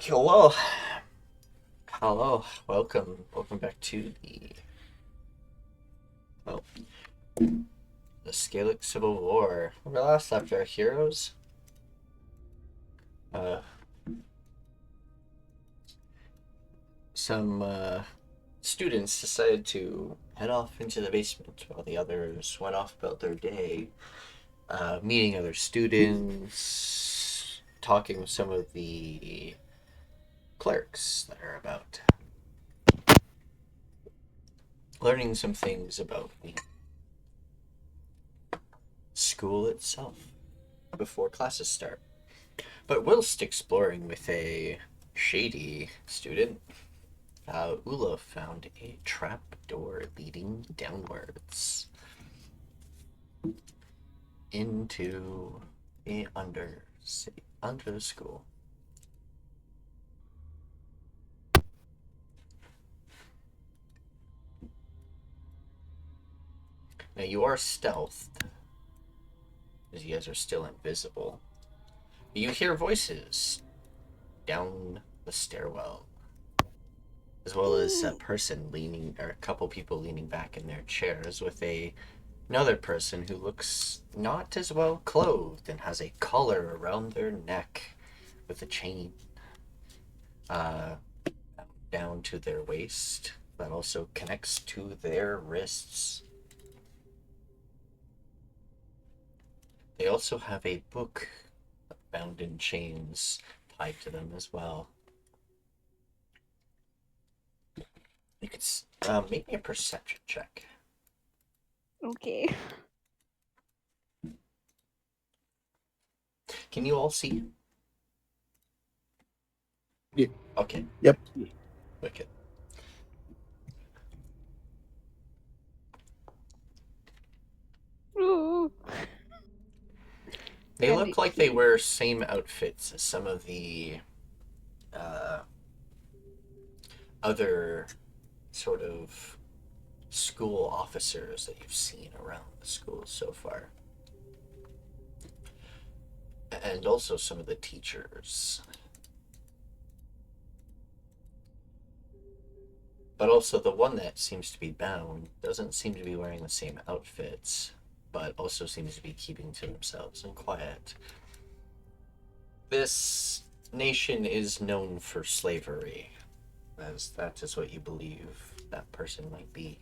Hello, hello, welcome back to well, the Scalect Civil War. When we last left our heroes, uh, some students decided to head off into the basement while the others went off about their day, meeting other students, talking with some of the clerks that are about, learning some things about the school itself before classes start. But whilst exploring with a shady student, Ulla found a trap door leading downwards into a under the school. Now you are stealthed, as you guys are still invisible. You hear voices down the stairwell, as well as a person leaning, or a couple people leaning back in their chairs with another person who looks not as well clothed and has a collar around their neck with a chain uh, down to their waist that also connects to their wrists. They also have a book bound in chains tied to them as well. You could make me a perception check. Okay. Can you all see? Yeah. Okay. Yep. Wicked. Ooh. They And look like they wear same outfits as some of the uh, other sort of school officers that you've seen around the school so far. And also some of the teachers. But also the one that seems to be bound doesn't seem to be wearing the same outfits, but also seems to be keeping to themselves and quiet. This nation is known for slavery, as that is what you believe that person might be.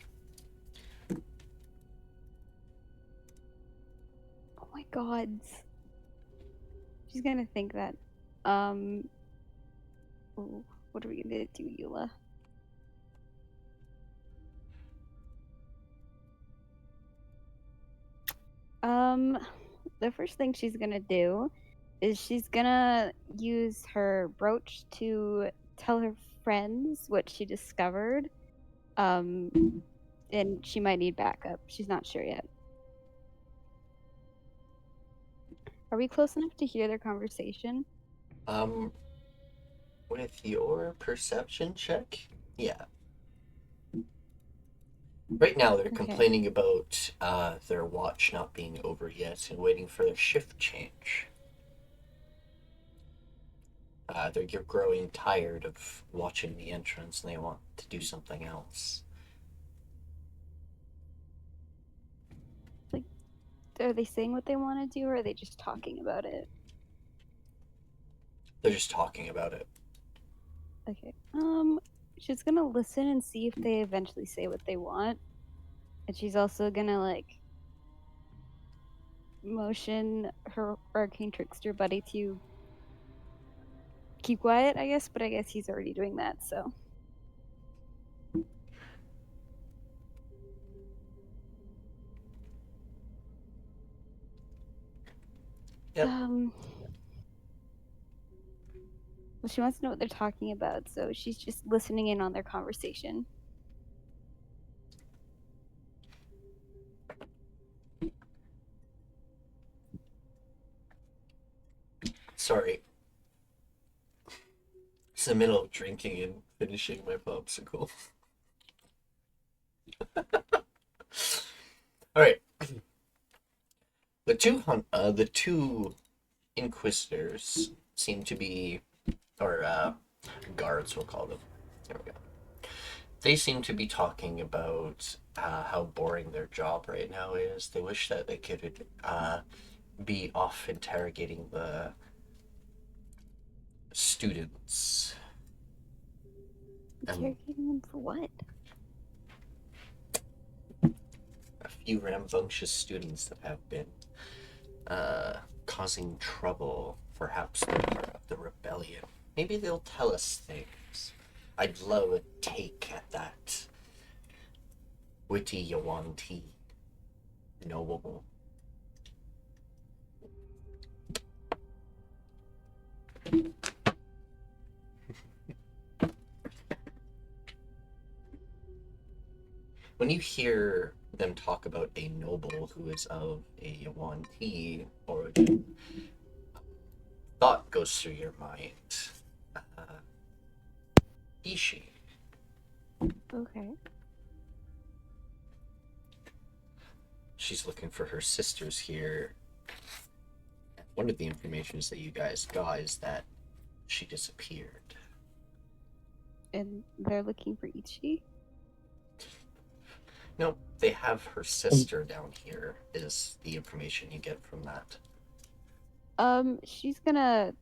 oh my god. She's gonna think that. Um ooh, what are we gonna do, Eula? Um the first thing she's gonna do is she's gonna use her brooch to tell her friends what she discovered. Um and she might need backup. She's not sure yet. Are we close enough to hear their conversation? Um, with your perception check, yeah. Right now, they're Okay. complaining about their watch not being over yet and waiting for their shift change. They're growing tired of watching the entrance and they want to do something else. Like, are they saying what they want to do, or are they just talking about it? They're just talking about it. Okay. She's gonna listen and see if they eventually say what they want. And she's also gonna like motion her arcane trickster buddy to keep quiet, I guess, but I guess he's already doing that, so. Yep. Um well, she wants to know what they're talking about, so she's just listening in on their conversation. Sorry. It's the middle of drinking and finishing my popsicle. All right. The two inquisitors seem to be, or guards, we'll call them. There we go. They seem to be talking about how boring their job right now is. They wish that they could be off interrogating the students. Interrogating them for what? A few rambunctious students that have been causing trouble. Perhaps they're part of the rebellion. Maybe they'll tell us things. I'd love a take at that. Witty Yawanti. Noble. When you hear them talk about a noble who is of a Yawanti origin, thought goes through your mind. Itshi. Okay. She's looking for her sisters here. One of the informations that you guys got is that she disappeared. And they're looking for Itchi? No, they have her sister down here, is the information you get from that. She's gonna...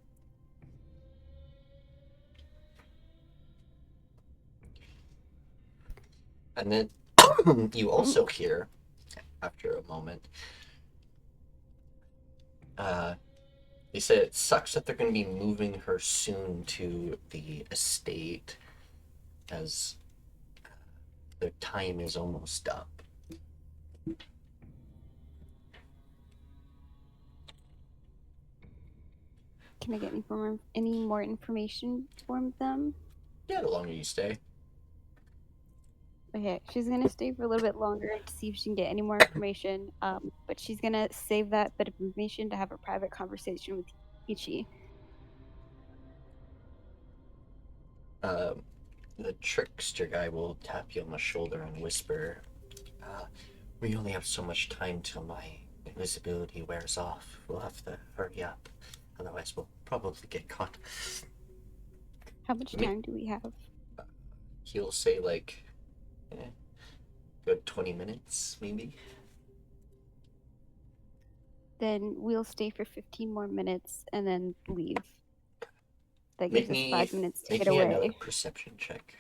And then you also hear, after a moment, they said it sucks that they're going to be moving her soon to the estate, as their time is almost up. Can I get any more information from them? Yeah, the longer you stay. Okay, she's gonna stay for a little bit longer to see if she can get any more information. But she's gonna save that bit of information to have a private conversation with Itchi. The trickster guy will tap you on the shoulder and whisper, we only have so much time till my invisibility wears off. We'll have to hurry up. Otherwise, we'll probably get caught. How much time do we have? He'll say, like, good 20 minutes, maybe. Then we'll stay for 15 more minutes and then leave. That gives us 5 minutes to get away. Make me another perception check.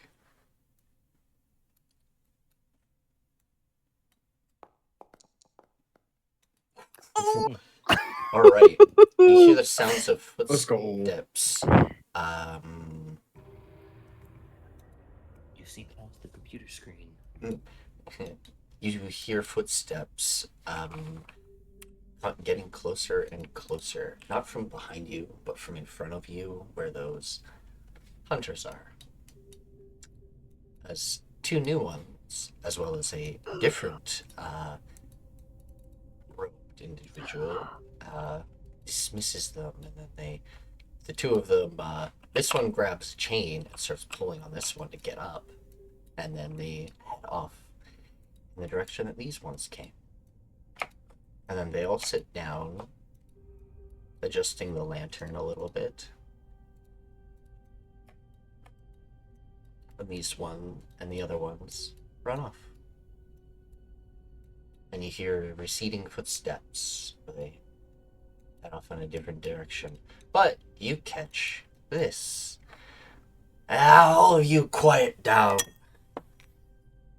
All right. You hear the sounds of footsteps. You see past the computer screen. You hear footsteps getting closer and closer. Not from behind you, but from in front of you, where those hunters are. As two new ones, as well as a different robed individual, dismisses them, and then the two of them, this one grabs a chain and starts pulling on this one to get up, and then they head off in the direction that these ones came. And then they all sit down, adjusting the lantern a little bit. And these one and the other ones run off. And you hear receding footsteps. They head off in a different direction. But you catch this. All of you quiet down.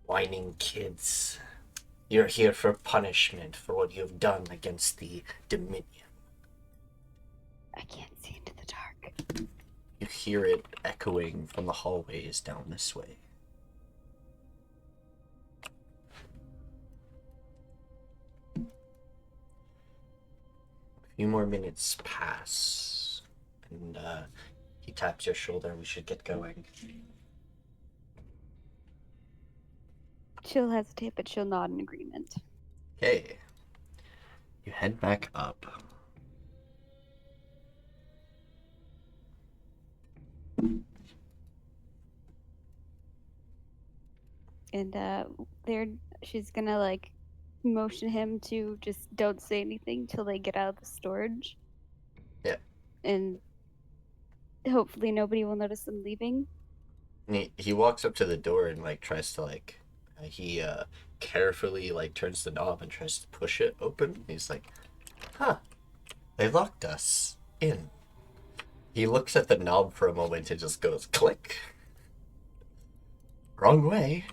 Whining kids. You're here for punishment for what you've done against the Dominion. I can't see into the dark. You hear it echoing from the hallways down this way. A few more minutes pass, and he taps your shoulder. We should get going. She'll hesitate, but she'll nod in agreement. Okay. You head back up. And she's gonna like motion him to just don't say anything till they get out of the storage. Yeah. And hopefully nobody will notice them leaving. And he walks up to the door and like tries to like he carefully like turns the knob and tries to push it open. He's like, huh, they locked us in. He looks at the knob for a moment and just goes click. Wrong way.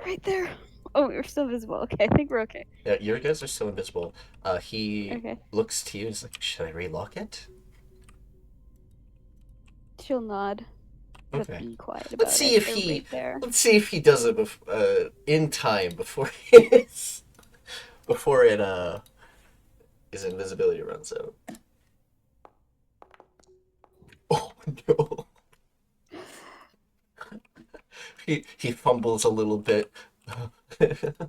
Right there. Oh, we're still visible. Okay, I think we're okay. Yeah, your guys are still invisible. He Okay. looks to you and is like, should I relock it? She'll nod. But Okay. be quiet about Let's see it. if They're he right there. let's see if he does it in time before before it his invisibility runs out. Oh no. He fumbles a little bit.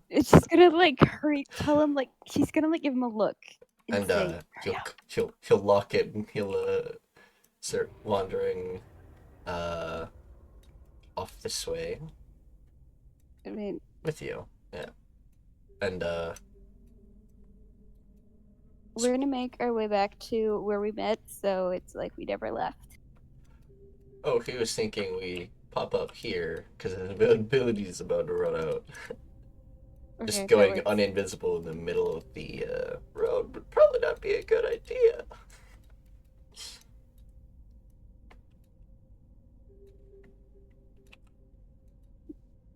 It's just gonna like hurry. Tell him like she's gonna like give him a look and And say, "Hurry up." he'll lock it and he'll start wandering off this way I mean, with you. Yeah. And we're gonna make our way back to where we met, so it's like we never left. oh, he was thinking we pop up here because his ability is about to run out. Just Okay, that going works. uninvisible in the middle of the road would probably not be a good idea.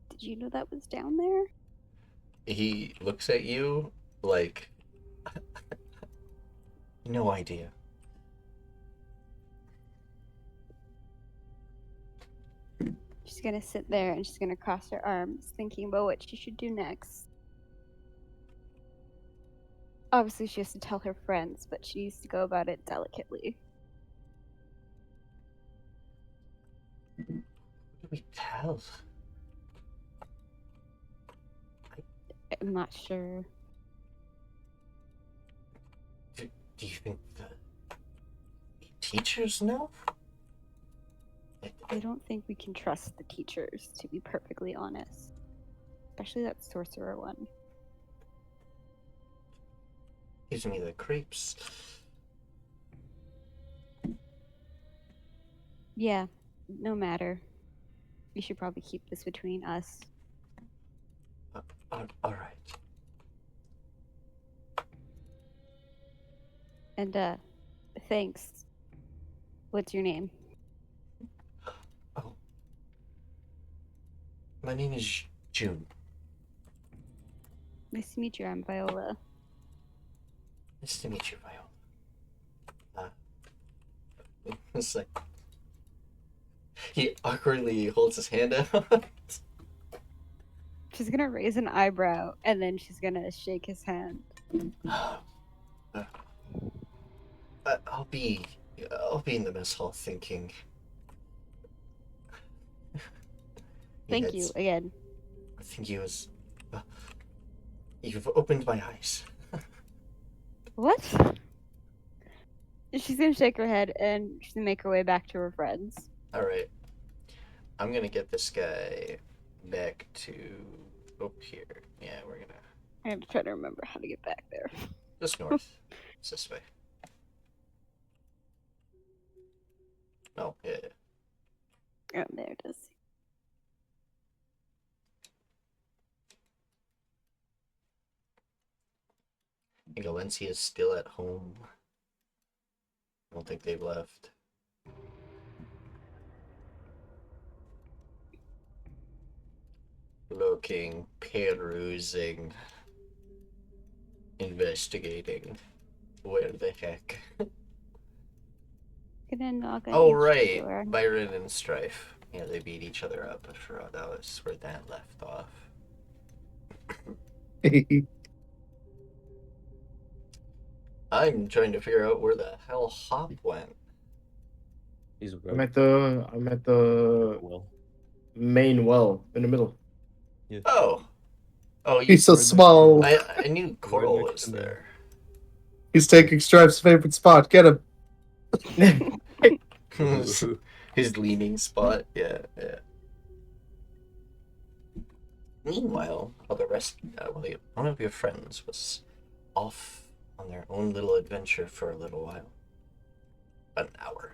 Did you know that was down there? He looks at you like, no idea. She's gonna sit there and she's gonna cross her arms, thinking about what she should do next. Obviously, she has to tell her friends, but she needs to go about it delicately. What do we tell? I'm not sure. Do you think the teachers know? I don't think we can trust the teachers, to be perfectly honest. Especially that sorcerer one. Gives me the creeps. Yeah, no matter. We should probably keep this between us. All right. And, thanks. What's your name? Oh. My name is June. Nice to meet you, I'm Viola. Nice to meet you, Viola. It's like he awkwardly holds his hand out. She's gonna raise an eyebrow, and then she's gonna shake his hand. I'll be in the mess hall thinking. Thank you, again. I think he was. You've opened my eyes. What? She's gonna shake her head, and she's gonna make her way back to her friends. Alright. I'm gonna get this guy back to up here. Yeah, we're gonna. I have to try to remember how to get back there. Just north. It's this way. Oh, yeah. Oh, there it is. I think Alencia is still at home. I don't think they've left. Looking, perusing, investigating. Where the heck? Gonna knock on Oh, each right. door. Biran and Strife. Yeah, they beat each other up. I forgot that was where that left off. I'm trying to figure out where the hell Hop went. He's I'm at the well. main well in the middle. Yeah. Oh. Oh, you, He's so Right next to small. I knew Koarl next was to me. there. He's taking Stripe's favorite spot. Get him. His leaning spot. Yeah, yeah. Meanwhile, while the rest, one of your friends was off on their own little adventure for a little while. About an hour.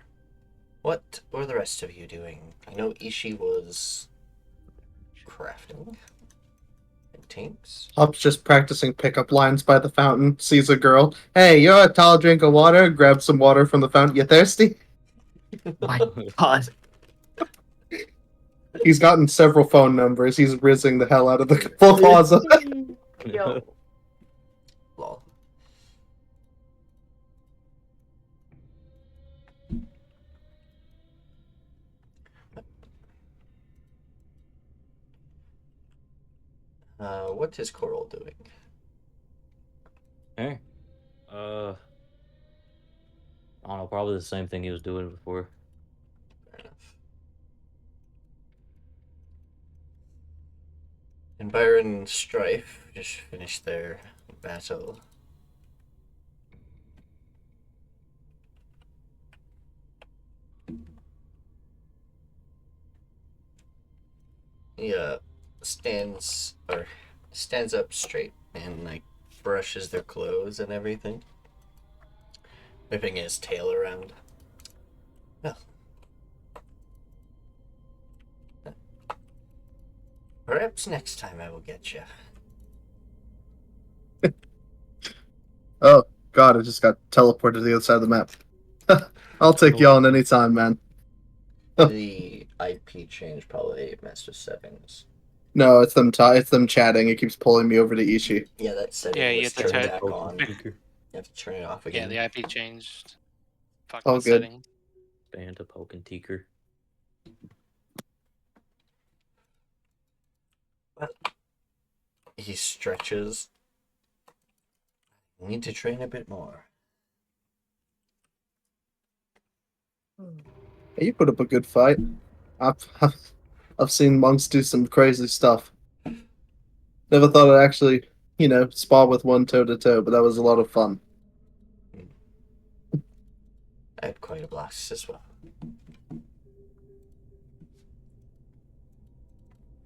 What were the rest of you doing? I know Itshi was crafting. And tanks. Hop's just practicing pickup lines by the fountain, sees a girl. Hey, you're a tall drink of water. Grabs some water from the fountain. You thirsty? My God. He's gotten several phone numbers. He's rizzing the hell out of the plaza. Yo. Lol. What is Koarl doing? Hey. I don't know, probably the same thing he was doing before. Fair enough. And Biran and Strife just finished their battle. He stands up straight and like brushes their clothes and everything, whipping his tail around. Well, perhaps next time I will get you. Oh, God, I just got teleported to the other side of the map. I'll take y'all in any time, man. The IP change probably messed with settings. No, it's them chatting. It keeps pulling me over to Itchi. Yeah, that setting Yeah, you was have to turned turn- back on. You have to turn it off Yeah, again. the IP changed. Fuck All the good. setting. Band of poking teaker. He stretches. Need to train a bit more. Hey, you put up a good fight. I've seen monks do some crazy stuff. Never thought I'd actually, spar with one toe to toe, but that was a lot of fun. I had quite a blast as well.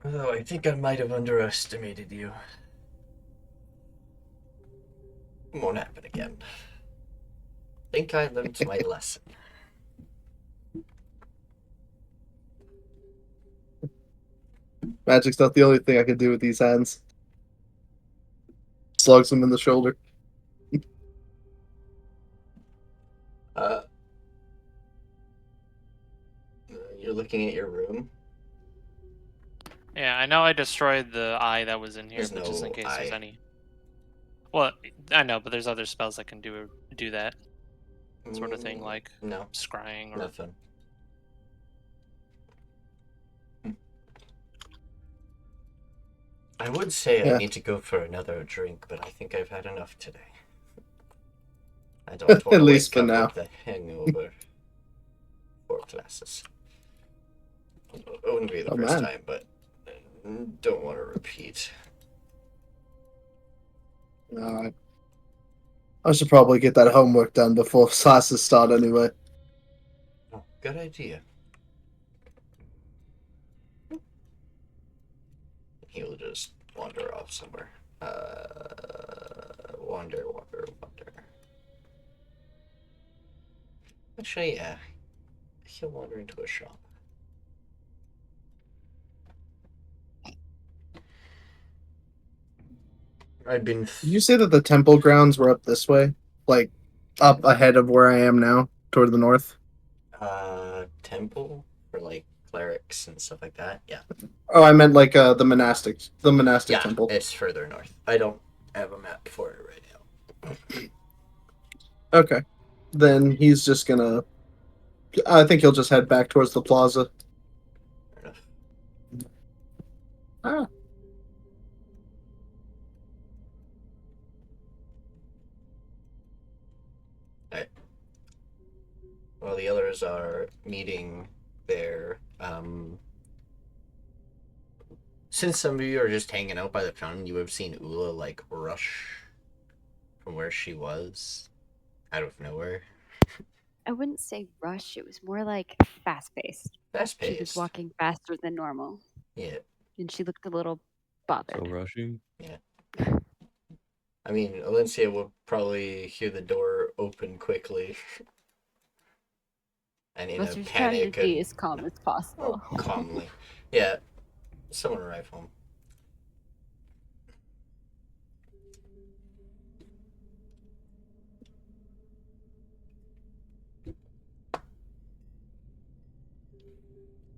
Although I think I might have underestimated you. Won't happen again. Think I learned my lesson. Magic's not the only thing I can do with these hands. Slugs him in the shoulder. You're looking at your room. Yeah, I know I destroyed the eye that was in here, There's but just in no case there's eye. any. Well, I know, but there's other spells that can do that sort of thing, like No, scrying or. nothing. I would say I Yeah. need to go for another drink, but I think I've had enough today. I don't want At to least wake for up now. with the hangover. 4 classes. It wouldn't be the Oh, first man. time, but don't want to repeat. I should probably get that homework done before classes start anyway. Oh, good idea. He'll just wander off somewhere. Wander. Actually, yeah. He'll wander into a shop. I've been. Did you say that the temple grounds were up this way? Like, up ahead of where I am now, toward the north? Temple for like clerics and stuff like that. Yeah. Oh, I meant like the monastic Yeah, temple. it's further north. I don't have a map for it right now. Okay. Then he's just gonna. I think he'll just head back towards the plaza. Fair enough. Ah. Alright. While the others are meeting there, since some of you are just hanging out by the fountain, you have seen Ulla like rush from where she was out of nowhere. I wouldn't say rush. It was more like fast paced. Fast She was paced. walking faster than normal, Yeah. and she looked a little bothered. So rushing. I mean, Alencia will probably hear the door open quickly. And in What a she's trying to panic be and as calm as possible. calmly. Yeah. Someone arrive home.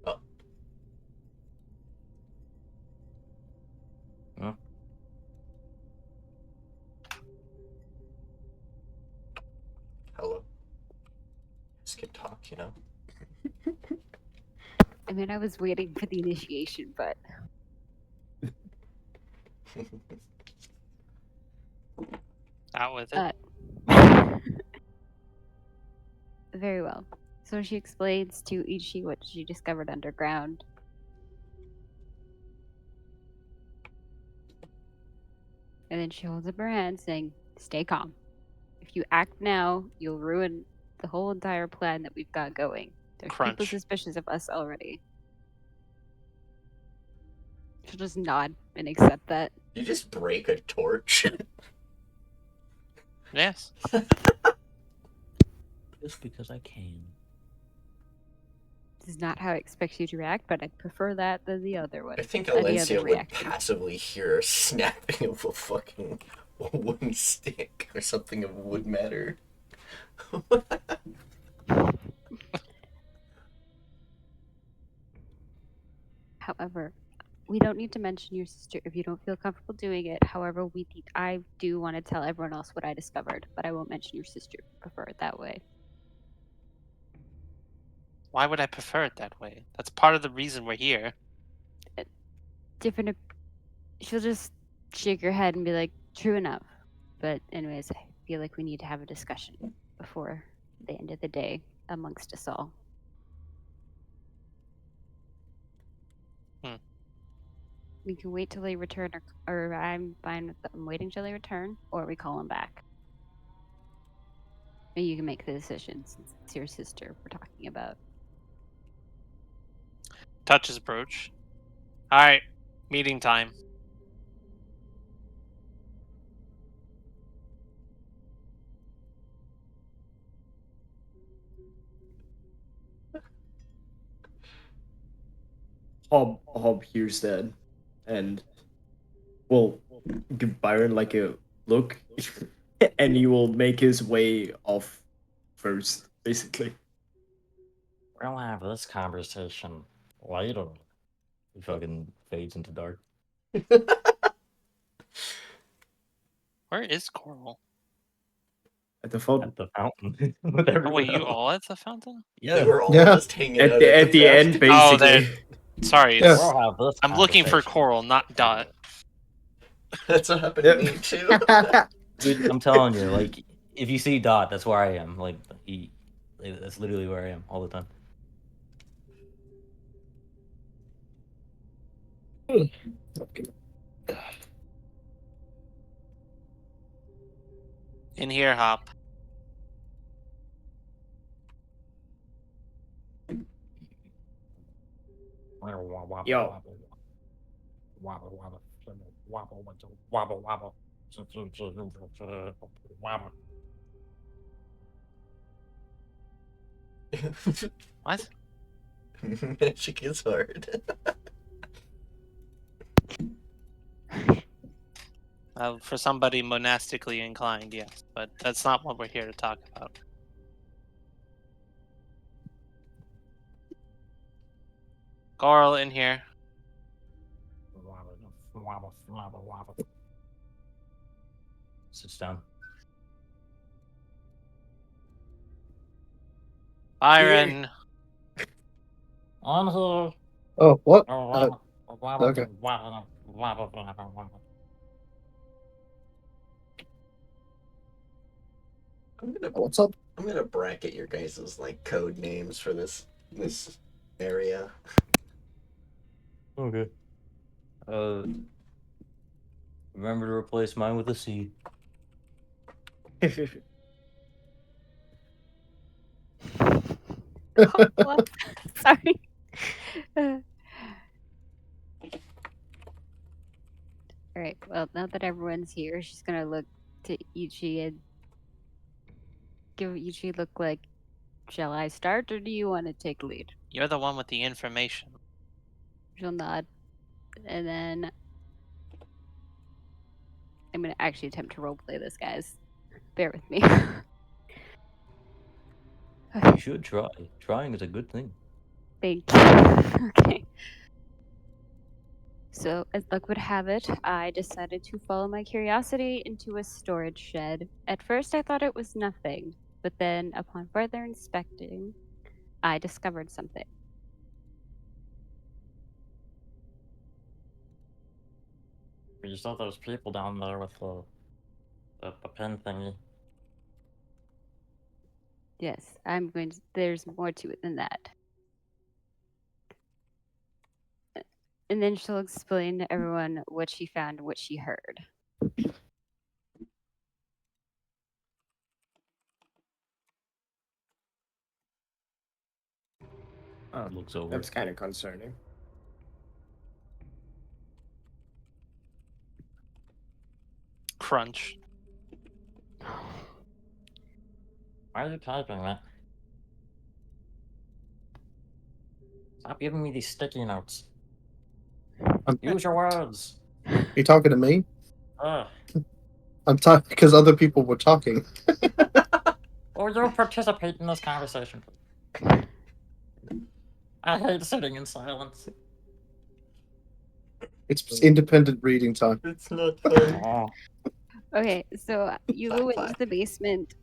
Oh. Huh? Hello. Just can talk, you know? I mean, I was waiting for the initiation, but Out with it. very well. So she explains to Itchi what she discovered underground. And then she holds up her hand saying, "Stay calm. If you act now, you'll ruin the whole entire plan that we've got going. There's people Crunch. suspicious of us already." She'll just nod and accept that. You just break a torch. Yes. Just because I can. This is not how I expect you to react, but I prefer that than the other one. I think The Alencia other's would reaction. passively hear a snapping of a fucking wooden stick or something of wood matter. However, we don't need to mention your sister if you don't feel comfortable doing it. However, I do want to tell everyone else what I discovered, but I won't mention your sister if you prefer it that way. Why would I prefer it that way? That's part of the reason we're here. She'll just shake her head and be like, "True enough." But anyways, I feel like we need to have a discussion before the end of the day amongst us all. We can wait till they return, or I'm fine with them waiting till they return, or we call them back. And you can make the decision since it's your sister we're talking about. Touches brooch. Alright. Meeting time. Hob hears that and will give Byron like a look and he will make his way off first, basically. We'll have this conversation later. He fucking fades into dark. Where is Koarl? At the phone. At the fountain. Oh, wait, you all at the fountain? Yeah. They were all Yeah. just hanging out At the end, fountain. Oh, basically. Sorry, Yeah. it's, We'll have this I'm looking for conversation. Koarl, not Dot. That's what happened to me too. Dude, I'm telling you, like, if you see Dot, that's where I am. Like, that's literally where I am all the time. Okay. In here, Hop. Yo. What? Magic is hard. For somebody monastically inclined, yes, but that's not what we're here to talk about. Koarl, in here. Sits down. Byron. On her. Oh, what? Okay. What's up? I'm gonna bracket your guys' like code names for this area. Okay. Remember to replace mine with a C. What? Sorry. Alright, well, now that everyone's here, she's gonna look to Itchi and give Itchi look like, Shall I start, or do you want to take lead? You're the one with the information. She'll nod, and then I'm gonna actually attempt to roleplay this, guys. Bear with me. You should try. Trying is a good thing. Thank you. Okay. So, as luck would have it, I decided to follow my curiosity into a storage shed. At first, I thought it was nothing, but then, upon further inspecting, I discovered something. You saw those people down there with the pen thingy. Yes, I'm going to. There's more to it than that. And then she'll explain to everyone what she found, what she heard. Oh, Looks over. that's kind of concerning. Crunch. Why are you typing that? Stop giving me these sticky notes. Use your words. You talking to me? Ugh. I'm talking because other people were talking. Or you participate in this conversation. I hate sitting in silence. It's independent reading time. It's not fun. Oh. Okay, so Ulla went into the basement.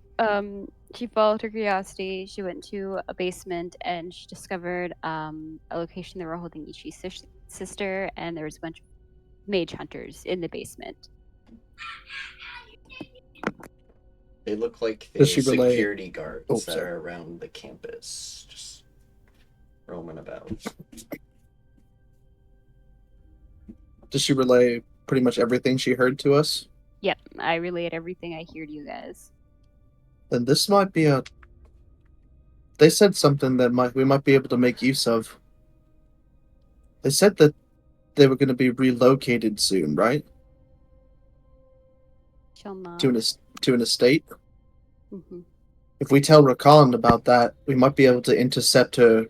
She followed her curiosity. She went to a basement and she discovered a location they were holding Itchi's sister, and there was a bunch of mage hunters in the basement. They look like the Does she relay- security guards Oh, that sorry. are around the campus, just roaming about. Does she relay pretty much everything she heard to us? Yep, I relayed everything I hear to you guys. Then this might be a. They said something that we might be able to make use of. They said that they were going to be relocated soon, right? She'll nod. To an estate. Mm-hmm. If we tell Rakan about that, we might be able to intercept her.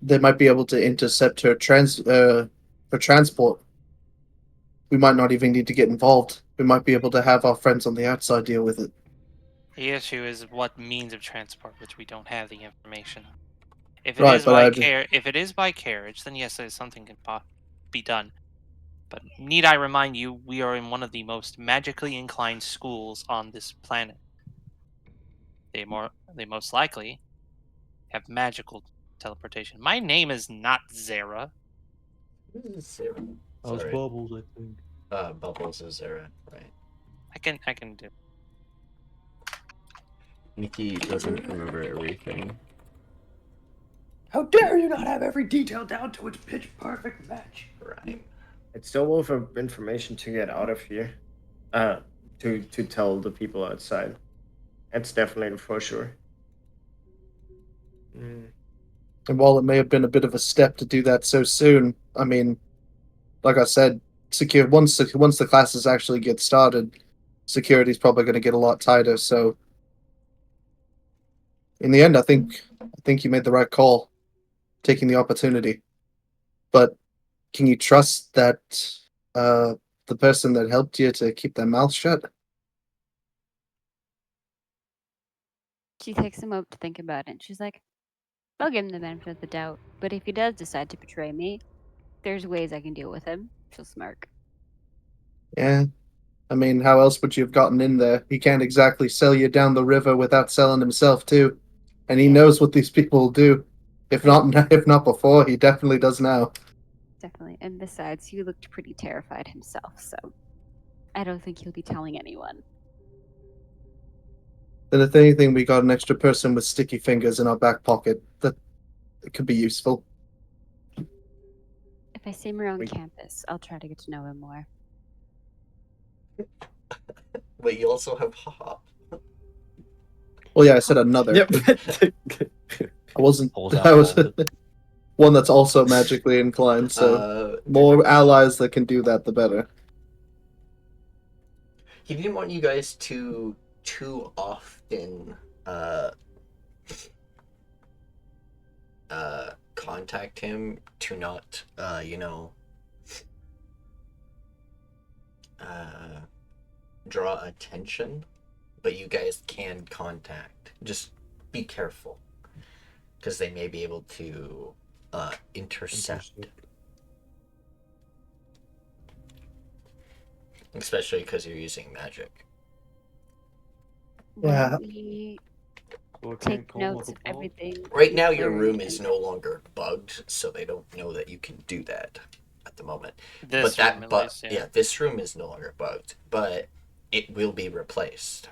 They might be able to intercept her for transport. We might not even need to get involved. We might be able to have our friends on the outside deal with it. The issue is what means of transport, which we don't have the information on. If it Right, is but if it is by carriage, then yes, something can be done. But need I remind you, we are in one of the most magically inclined schools on this planet. They most likely have magical teleportation. My name is not Zara. Zara. Those Sorry. bubbles, I think. Bubbles is Zara, right? I can do. Nikki doesn't remember everything. How dare you not have every detail down to its pitch perfect match? Right. It's still worth of information to get out of here. To tell the people outside. That's definitely for sure. And while it may have been a bit of a step to do that so soon, I mean, like I said, once the classes actually get started, security's probably going to get a lot tighter. So, in the end, I think you made the right call, taking the opportunity. But can you trust that the person that helped you to keep their mouth shut? She takes a moment to think about it, and she's like, I'll give him the benefit of the doubt, but if he does decide to betray me, there's ways I can deal with him. She'll smirk. Yeah. I mean, how else would you have gotten in there? He can't exactly sell you down the river without selling himself too. And he knows what these people will do. If not before, he definitely does now. Definitely. And besides, he looked pretty terrified himself, so I don't think he'll be telling anyone. Then if anything, we got an extra person with sticky fingers in our back pocket. That it could be useful. If I see him around campus, I'll try to get to know him more. But you also have Hop. Well, yeah, I said another. Yep. I wasn't. Pulls out I was the- one that's also magically inclined. So more allies that can do that, the better. He didn't want you guys to too often contact him to not, draw attention, but you guys can contact. Just be careful, because they may be able to intercept. Especially because you're using magic. Yeah. When we take notes of everything. Right we've now, your learned room is and- no longer bugged, so they don't know that you can do that at the moment. This room, at least, yeah. This room is no longer bugged, but it will be replaced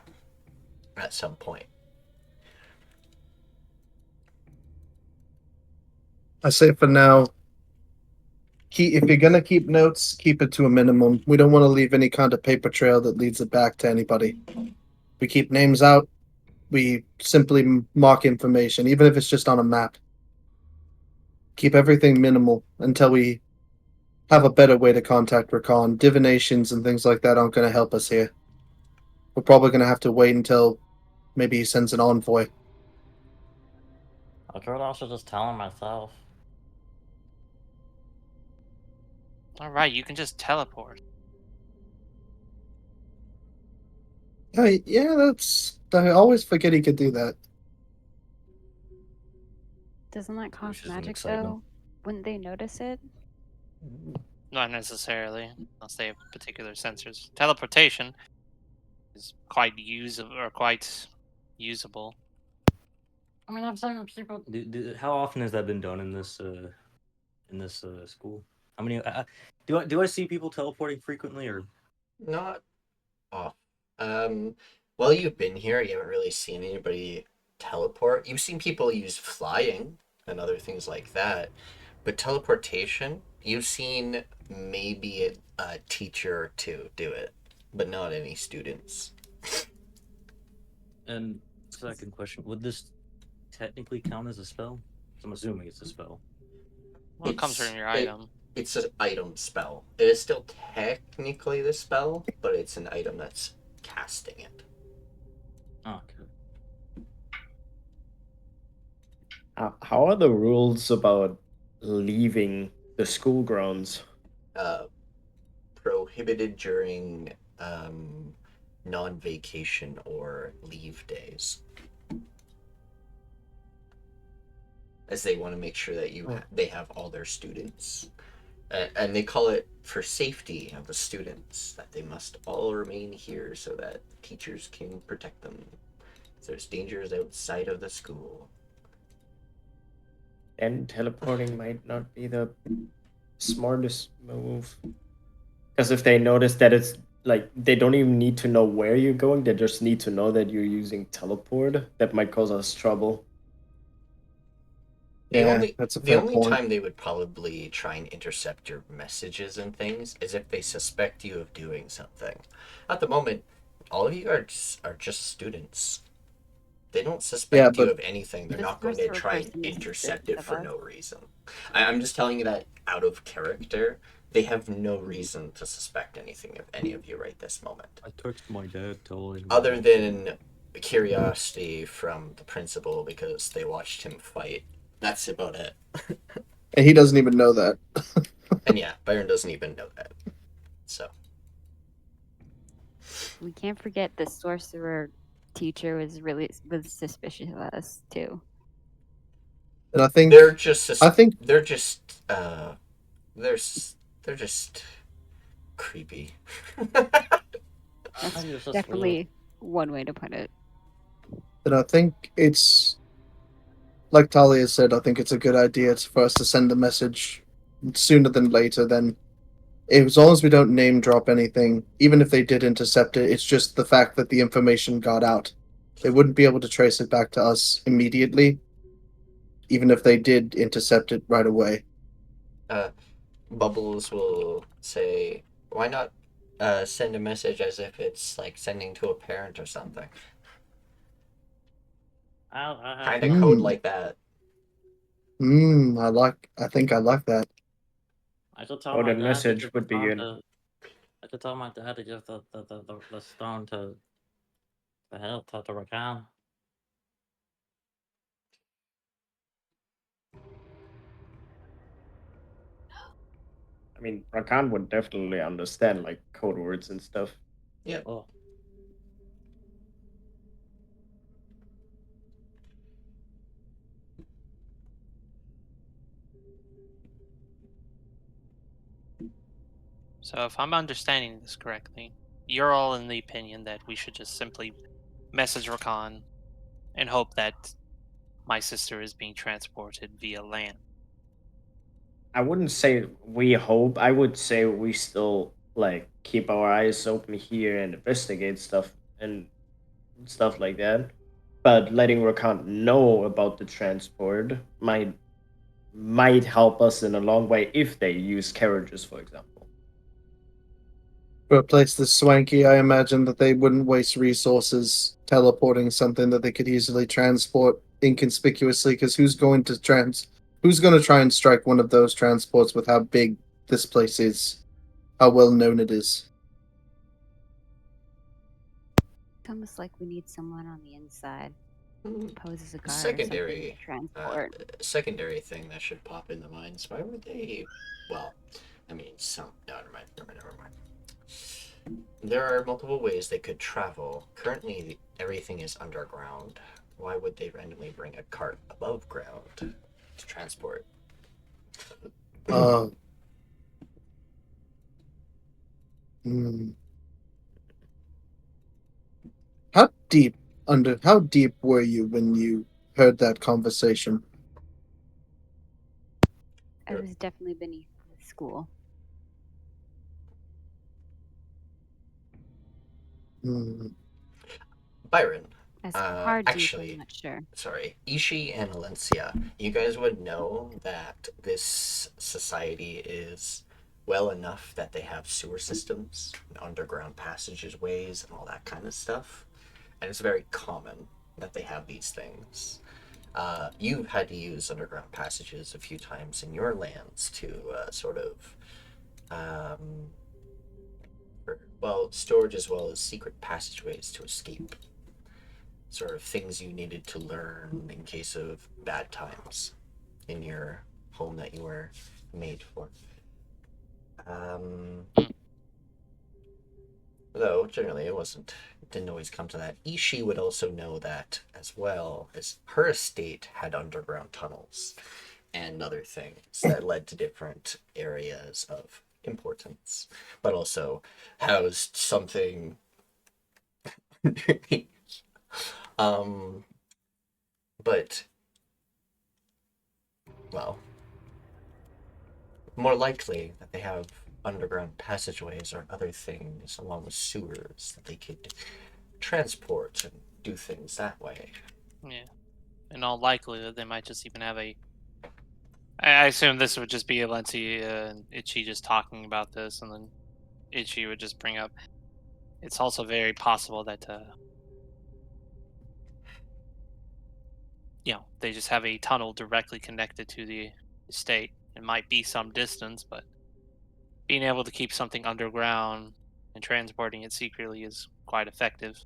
at some point. I say for now, if you're gonna keep notes, keep it to a minimum. We don't want to leave any kind of paper trail that leads it back to anybody. We keep names out. We simply mark information, even if it's just on a map. Keep everything minimal until we have a better way to contact Rakan. Divinations and things like that aren't going to help us here. We're probably going to have to wait until maybe he sends an envoy. I could also just tell him myself. Alright, you can just teleport. Yeah, I always forget he could do that. Doesn't that Which cost is an magic excitement. though? Wouldn't they notice it? Not necessarily, unless they have particular sensors. Teleportation is quite usable. I mean, I've seen people. How often has that been done in this school? How many? Do I see people teleporting frequently, or Not off. While you've been here, you haven't really seen anybody teleport. You've seen people use flying and other things like that, but teleportation, you've seen maybe a teacher or two do it, but not any students. And second question, would this technically count as a spell? 'Cause I'm assuming it's a spell. Well, it comes from your item. It's an item spell. It is still technically the spell, but it's an item that's casting it. Oh, okay. How are the rules about leaving the school grounds? Prohibited during non-vacation or leave days, as they want to make sure that they have all their students, and they call it for safety of the students that they must all remain here so that teachers can protect them. There's dangers outside of the school. And teleporting might not be the smartest move. Because if they notice that it's like they don't even need to know where you're going, they just need to know that you're using teleport, that might cause us trouble. That's a fair The only point. time they would probably try and intercept your messages and things is if they suspect you of doing something. At the moment, all of you are just students. They don't suspect you of anything. They're The not going to sorcerer try and person is intercept suspicious it of for us. no reason. I'm just telling you that out of character. They have no reason to suspect anything of any of you right this moment. I text my dad telling him. Other than curiosity from the principal because they watched him fight. That's about it. And he doesn't even know that. And yeah, Byron doesn't even know that. So We can't forget the sorcerer teacher was suspicious of us too. And I think they're just they're just creepy. That's just definitely one way to put it. And I think it's like Talia said, I think it's a good idea for us to send a message sooner than later. Then, as long as we don't name drop anything, even if they did intercept it, it's just the fact that the information got out. They wouldn't be able to trace it back to us immediately, even if they did intercept it right away. Bubbles will say, "Why not send a message as if it's like sending to a parent or something?" Kind of code like that. I think I like that. I should tell Or my the dad message to give would the be stone good. I should tell my dad to give the stone to Rakan. I mean, Rakan would definitely understand like code words and stuff. Oh, So if I'm understanding this correctly, you're all in the opinion that we should just simply message Rakan and hope that my sister is being transported via land. I wouldn't say we hope. I would say we still like keep our eyes open here and investigate stuff and stuff like that. But letting Rakan know about the transport might help us in a long way if they use carriages, for example. For a place this swanky, I imagine that they wouldn't waste resources teleporting something that they could easily transport inconspicuously. Because who's going to try and strike one of those transports with how big this place is, how well known it is? It's almost like we need someone on the inside. Poses a guard Secondary, or something to transport. secondary thing that should pop into minds. Why would they? Well, I mean, no, never mind. There are multiple ways they could travel. Currently, everything is underground. Why would they randomly bring a cart above ground to transport? Hmm. How deep were you when you heard that conversation? I was definitely beneath the school. Byron, As far deep, actually, I'm not sure. sorry, Itshi and Alencia, you guys would know that this society is well enough that they have sewer systems, underground passageways, and all that kind of stuff. And it's very common that they have these things. You've had to use underground passages a few times in your lands to storage as well as secret passageways to escape. Sort of things you needed to learn in case of bad times in your home that you were made for. Though generally it didn't always come to that. Itshi would also know that as well, as her estate had underground tunnels and other things that led to different areas of importance, but also housed something. But well, more likely that they have underground passageways or other things along with sewers that they could transport and do things that way. Yeah. In all likelihood, they might just even have a. I assume this would just be Alencia and Itchi just talking about this, and then Itchi would just bring up. It's also very possible that, they just have a tunnel directly connected to the estate. It might be some distance, but being able to keep something underground and transporting it secretly is quite effective.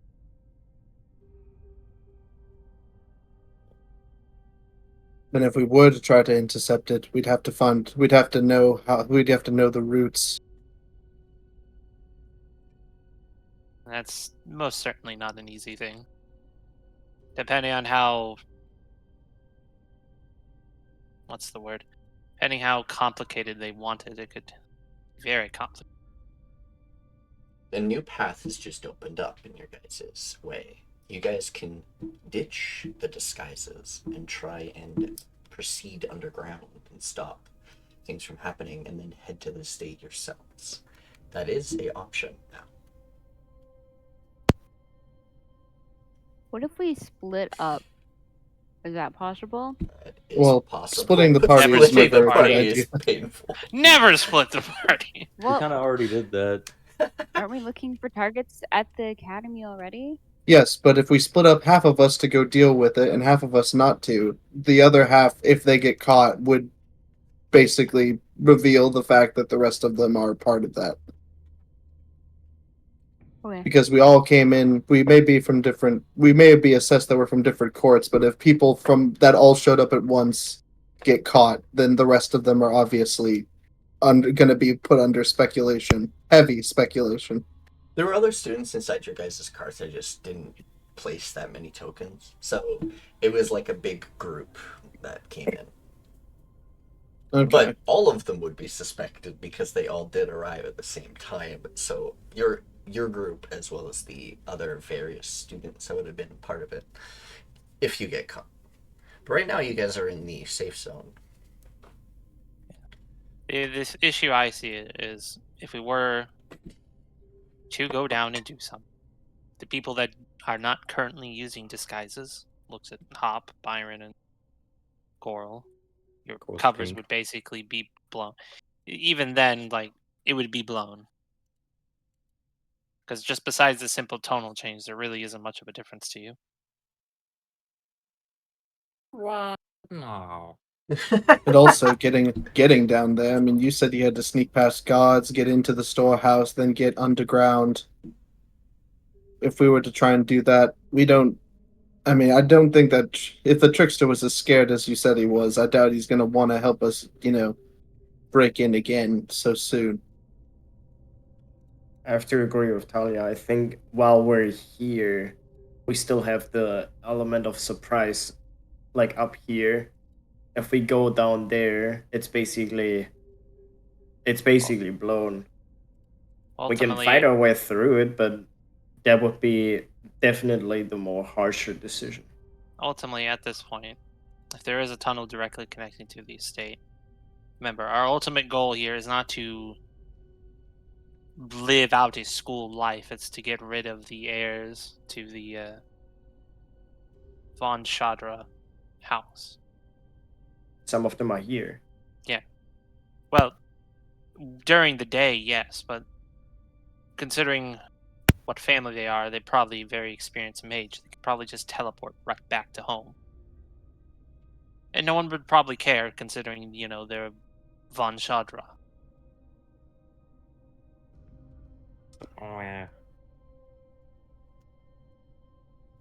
And if we were to try to intercept it, we'd have to know the routes. That's most certainly not an easy thing. Depending on how. What's the word? Depending how complicated they want it, it could be very complicated. A new path has just opened up in your guys' way. You guys can ditch the disguises and try and proceed underground and stop things from happening and then head to the state yourselves. That is a option now. What if we split up? Is that possible? That is Well, possible. splitting the party Never is not a split the very good party idea. is painful. Never split the party! we Well, kind of already did that. aren't we looking for targets at the academy already? Yes, but if we split up half of us to go deal with it and half of us not to, the other half, if they get caught, would basically reveal the fact that the rest of them are part of that. Okay. Because we all came in, we may be assessed that we're from different courts, but if people from that all showed up at once get caught, then the rest of them are obviously going to be put under speculation, heavy speculation. There were other students inside your guys' carts that just didn't place that many tokens. So it was like a big group that came in. Okay. But all of them would be suspected because they all did arrive at the same time. So your group, as well as the other various students that would have been part of it, if you get caught. But right now, you guys are in the safe zone. This issue I see is if we were to go down and do something, the people that are not currently using disguises, looks at Hop, Byron, and Koarl, your Course covers pink. would basically be blown. Even then, like, it would be blown. Because just besides the simple tonal change, there really isn't much of a difference to you. What? No. But also getting down there. I mean, you said you had to sneak past guards, get into the storehouse, then get underground. If we were to try and do that, we don't. I mean, I don't think that if the trickster was as scared as you said he was, I doubt he's going to want to help us, break in again so soon. I have to agree with Talia. I think while we're here, we still have the element of surprise, like up here. If we go down there, it's basically blown. We can Ultimately, fight our way through it, but that would be definitely the more harsher decision. ultimately, at this point, if there is a tunnel directly connecting to the estate, remember, our ultimate goal here is not to live out a school life. It's to get rid of the heirs to the Von Shadra house. Some of them are here. Well, during the day, yes, but considering what family they are, they're probably very experienced mage. They could probably just teleport right back to home. And no one would probably care, considering, they're Von Shadra. Oh yeah.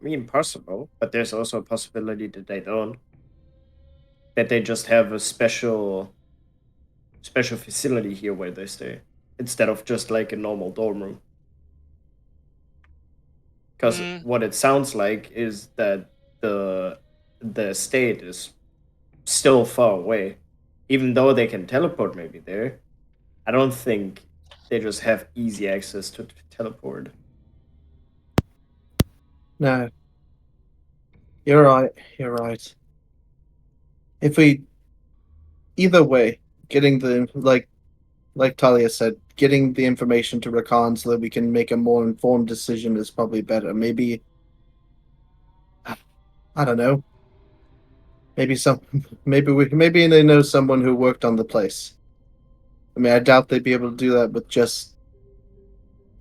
I mean, possible, but there's also a possibility that they don't. That they just have a special facility here where they stay, instead of just like a normal dorm room. Because what it sounds like is that the estate is still far away. Even though they can teleport maybe there, I don't think they just have easy access to teleport. No. You're right. You're right. If we, either way, getting the like Talia said, getting the information to Rakan so that we can make a more informed decision is probably better. Maybe, I don't know. Maybe they know someone who worked on the place. I mean, I doubt they'd be able to do that with just,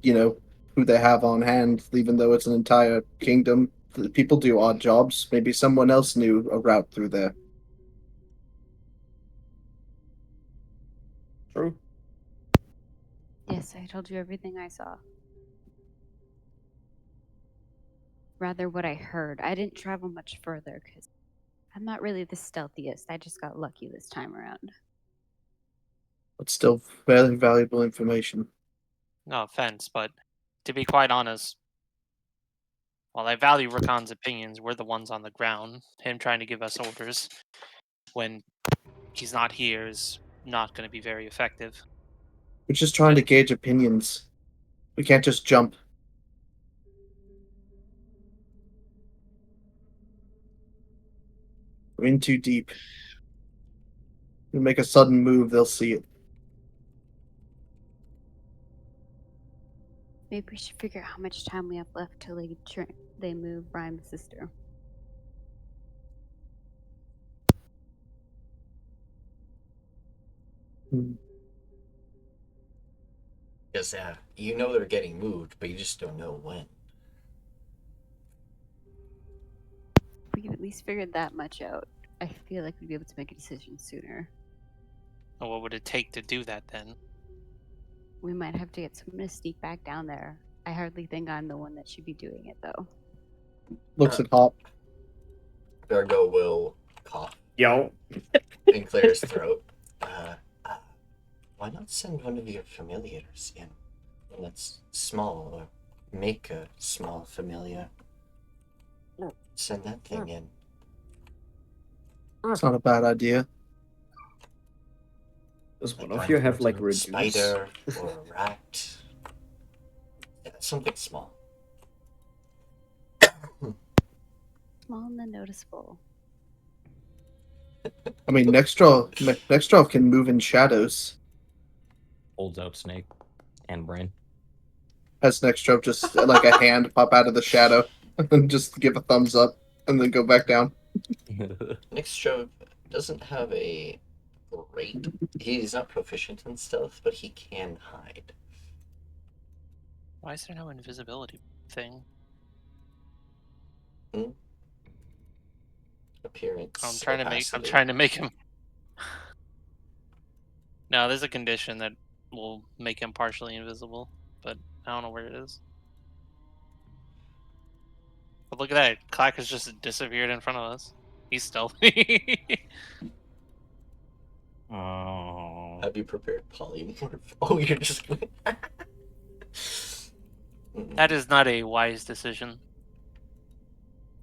who they have on hand, even though it's an entire kingdom. People do odd jobs. Maybe someone else knew a route through there. True. Yes, I told you everything I saw. Rather, what I heard. I didn't travel much further because I'm not really the stealthiest. I just got lucky this time around. But still, very valuable information. No offense, but to be quite honest, while I value Rakan's opinions, we're the ones on the ground. Him trying to give us orders when he's not here is not going to be very effective. We're just trying to gauge opinions. We can't just jump. We're in too deep. We make a sudden move, they'll see it. Maybe we should figure out how much time we have left till they move Rhyme's sister. Because you know they're getting moved, but you just don't know when. If we could at least figure that much out, I feel like we'd be able to make a decision sooner. And what would it take to do that then? We might have to get someone to sneak back down there. I hardly think I'm the one that should be doing it, though. Looks at Hop. Virgo will cough Yo. and clear his throat. Why not send one of your familiars in? One that's small, or make a small familiar. Send that thing in. It's not a bad idea. Does one Like of you have like a reduce? spider or a rat? Yeah, something small. Small and unnoticeable. I mean, Nextdraw can move in shadows. Holds out snake and brain. Has Nextdraw just like a hand pop out of the shadow and just give a thumbs up and then go back down. Nextdraw doesn't have a great. He's not proficient in stealth, but he can hide. Why is there no invisibility thing? Appearance. I'm trying opacity. to make him. No, there's a condition that will make him partially invisible, but I don't know where it is. But look at that, Clack has just disappeared in front of us. He's stealthy. Oh. Have you prepared polymorph? Oh, you're just. That is not a wise decision.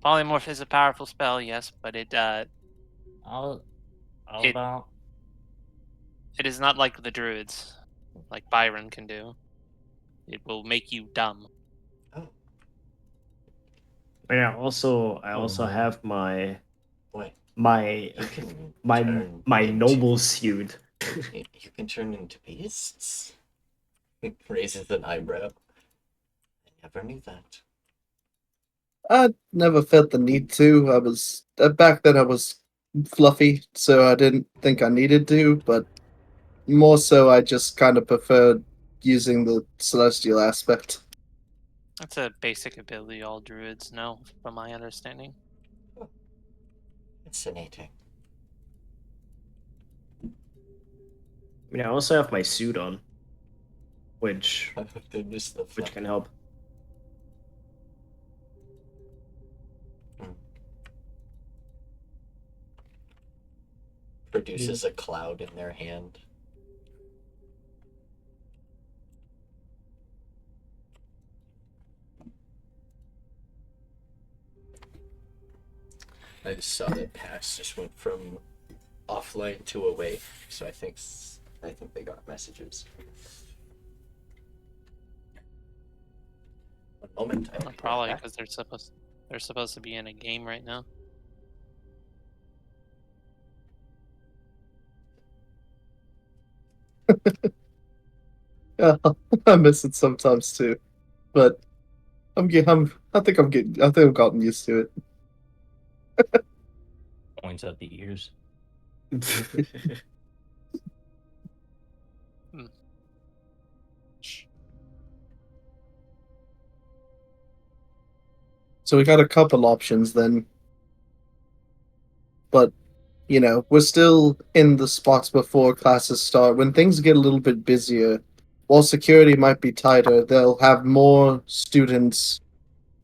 Polymorph is a powerful spell, yes, but it is not like the druids, like Biran can do. It will make you dumb. Oh, Yeah. Also, I also Oh. have my wait. my You can my turn my into- noble suit. You can turn into beasts? Raises an eyebrow. I never knew that. I never felt the need to. I was back then. I was fluffy, so I didn't think I needed to. But more so, I just kind of preferred using the celestial aspect. That's a basic ability all druids know, from my understanding. Fascinating. I mean, I also have my suit on, which They missed the which fluff. can help. Produces a cloud in their hand. I just saw that Pax just went from offline to away, so I think they got messages. One moment. I will be Probably back. because they're supposed to be in a game right now. Yeah, I miss it sometimes too, but I think I've gotten used to it. Points at the ears. So we got a couple options then, but we're still in the spots before classes start. When things get a little bit busier, while security might be tighter, they'll have more students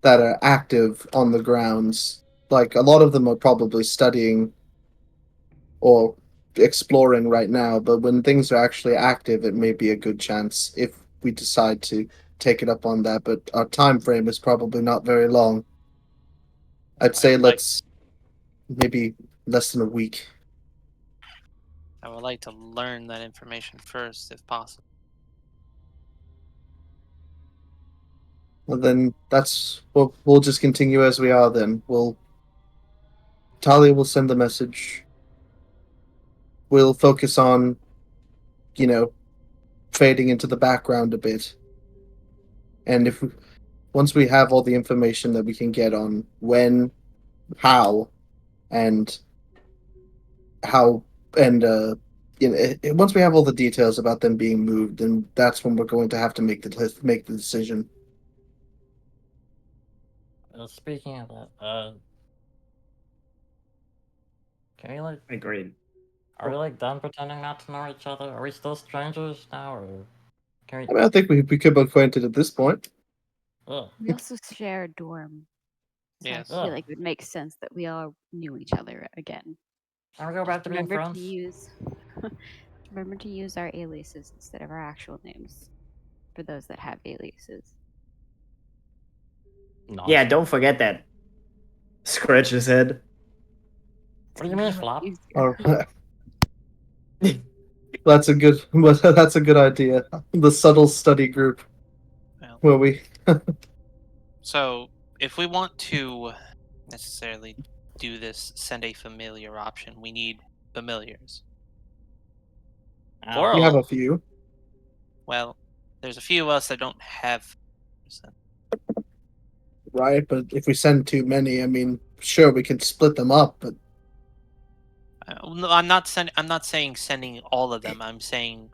that are active on the grounds. Like a lot of them are probably studying or exploring right now, but when things are actually active, it may be a good chance if we decide to take it up on that. But our time frame is probably not very long. I'd say let's maybe less than a week. I would like to learn that information first, if possible. Well, then we'll just continue as we are. Then Talia will send the message. We'll focus on, fading into the background a bit. And once we have all the information that we can get on when, how, and how, and once we have all the details about them being moved, then that's when we're going to have to make the decision. Speaking of that, can we Agreed. are we done pretending not to know each other? Are we still strangers now, or can we? I mean, I think we could be acquainted at this point. Ugh. We also share a dorm. So Yes. I feel like it would make sense that we all knew each other again. Can we go back to being Remember to friends? use Remember to use our aliases instead of our actual names for those that have aliases. Yeah, don't forget that. Scratch his head. What do you mean, flop? Oh, that's a good. That's a good idea. The subtle study group, Well, where we. so if we want to necessarily do this send a familiar option, we need familiars. We have Koarl, a few. well, there's a few of us that don't have. Right, but if we send too many, I mean, sure, we can split them up, but No, I'm not saying sending all of them. I'm saying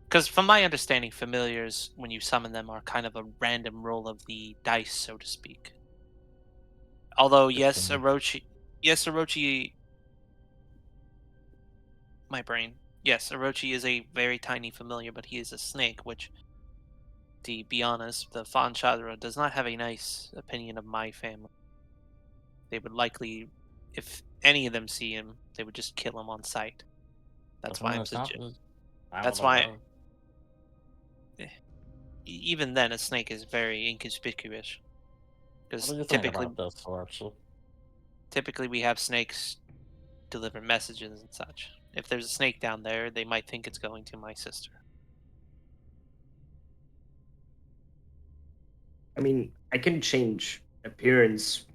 because from my understanding, familiars when you summon them are kind of a random roll of the dice, so to speak. Although yes, Orochi, my brain. Yes, Orochi is a very tiny familiar, but he is a snake, which, to be honest, the Fan Chadra does not have a nice opinion of my family. They would likely, if any of them see him, they would just kill him on sight. That's why That's why. Even then, a snake is very inconspicuous. Because What do you think about this, Archie? typically we have snakes deliver messages and such. If there's a snake down there, they might think it's going to my sister. I mean, I can change appearance.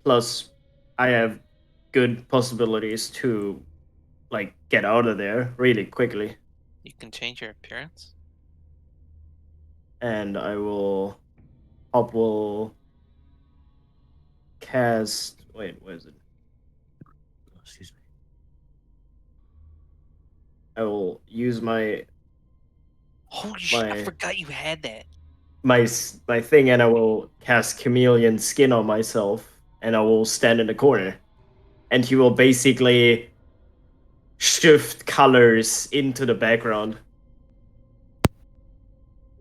Plus, I have good possibilities to, like, get out of there really quickly. You can change your appearance. And I will cast. Wait, what is it? Excuse me. I will use my Holy shit! I forgot you had that. my thing, and I will cast chameleon skin on myself, and I will stand in the corner, and he will basically shift colors into the background.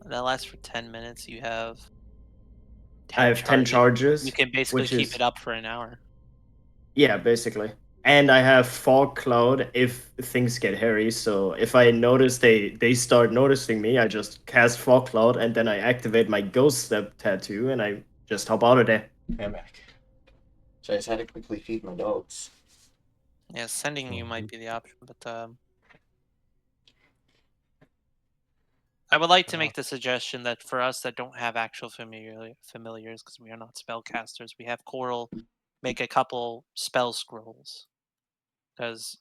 That lasts for 10 minutes. You have 10 I have 10 charges. You can basically which keep is, it up for an hour. Yeah, basically. And I have fog cloud if things get hairy. So if I notice they start noticing me, I just cast fog cloud, and then I activate my ghost step tattoo, and I just hop out of there. I'm back. So I just had to quickly feed my dogs. Yeah, sending you might be the option, but I would like to make the suggestion that for us that don't have actual familiars, because we are not spellcasters, we have Koarl make a couple spell scrolls. Because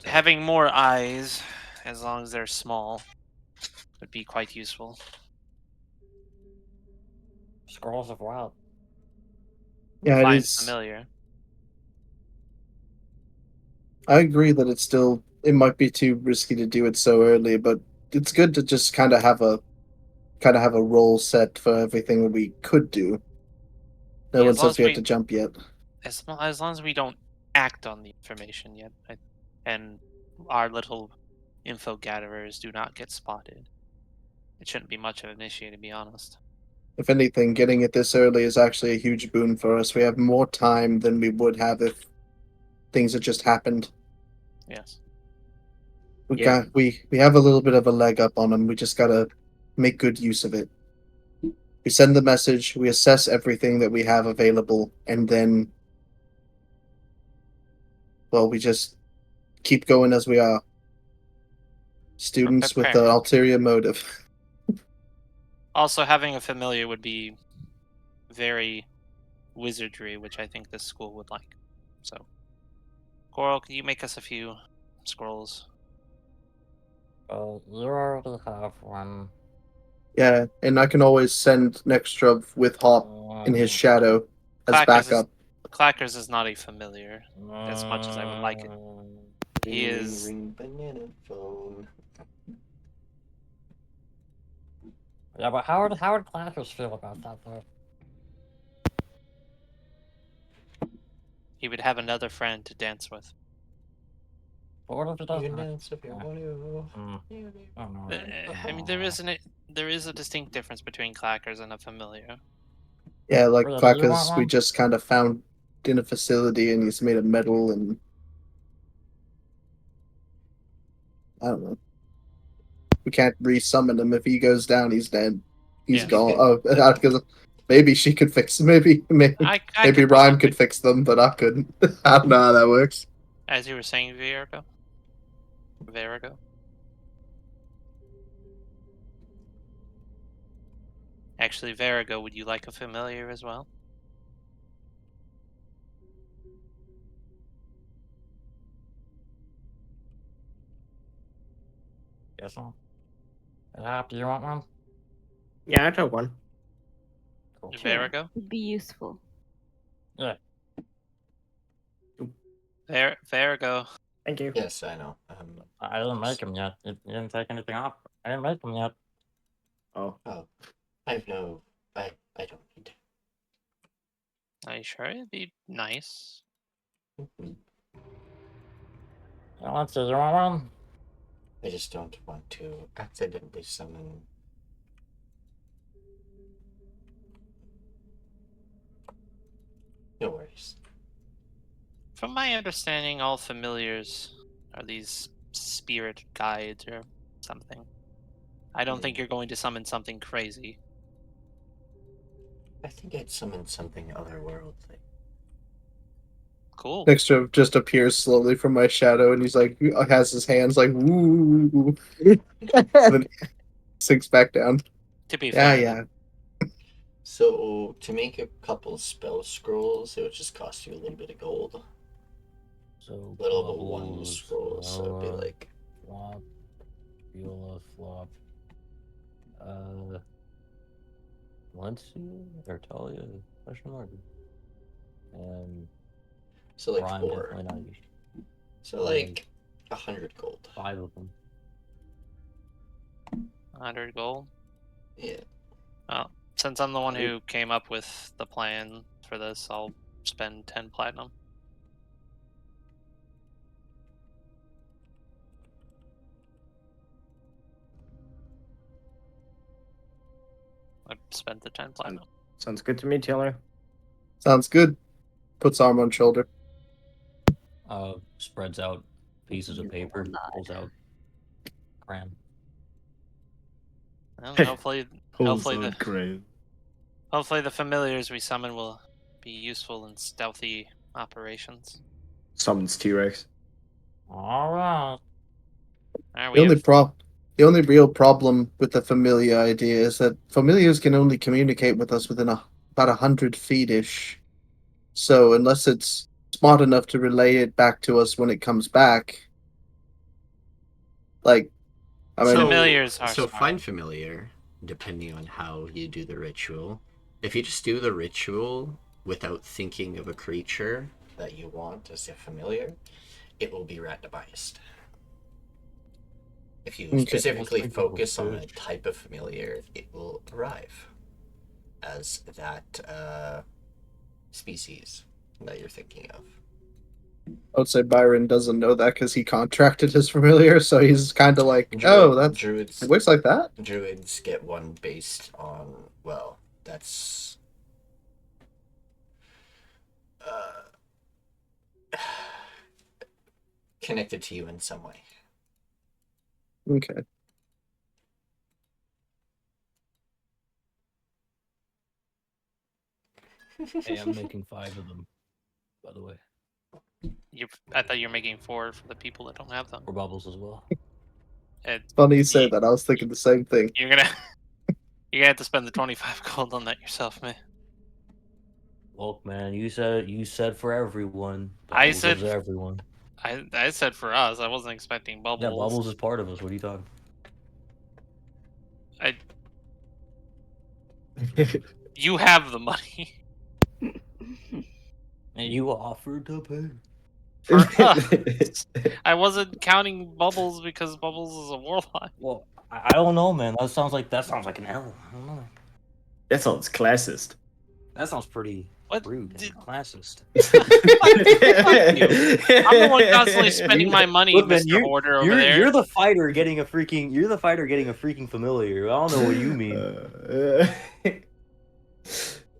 having more eyes, as long as they're small, would be quite useful. Scrolls of Wild. yeah, it Find is. familiar. I agree that it might be too risky to do it so early, but it's good to just kind of have a role set for everything that we could do. No Yeah, one as long says as we have to jump yet. as long as we don't act on the information yet, and our little info gatherers do not get spotted, it shouldn't be much of an issue, to be honest. If anything, getting it this early is actually a huge boon for us. We have more time than we would have if things had just happened. Yes. We Yeah. we have a little bit of a leg up on them. We just gotta make good use of it. We send the message, we assess everything that we have available, and then, well, we just keep going as we are. Students with an preparing. ulterior motive. Also, having a familiar would be very wizardry, which I think this school would like. So, Koarl, can you make us a few scrolls? You already have one. Yeah, and I can always send an extra with Hop in his shadow as backup. Clackers is not a familiar, as much as I would like it. He is. Ring, banana phone. Yeah, but how would Clackers feel about that, though? He would have another friend to dance with. But what if it You doesn't? can dance if you want to. I don't know. I mean, there is a distinct difference between clackers and a familiar. Yeah, like Really, do you want Clackers, we one? just kind of found in a facility and he's made of metal and I don't know. We can't resummon him. If he goes down, he's dead. He's Yes. gone. Oh, because maybe she could fix. Maybe I maybe could Ryan probably- could fix them, but I couldn't. I don't know how that works. As you were saying, Virago. Actually, Virago, would you like a familiar as well? Yes, sir. Do you want one? Yeah, I took one. Cool. Virago? Would be useful. Yeah. Virago. Thank you. Yes, I know. I didn't make them yet. You didn't take anything off. I didn't make them yet. Oh. I don't need. Are you sure? It'd be nice. Alencia, do you want one? I just don't want to accidentally summon. No worries. From my understanding, all familiars are these spirit guides or something. I don't think you're going to summon something crazy. I think I'd summon something otherworldly. Cool. Nextra just appears slowly from my shadow, and he's like, has his hands like, woo. Then sinks back down. To be Yeah, fair, yeah. So, to make a couple spell scrolls, it would just cost you a little bit of gold. So, Little bit one bubbles, scroll, so it'd be like. flop, Ulla, flop. Alencia or Talia? Question mark. And So, like Rhyme 4. definitely not used. So, like 100 gold. 5 of them. 100 gold. Yeah. Well, since I'm the one who came up with the plan for this, I'll spend 10 platinum. I spent the 10 platinum. Sounds good to me, Taylor. Sounds good. Puts arm on shoulder. Spreads out pieces of paper, pulls out crayon. Well, hopefully Great. hopefully the familiars we summon will be useful in stealthy operations. Summons T-Rex. Alright. The only real problem with the familiar idea is that familiars can only communicate with us within about 100 feet ish. So unless it's smart enough to relay it back to us when it comes back, like, I mean, Familiars are so smart. find familiar, depending on how you do the ritual. If you just do the ritual without thinking of a creature that you want as a familiar, it will be randomized. If you specifically focus on a type of familiar, it will arrive as that species that you're thinking of. I would say Byron doesn't know that because he contracted his familiar, so he's kind of like, it works like that? Druids get one based on, well, that's... connected to you in some way. Okay. Hey, I'm making 5 of them, by the way. I thought you were making 4 for the people that don't have them. For bubbles as well. It's funny you say that. I was thinking the same thing. You're gonna have to spend the 25 gold on that yourself, man. Look, man, you said for everyone. I Bubbles said is everyone. I said for us. I wasn't expecting bubbles. Yeah, Bubbles is part of us. What are you talking? You have the money. And you offered to pay. For us. I wasn't counting Bubbles because Bubbles is a warlock. Well, I don't know, man. That sounds like an L. I don't know. That sounds classist. That sounds pretty What? rude and classist. I'm the one constantly spending my money, Look, man, Mr. Hoarder over there. You're the fighter getting a freaking familiar. I don't know what you mean.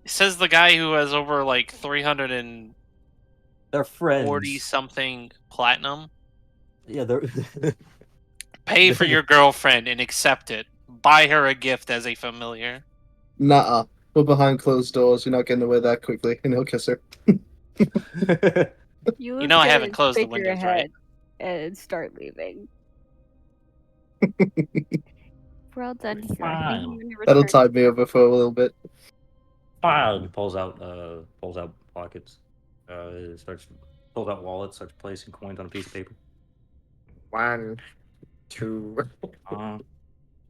Says the guy who has over like 340 They're friends. something platinum. Yeah, they're Pay for your girlfriend and accept it. Buy her a gift as a familiar. Nuh-uh. We're behind closed doors. You're not getting away that quickly. And he'll kiss her. You know I haven't closed the shake your windows, right? head and start leaving. We're all done here. Fine. Maybe when you That'll return. tide me over for a little bit. He pulls out pockets. Pulls out wallets, starts placing coins on a piece of paper. 1, 2. Uh,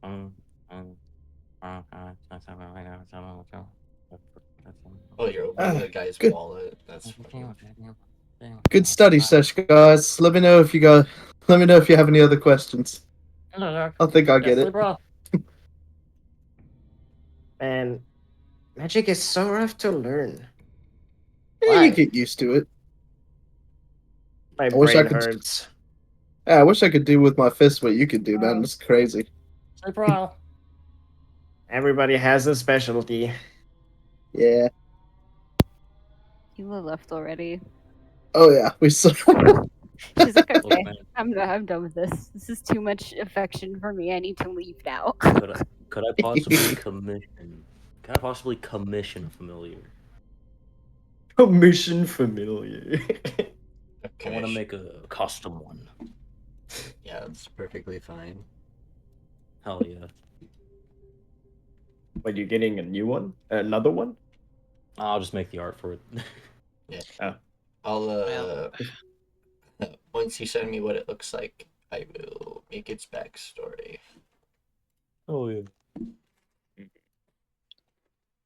um, Oh, you're opening the guy's good. wallet. That's funny. Good study session, guys. Let me know if you have any other questions. I think I'll get it. And magic is so rough to learn. Yeah, Why? you get used to it. My wish I brain could- hurts. Yeah, I wish I could do with my fist what you could do, man. It's crazy. Everybody has a specialty. Yeah. You were left already. Oh yeah. We saw. She's like, Look, okay, man, I'm done with this. This is too much affection for me. I need to leave now. could I possibly commission a familiar? Mission familiar. I want to make a custom one. Yeah, that's perfectly fine. Hell yeah. What, you getting a new one? Another one? I'll just make the art for it. I'll Well. once you send me what it looks like, I will make its backstory. Oh yeah.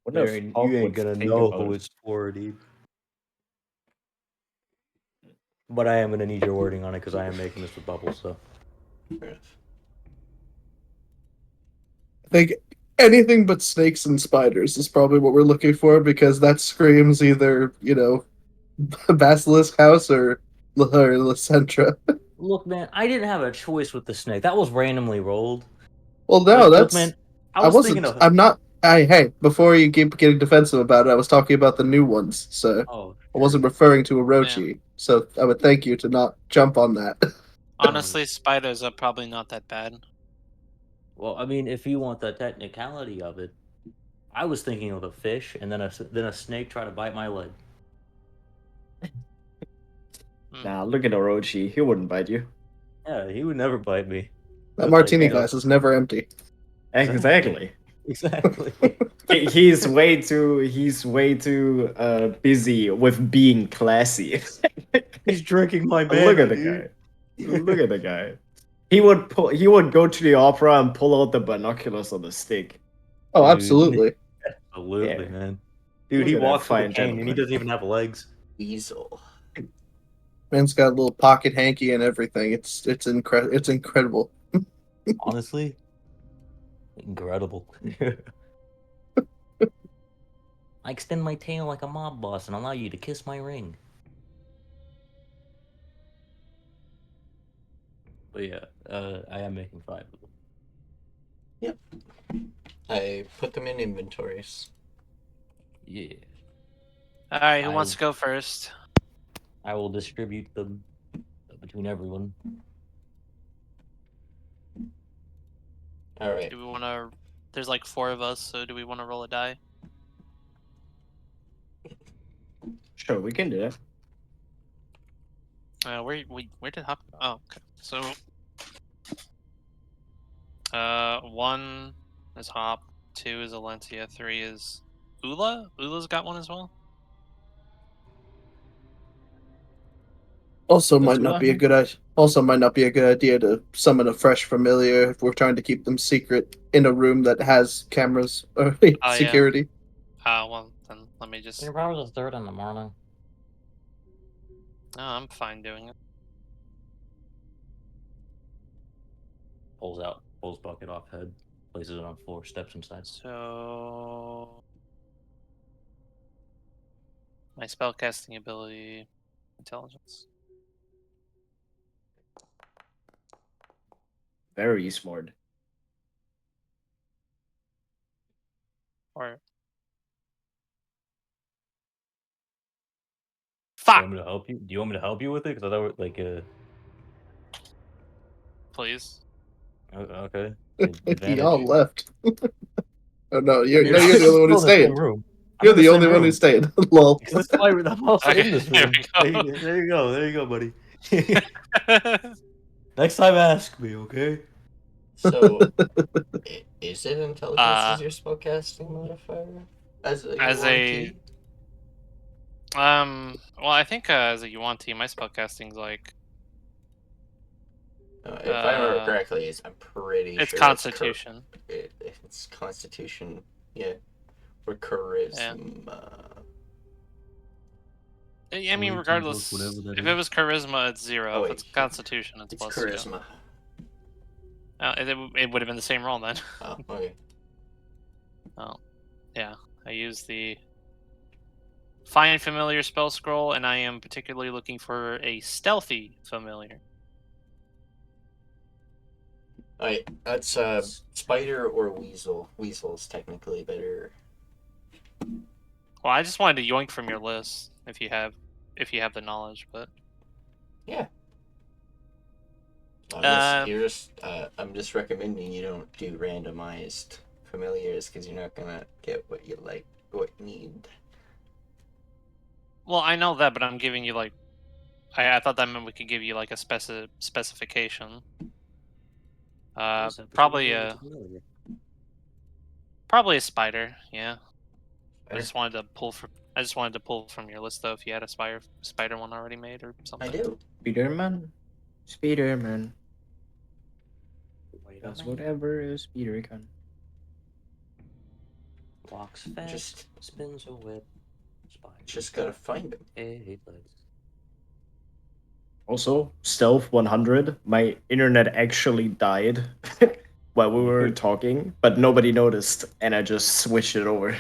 What You the ain't, fuck you ain't would gonna think know about who it? it's for, dude. But I am gonna need your wording on it because I am making this with bubbles. So Fair enough. I think anything but snakes and spiders is probably what we're looking for because that screams either Basilisk House or Lacentra. look, man, I didn't have a choice with the snake. That was randomly rolled. Well, no, Look, that's. man, I was wasn't. thinking of. I'm not. Hey, before you keep getting defensive about it, I was talking about the new ones, so Oh, I wasn't referring to a Rochi. So I would thank you to not jump on that. Honestly, spiders are probably not that bad. well, I mean, if you want the technicality of it, I was thinking of a fish, and then a snake tried to bite my leg. Nah, look at Orochi. He wouldn't bite you. Yeah, he would never bite me. That But, martini like, glass is never empty. Exactly. Exactly. He's way too busy with being classy. He's drinking my Look mana, at the dude. guy. Look at the guy. He would go to the opera and pull out the binoculars on the stick. Oh, Dude. absolutely. Absolutely, Yeah. man. Dude, Look he at that walks with a fine cane, and he gentleman. doesn't even have legs. Weasel. Man's got a little pocket hanky and everything. It's incredible. Honestly, incredible. I extend my tail like a mob boss and allow you to kiss my ring. But yeah, I am making 5 of them. Yep. I put them in inventories. Yeah. Alright, who wants to go first? I will distribute them between everyone. All right. Do we want to... There's like 4 of us, so do we want to roll a die? Sure, we can do that. Where did Hop... Oh, okay. So... 1 is Hop, 2 is Alencia, 3 is Ulla? Ulla's got one as well? Also, That's might not be a good idea to summon a fresh familiar if we're trying to keep them secret in a room that has cameras or yeah. security. Well, then let me just... You're probably the 3rd in the morning. No, I'm fine doing it. Pulls bucket off head, places it on floor, steps inside. So... My spellcasting ability... Intelligence. Very smart. Or... Do you Fuck! want me to help you? Do you want me to help you with it? Because I thought, like, Please. Okay. Y'all Advantage. left. Oh no, you're You're no, you're the only one who still in the same stayed. room. I'm You're in the the same only one who room. stayed. Lol. Because that's why I'm also Okay, in this here room. we go. There you go. There you go, buddy. Next time, ask me, okay? So, is it intelligence Uh, as your spellcasting modifier? As a as a URT? well, I think as a Yuan-Ti, my spellcasting's like If I remember correctly, I'm pretty it's sure Constitution. it's Constitution, yeah, or Charisma. I mean, Or 18 plus regardless, whatever that if is. it was Charisma, it's 0. Oh, If wait, it's Constitution, it's It's +2. Charisma. It would have been the same roll then. Oh, okay. Oh, yeah. I use the Find Familiar spell scroll, and I am particularly looking for a Stealthy Familiar. Alright, that's spider or weasel. Weasel's technically better. Well, I just wanted to yoink from your list if you have the knowledge, but I'm just recommending you don't do randomized familiars because you're not gonna get what you need. well, I know that, but I'm giving you like I thought that meant we could give you like a specification. Probably a spider. Yeah. I just wanted to pull from your list though if you had a spider one already made or something. I do. Spider-Man. Does whatever a speeder can. Walks fast, Just spins a web. just gotta find him. Hey, Also, Stealth 100, my internet actually died while we were talking, but nobody noticed, and I just switched it over.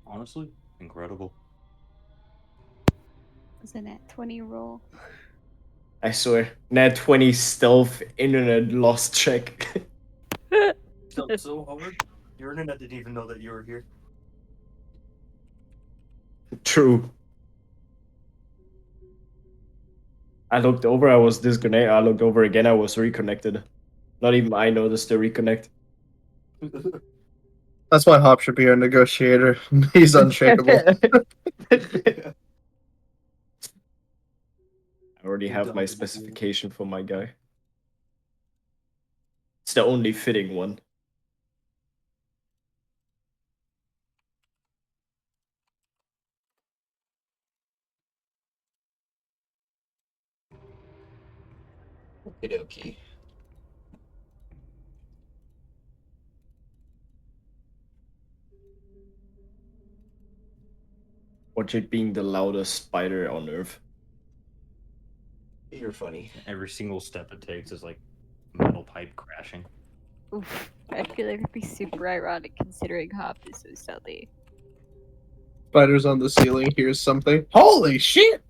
Honestly, incredible. Was a nat 20 roll. I swear. Nat 20 Stealth internet lost check. So hard. Your internet didn't even know that you were here. True. I looked over, I was disconnected. I looked over again, I was reconnected. Not even I noticed the reconnect. That's why Hop should be our negotiator. He's unshakable. I already have my specification for my guy. It's the only fitting one. Okie. Watch it being the loudest spider on Earth. You're funny. Every single step it takes is like metal pipe crashing. Oof. I feel like it'd be super ironic considering Hop is so stealthy. Spiders on the ceiling hears something. Holy shit!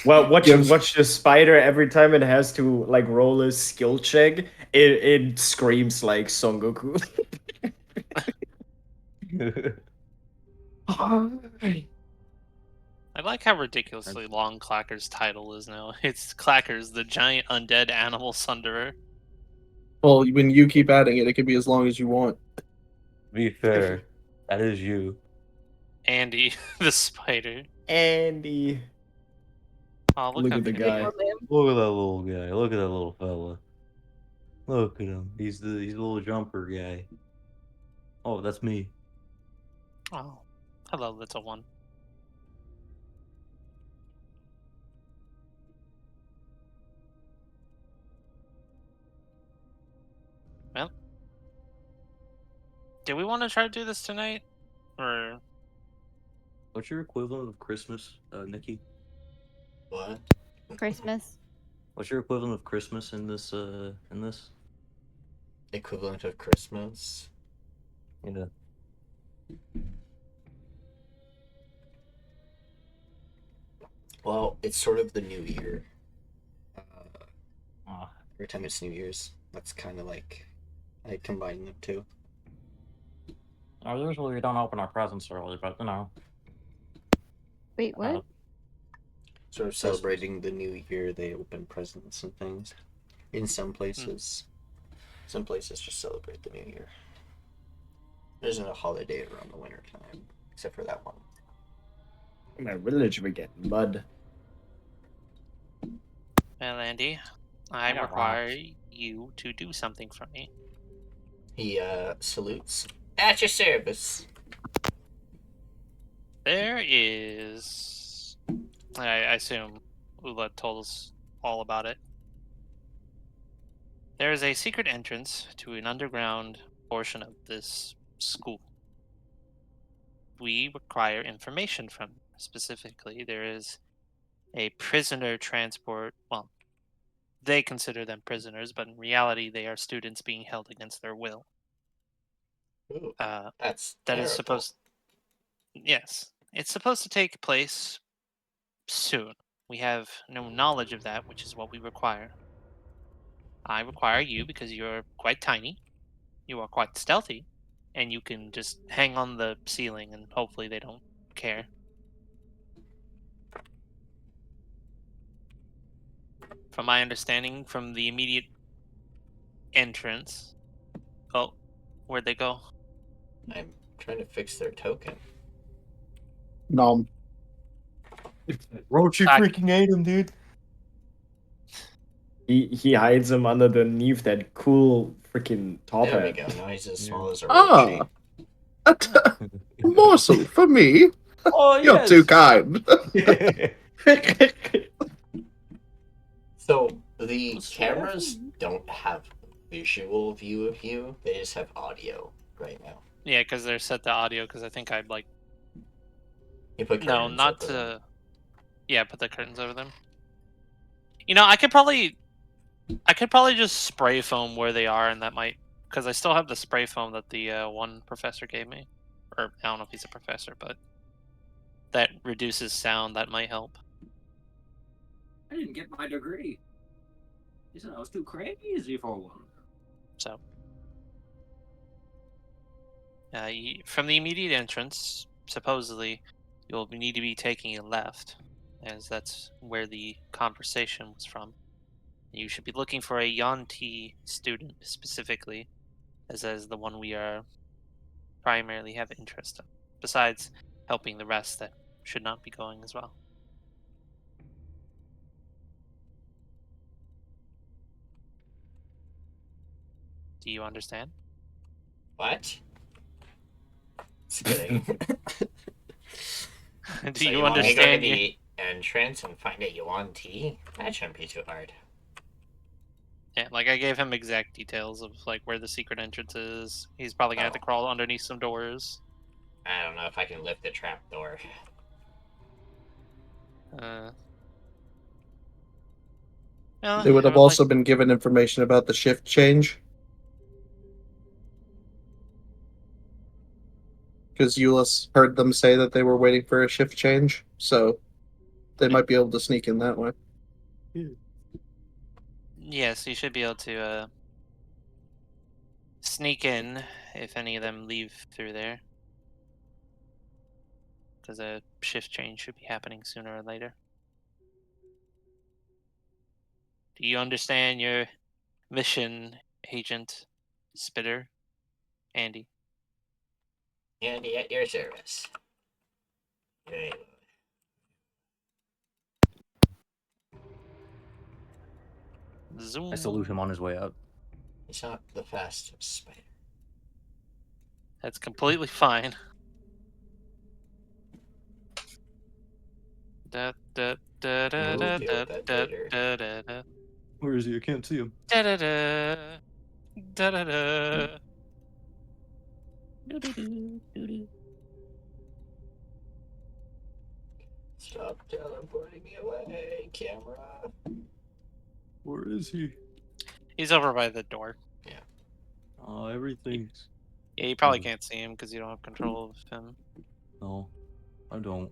Well, watch the spider every time it has to like roll a skill check. It screams like Son Goku. I like how ridiculously long Clacker's title is now. It's Clackers, the giant undead animal sunderer. Well, when you keep adding it, it can be as long as you want. Be fair, that is you. Andy, the spider. Andy. Oh, Look how at the cute. guy. Look at that little guy. Look at that little fella. Look at him. He's the little jumper guy. Oh, that's me. Oh, hello, little one. Well, do we want to try to do this tonight, or What's your equivalent of Christmas, Nikki? What? Christmas. What's your equivalent of Christmas in this? Equivalent of Christmas? Yeah. Well, it's sort of the new year. Ah. Every time it's New Year's, that's kind of like I combine them two. Usually we don't open our presents early, but you know. Wait, what? Sort of celebrating the new year, they open presents and things. in some places. Some places just celebrate the New Year. There isn't a holiday around the winter time, except for that one. In my village, we get mud. Well, Andy, I got require rocks. you to do something for me. He salutes. At your service. There is. I assume Ulla told us all about it. There is a secret entrance to an underground portion of this school. We require information from you. Specifically, there is a prisoner transport. Well, they consider them prisoners, but in reality, they are students being held against their will. Ooh, That that's is terrible. supposed. Yes, it's supposed to take place soon. We have no knowledge of that, which is what we require. I require you because you're quite tiny, you are quite stealthy, and you can just hang on the ceiling and hopefully they don't care. From my understanding, from the immediate entrance. Oh, where'd they go? I'm trying to fix their token. Nom. Roach, you I- freaking ate him, dude. He hides him underneath that cool freaking top There we hat. go. Now he's as Yeah. small as a Ah, roach. a morsel for me. Oh, You're yes. too kind. So the What's cameras that? don't have visual view of you; they just have audio right now. Yeah, because they're set to audio. Because I think I'd like You put no, curtains not over them. to. Yeah, put the curtains over them. You know, I could probably just spray foam where they are, and that might because I still have the spray foam that the one professor gave me, or I don't know if he's a professor, but that reduces sound. That might help. I didn't get my degree. He said I was too crazy for one. So, from the immediate entrance, supposedly, you'll need to be taking a left, as that's where the conversation was from. You should be looking for a Yanti student specifically, as that is the one we are primarily have interest in. Besides helping the rest that should not be going as well. Do you understand? What? Just kidding. Do So you want me to go to understand? the entrance and find a yuan tea? That shouldn't be too hard. Yeah, like I gave him exact details of like where the secret entrance is. He's probably gonna have to crawl underneath some doors. I don't know if I can lift the trap door. Well, They would I have would like. also been given information about the shift change. Because Euless heard them say that they were waiting for a shift change, so they might be able to sneak in that way. Yes, you should be able to sneak in if any of them leave through there. Because a shift change should be happening sooner or later. Do you understand your mission, Agent Spitter? Andy. Andy, at your service. Right. Zoom. I salute him on his way out. He's not the fastest spider. That's completely fine. Da, da, da, da, We'll da, deal da, with that da, later. da, da, da. Where is he? I can't see him. Da, da, da, da, da, da. Stop teleporting me away, camera. Where is he? He's over by the door. Oh, everything's. Yeah, you probably Hmm. can't see him because you don't have control of him. No, I don't.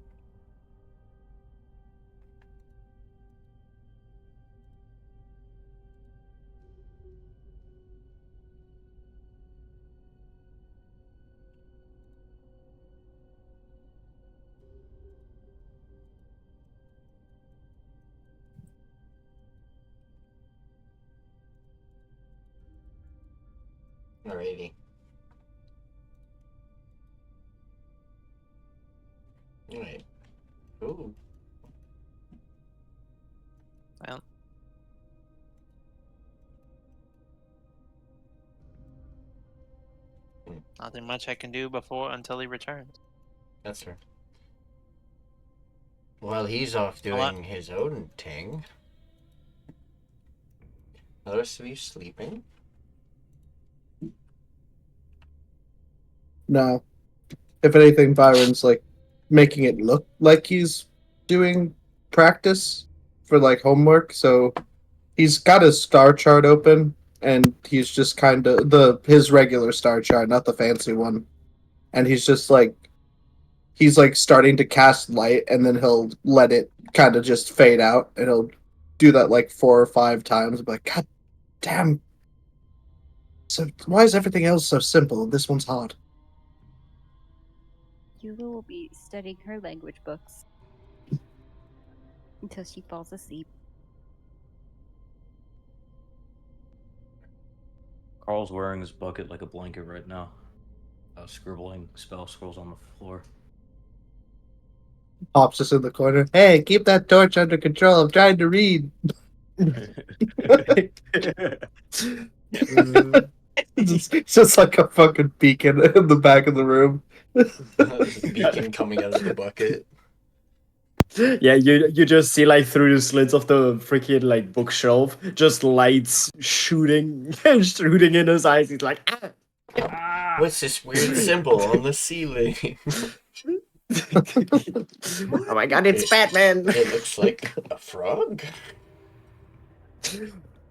Alrighty. Alright. Ooh. Well. Nothing much I can do until he returns. That's her. While he's off doing his own thing, the rest of you sleeping? No. If anything, Byron's like making it look like he's doing practice for like homework. So he's got his star chart open, and he's just kind of his regular star chart, not the fancy one. And he's just like starting to cast light, and then he'll let it kind of just fade out, and he'll do that like 4 or 5 times. Be like, God damn! So why is everything else so simple? This one's hard. Ulla will be studying her language books until she falls asleep. Carl's wearing his bucket like a blanket right now. Scribbling spell scrolls on the floor. Pops just in the corner. Hey, keep that torch under control. I'm trying to read. It's just like a fucking beacon in the back of the room. Beacon coming out of the bucket. Yeah, you just see like through the slits of the freaking like bookshelf, just lights shooting shooting in his eyes. He's like, ah! What's this weird symbol on the ceiling? Oh my god, it's Batman! It looks like a frog.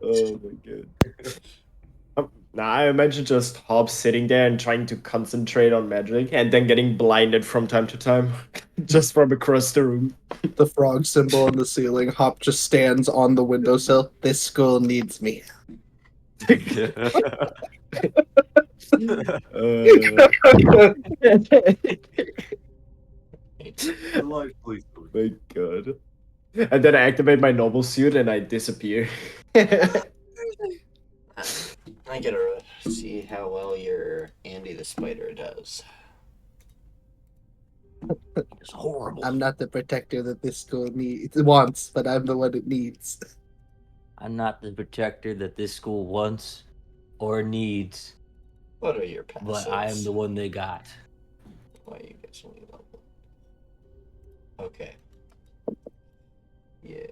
Oh my god. Nah, I imagine just Hobbs sitting there and trying to concentrate on magic and then getting blinded from time to time. Just from across the room. The frog symbol on the ceiling. Hop just stands on the windowsill. This school needs me. My god. And then I activate my normal suit and I disappear. I gotta see how well your Andy the Spider does. It's horrible. I'm not the protector that this school wants, but I'm the one it needs. I'm not the protector that this school wants or needs, What are your passives? but I am the one they got. Why you guys only level? Okay. Yeah.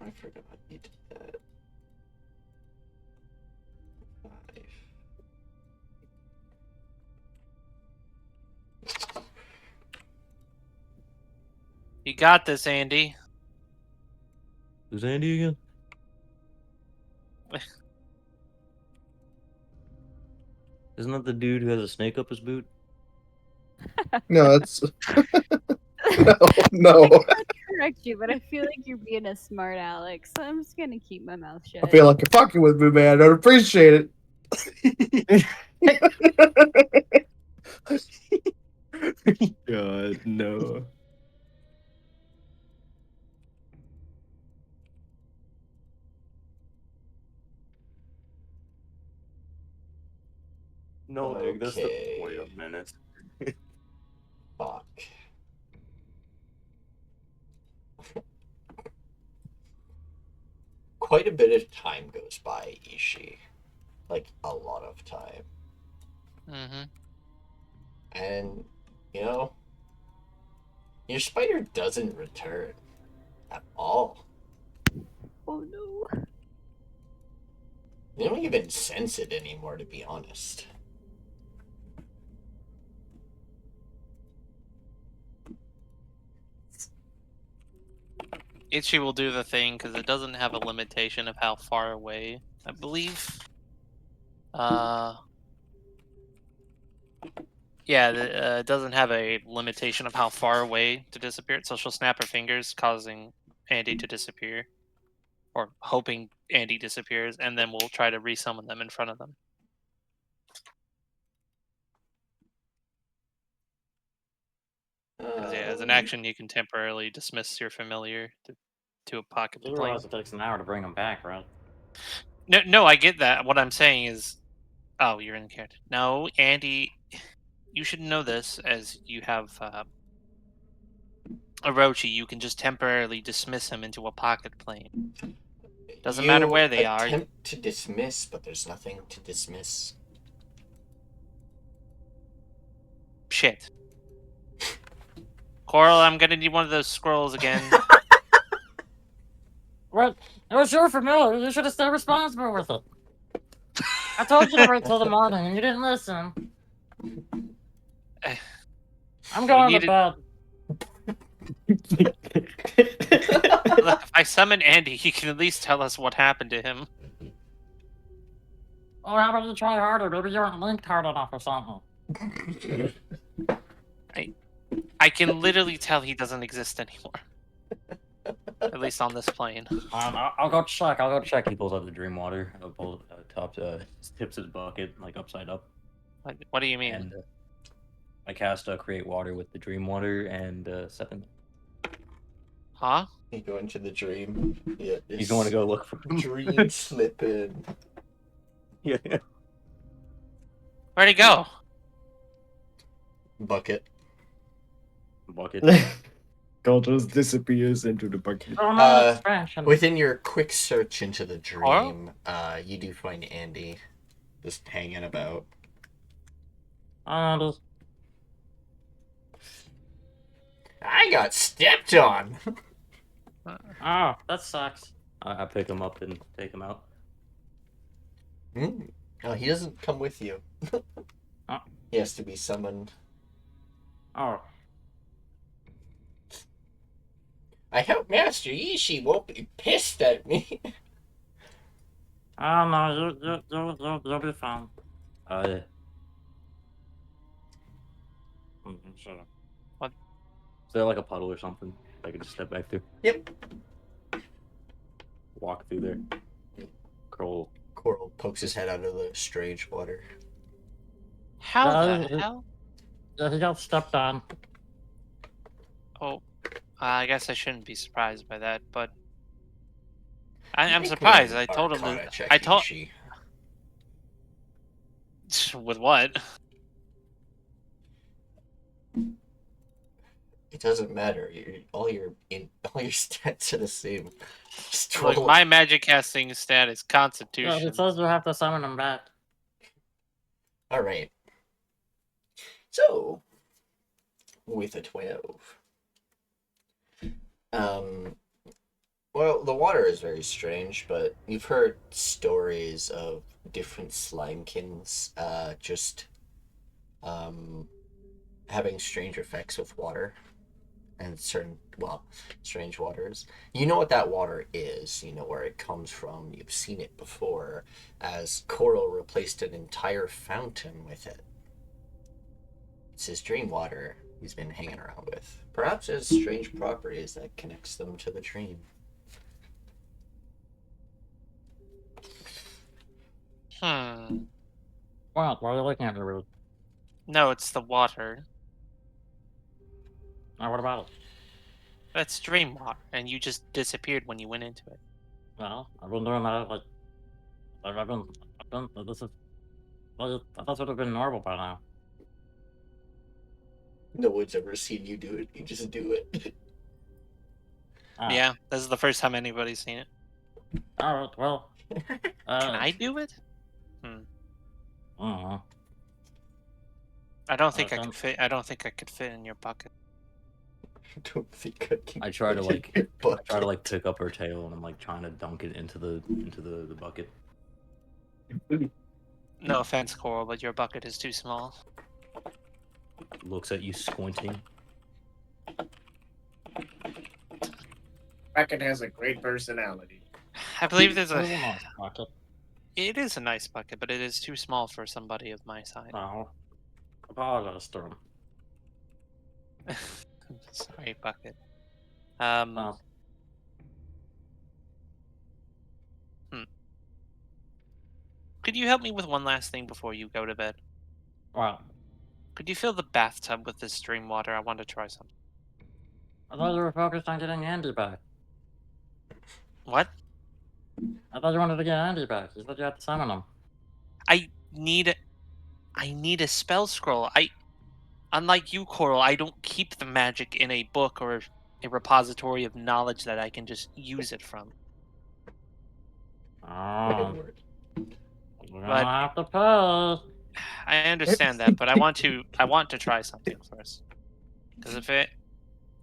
I forgot you did that. 5. You got this, Andy. Who's Andy again? Isn't that the dude who has a snake up his boot? No, it's no. Correct you, but I feel like you're being a smart Alex, so I'm just gonna keep my mouth shut. I feel like you're fucking with me, man. I don't appreciate it. God, no. No, Egg, that's the Okay. wait a minute. Fuck. Quite a bit of time goes by, Itshi. Like, a lot of time. Mm-hmm. And, you know, your spider doesn't return at all. Oh no. You don't even sense it anymore, to be honest. Itchi will do the thing because it doesn't have a limitation of how far away, I believe. Yeah, it doesn't have a limitation of how far away to disappear. So she'll snap her fingers, causing Andy to disappear. Or hoping Andy disappears, and then we'll try to resummon them in front of them. Yeah, as an action, you can temporarily dismiss your familiar to a pocket You plane. realize it takes an hour to bring them back, right? No, I get that. What I'm saying is, Oh, you're in character. No, Andy, you should know this as you have Orochi. You can just temporarily dismiss him into a pocket plane. Doesn't matter where they are. Attempt to dismiss, but there's nothing to dismiss. Shit. Koarl, I'm gonna need one of those scrolls again. What? It was your familiar. You should have stayed responsible with it. I told you to wait till the morning, and you didn't listen. I'm going to bed. Look, if I summon Andy, he can at least tell us what happened to him. Oh, how about you try harder? Maybe you aren't linked hard enough or something. I can literally tell he doesn't exist anymore. At least on this plane. I'll go check. I'll go check. He pulls out the dream water. Tips his bucket like upside up. What do you mean? And I cast create water with the dream water and second. Huh? You go into the dream. Yeah, He's going to go look for dream slipping. Yeah. Where'd he go? Bucket. Bucket. Koarl just disappears into the bucket. Oh, no, it's French. Within your quick search into the Koarl? dream, you do find Andy just hanging about. Andy. I got stepped on. Oh, that sucks. I pick him up and take him out. Oh, he doesn't come with you. Oh. He has to be summoned. Oh. I hope Master Itshi won't be pissed at me. Oh, no, you'll be fine. Shut up. What? Is there like a puddle or something I can just step back through? Yep. Walk through there. Koarl. Koarl pokes his head out of the strange water. How the hell? Yeah, he got stepped on. Oh, I guess I shouldn't be surprised by that, but I'm Make surprised. me I an told him Arcana to. check, I told. Itshi. With what? It doesn't matter. All your stats are the same. Just Look, roll. my magic casting stat is Yeah, Constitution. he says you have to summon him back. All right. So, with a 12. Well, the water is very strange, but you've heard stories of different slimekins just having strange effects with water and certain, strange waters. You know what that water is. You know where it comes from. You've seen it before, as Koarl replaced an entire fountain with it. It's his dream water he's been hanging around with. Perhaps it has strange properties that connects them to the dream. What? Why are you looking at me, Rude? No, it's the water. Now, what about it? That's dream water, and you just disappeared when you went into it. Well, I've been doing that, like, I've been, this is, well, that would have been normal by now. No one's ever seen you do it. You just do it. Ah. Yeah, this is the first time anybody's seen it. Alright, well. Can I do it? Uh-huh. I don't think I don't- could fit. I don't think I could fit in your bucket. I don't think I can. I try to like But pick up her tail and I'm like trying to dunk it into the bucket. No offense, Koarl, but your bucket is too small. Looks at you squinting. Bracken has a great personality. I believe there's This is a. nice bucket. It is a nice bucket, but it is too small for somebody of my size. Oh. Apologize to him. Sorry, bucket. No. Could you help me with one last thing before you go to bed? Well, Could you fill the bathtub with this stream water? I want to try something. I thought you were focused on getting Andy back. What? I thought you wanted to get Andy back. You said you had to summon him. need a spell scroll. Unlike you, Koarl, I don't keep the magic in a book or a repository of knowledge that I can just use it from. Oh, Word. we're gonna But- have to pay. I understand that, but I want to try something first. Because if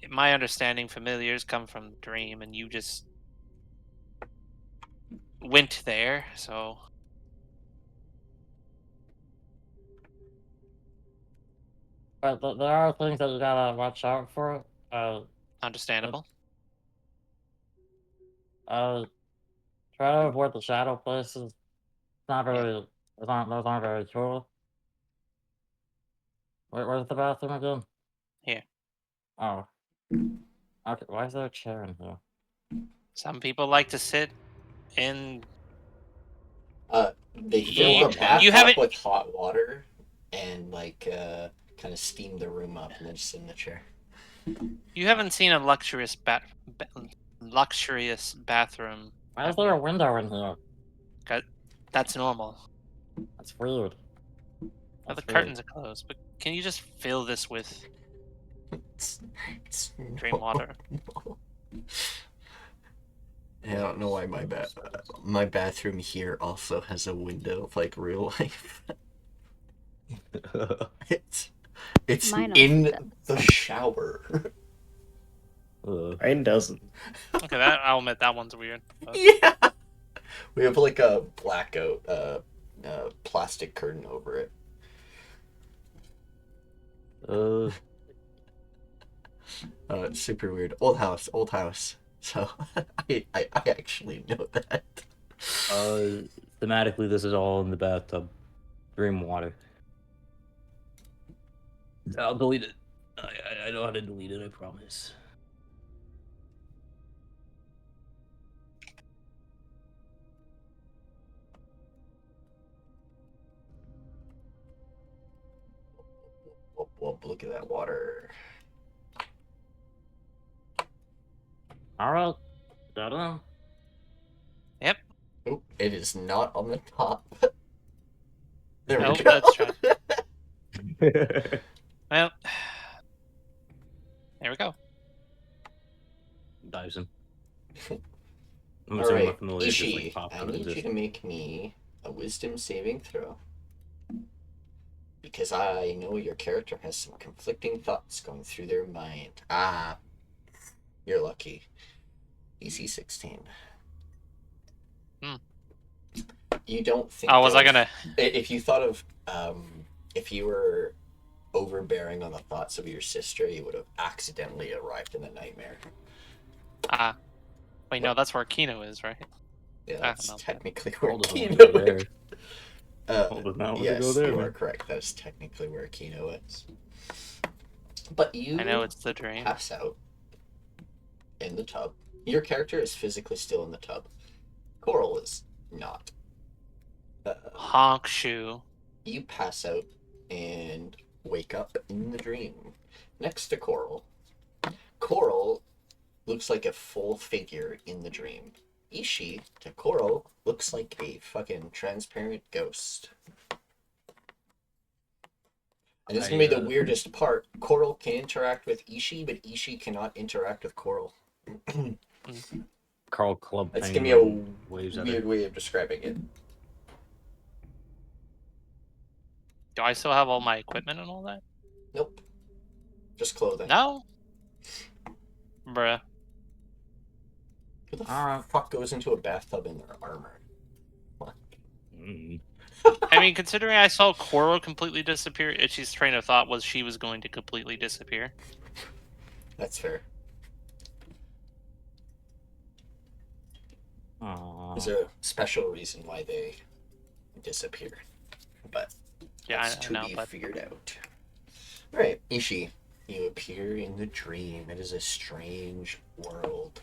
my understanding, familiars come from dream, and you just went there, so But there are things that you gotta watch out for. understandable. Try to avoid the shadow places. It's not very. Those aren't very cool. Where's the bathroom again? Here. Oh. Okay. Why is there a chair in here? Some people like to sit in. They fill You- the bath you up haven't- with hot water and kind of steam the room up and then just sit in the chair. You haven't seen a luxurious luxurious bathroom. Why is there a window in here? That's normal. That's weird. Now the That's weird. curtains are closed, but can you just fill this with It's dream water? I don't know why my bathroom here also has a window like real life. It's Mine also in does. the shower. Mine doesn't. Okay, I'll admit that one's weird. But Yeah. We have like a blackout plastic curtain over it. It's super weird. Old house. So I actually know that. Thematically, this is all in the bathtub. Dream water. I'll delete it. I know how to delete it, I promise. Whoop, look at that water. Alright. Got him. Oh, it is not on the top. There we Nope, go. that's right. Well, there we go. Dyson. All right, Itshi, I need you to make me a wisdom saving throw. Because I know your character has some conflicting thoughts going through their mind. You're lucky. DC 16. You don't think... Oh, was I gonna... If you thought of... if you were overbearing on the thoughts of your sister, you would have accidentally arrived in the nightmare. Wait, no, that's where Kino is, right? Yeah, I that's don't know. technically where Hold on, Kino go there. is. Hold on, now Yes, go there, you are man. correct. That is technically where Kino is. But you I know it's the dream. pass out in the tub. Your character is physically still in the tub. Koarl is not. Honk shoe. You pass out and wake up in the dream next to Koarl. Koarl looks like a full figure in the dream. Itshi to Koarl looks like a fucking transparent ghost. And this is gonna be the weirdest part. Koarl can interact with Itshi, but Itshi cannot interact with Koarl. Carl Club. That's gonna be a waves at weird her. way of describing it. Do I still have all my equipment and all that? Nope. Just clothing. No. Bruh. Who the Alright. fuck goes into a bathtub in their armor? I mean, considering I saw Koarl completely disappear, Itchy's train of thought was she was going to completely disappear. That's fair. There's a special reason why they disappear. But Yeah, that's I to know, be but figured out. Alright, Itshi, you appear in the dream. It is a strange world.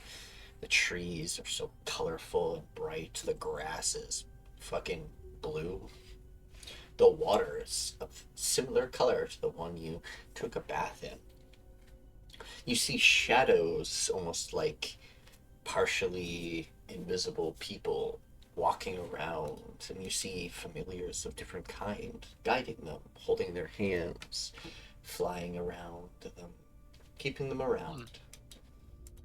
The trees are so colorful and bright. The grass is fucking blue. The water is of similar color to the one you took a bath in. You see shadows, almost like partially invisible people walking around, and you see familiars of different kind guiding them, holding their hands, flying around them, keeping them around.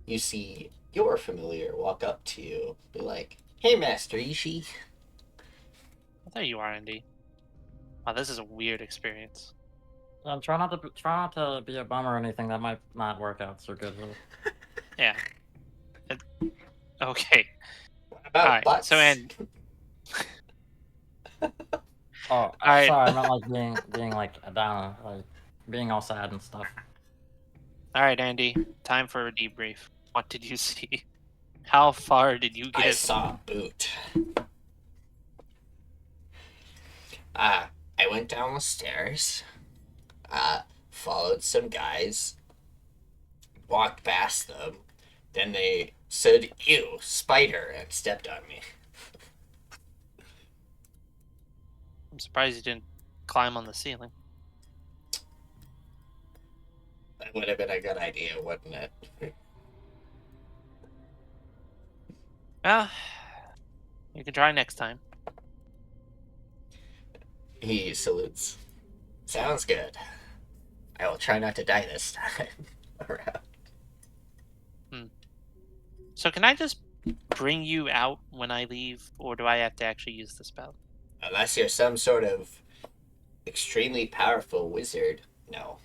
You see your familiar walk up to you, be like, "Hey, Master Itshi." There you are, Andy. Wow, this is a weird experience. Try not to be a bum or anything. That might not work out so good. Yeah. Okay. What about Alright, butts? so and Oh, Alright. sorry. I meant like being like down, like being all sad and stuff. Alright, Andy. Time for a debrief. What did you see? How far did you get? I saw a boot. I went down the stairs, followed some guys, walked past them, then they said, "Ew, spider," and stepped on me. I'm surprised you didn't climb on the ceiling. That would have been a good idea, wouldn't it? Well, you can try next time. He salutes. Sounds good. I will try not to die this time around. So can I just bring you out when I leave, or do I have to actually use the spell? Unless you're some sort of extremely powerful wizard, no.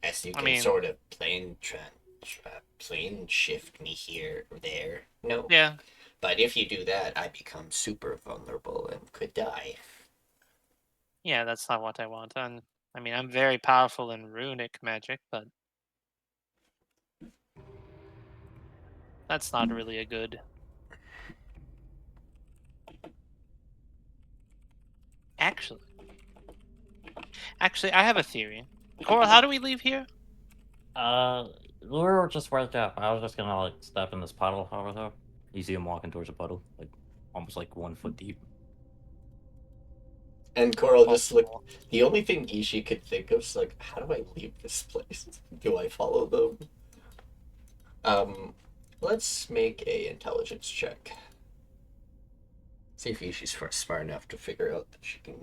As you I can mean- sort of plane shift me here or there, no. Yeah. But if you do that, I become super vulnerable and could die. Yeah, that's not what I want. And I mean, I'm very powerful in runic magic, but that's not really a good. Actually, I have a theory. Koarl, how do we leave here? We were just wake up. I was just gonna like step in this puddle over there. You see him walking towards a puddle, like almost like 1 foot deep. And Koarl just looked. The only thing Itshi could think of is like, how do I leave this place? Do I follow them? Let's make a intelligence check. See if Ishi's smart enough to figure out that she can.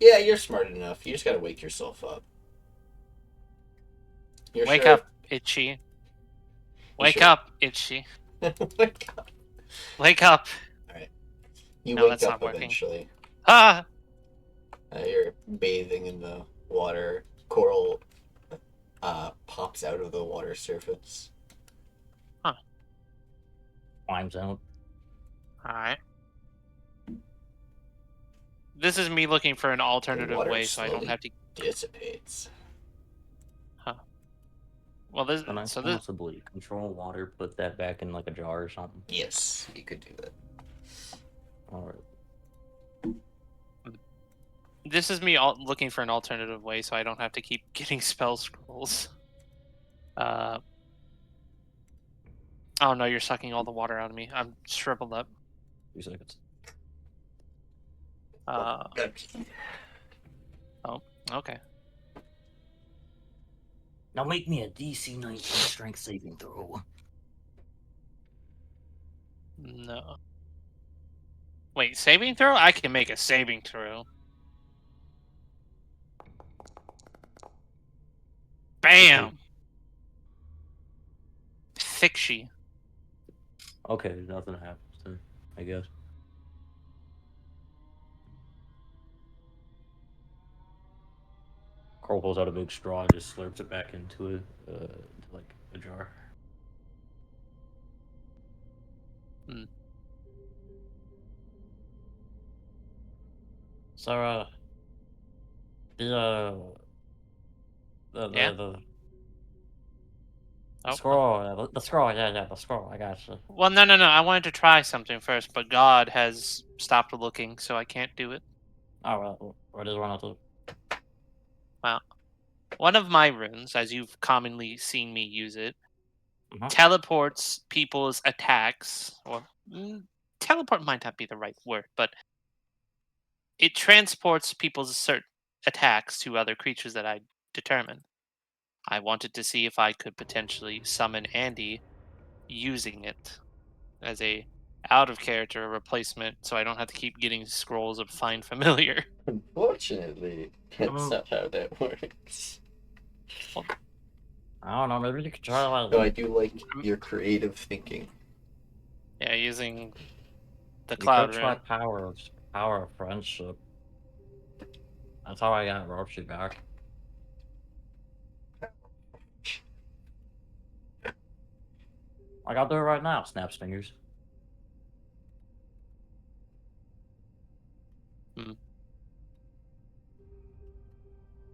Yeah, you're smart enough. You just gotta wake yourself up. You're Wake sure? up, Itchy. Wake sure? up, Itchy. Wake up. Wake up. You No, wake that's up not working. eventually. Ah! You're bathing in the water. Koarl pops out of the water surface. Climbs out. Alright. This is me looking for an alternative water way so I don't slowly have to. dissipates. Well, this. Can I So this. possibly control water, put that back in like a jar or something? Yes, you could do that. Alright. This is me looking for an alternative way so I don't have to keep getting spell scrolls. Oh no, you're sucking all the water out of me. I'm shriveled up. 2 seconds. Okay. Now make me a DC 19 strength saving throw. No. Wait, saving throw? I can make a saving throw. Bam! Thickshy. Okay, nothing happens then, I guess. Koarl pulls out a big straw and just slurps it back into like a jar. So the Yeah? Oh, scroll, the scroll, yeah, the scroll. I got you. Well, no. I wanted to try something first, but God has stopped looking, so I can't do it. Oh well, what do you want to do? One of my runes, as you've commonly seen me use it, Mhm. teleports people's attacks. Or teleport might not be the right word, but it transports people's certain attacks to other creatures that I determine. I wanted to see if I could potentially summon Andy using it as a out of character replacement, so I don't have to keep getting scrolls of Find Familiar. Unfortunately, that's Oh. not how that works. I don't know. Maybe you could try like. So I do like your creative thinking. Yeah, using the You cloud could try rune. power of friendship. That's how I got Roshi back. Like I'll do it right now. Snaps fingers.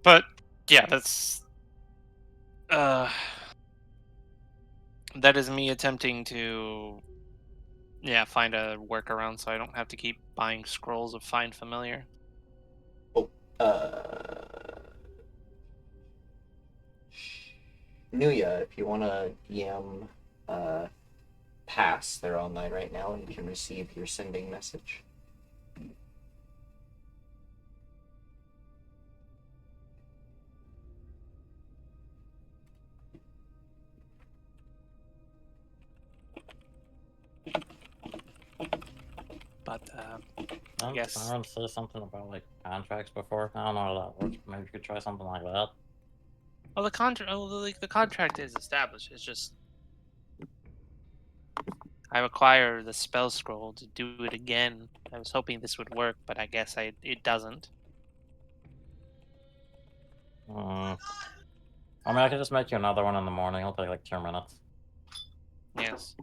But yeah, that's that is me attempting to find a workaround so I don't have to keep buying scrolls of Find Familiar. Oh, Nooya, if you want to DM Pass, they're online right now and you can receive your sending message. But I guess- Biran said something about like contracts before. I don't know how that works. Maybe you could try something like that. well, the contract is established. It's just I require the spell scroll to do it again. I was hoping this would work, but I guess it doesn't. I mean, I can just make you another one in the morning. It'll take like 2 minutes. Yes.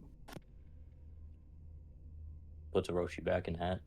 Puts a Roshi back in hat.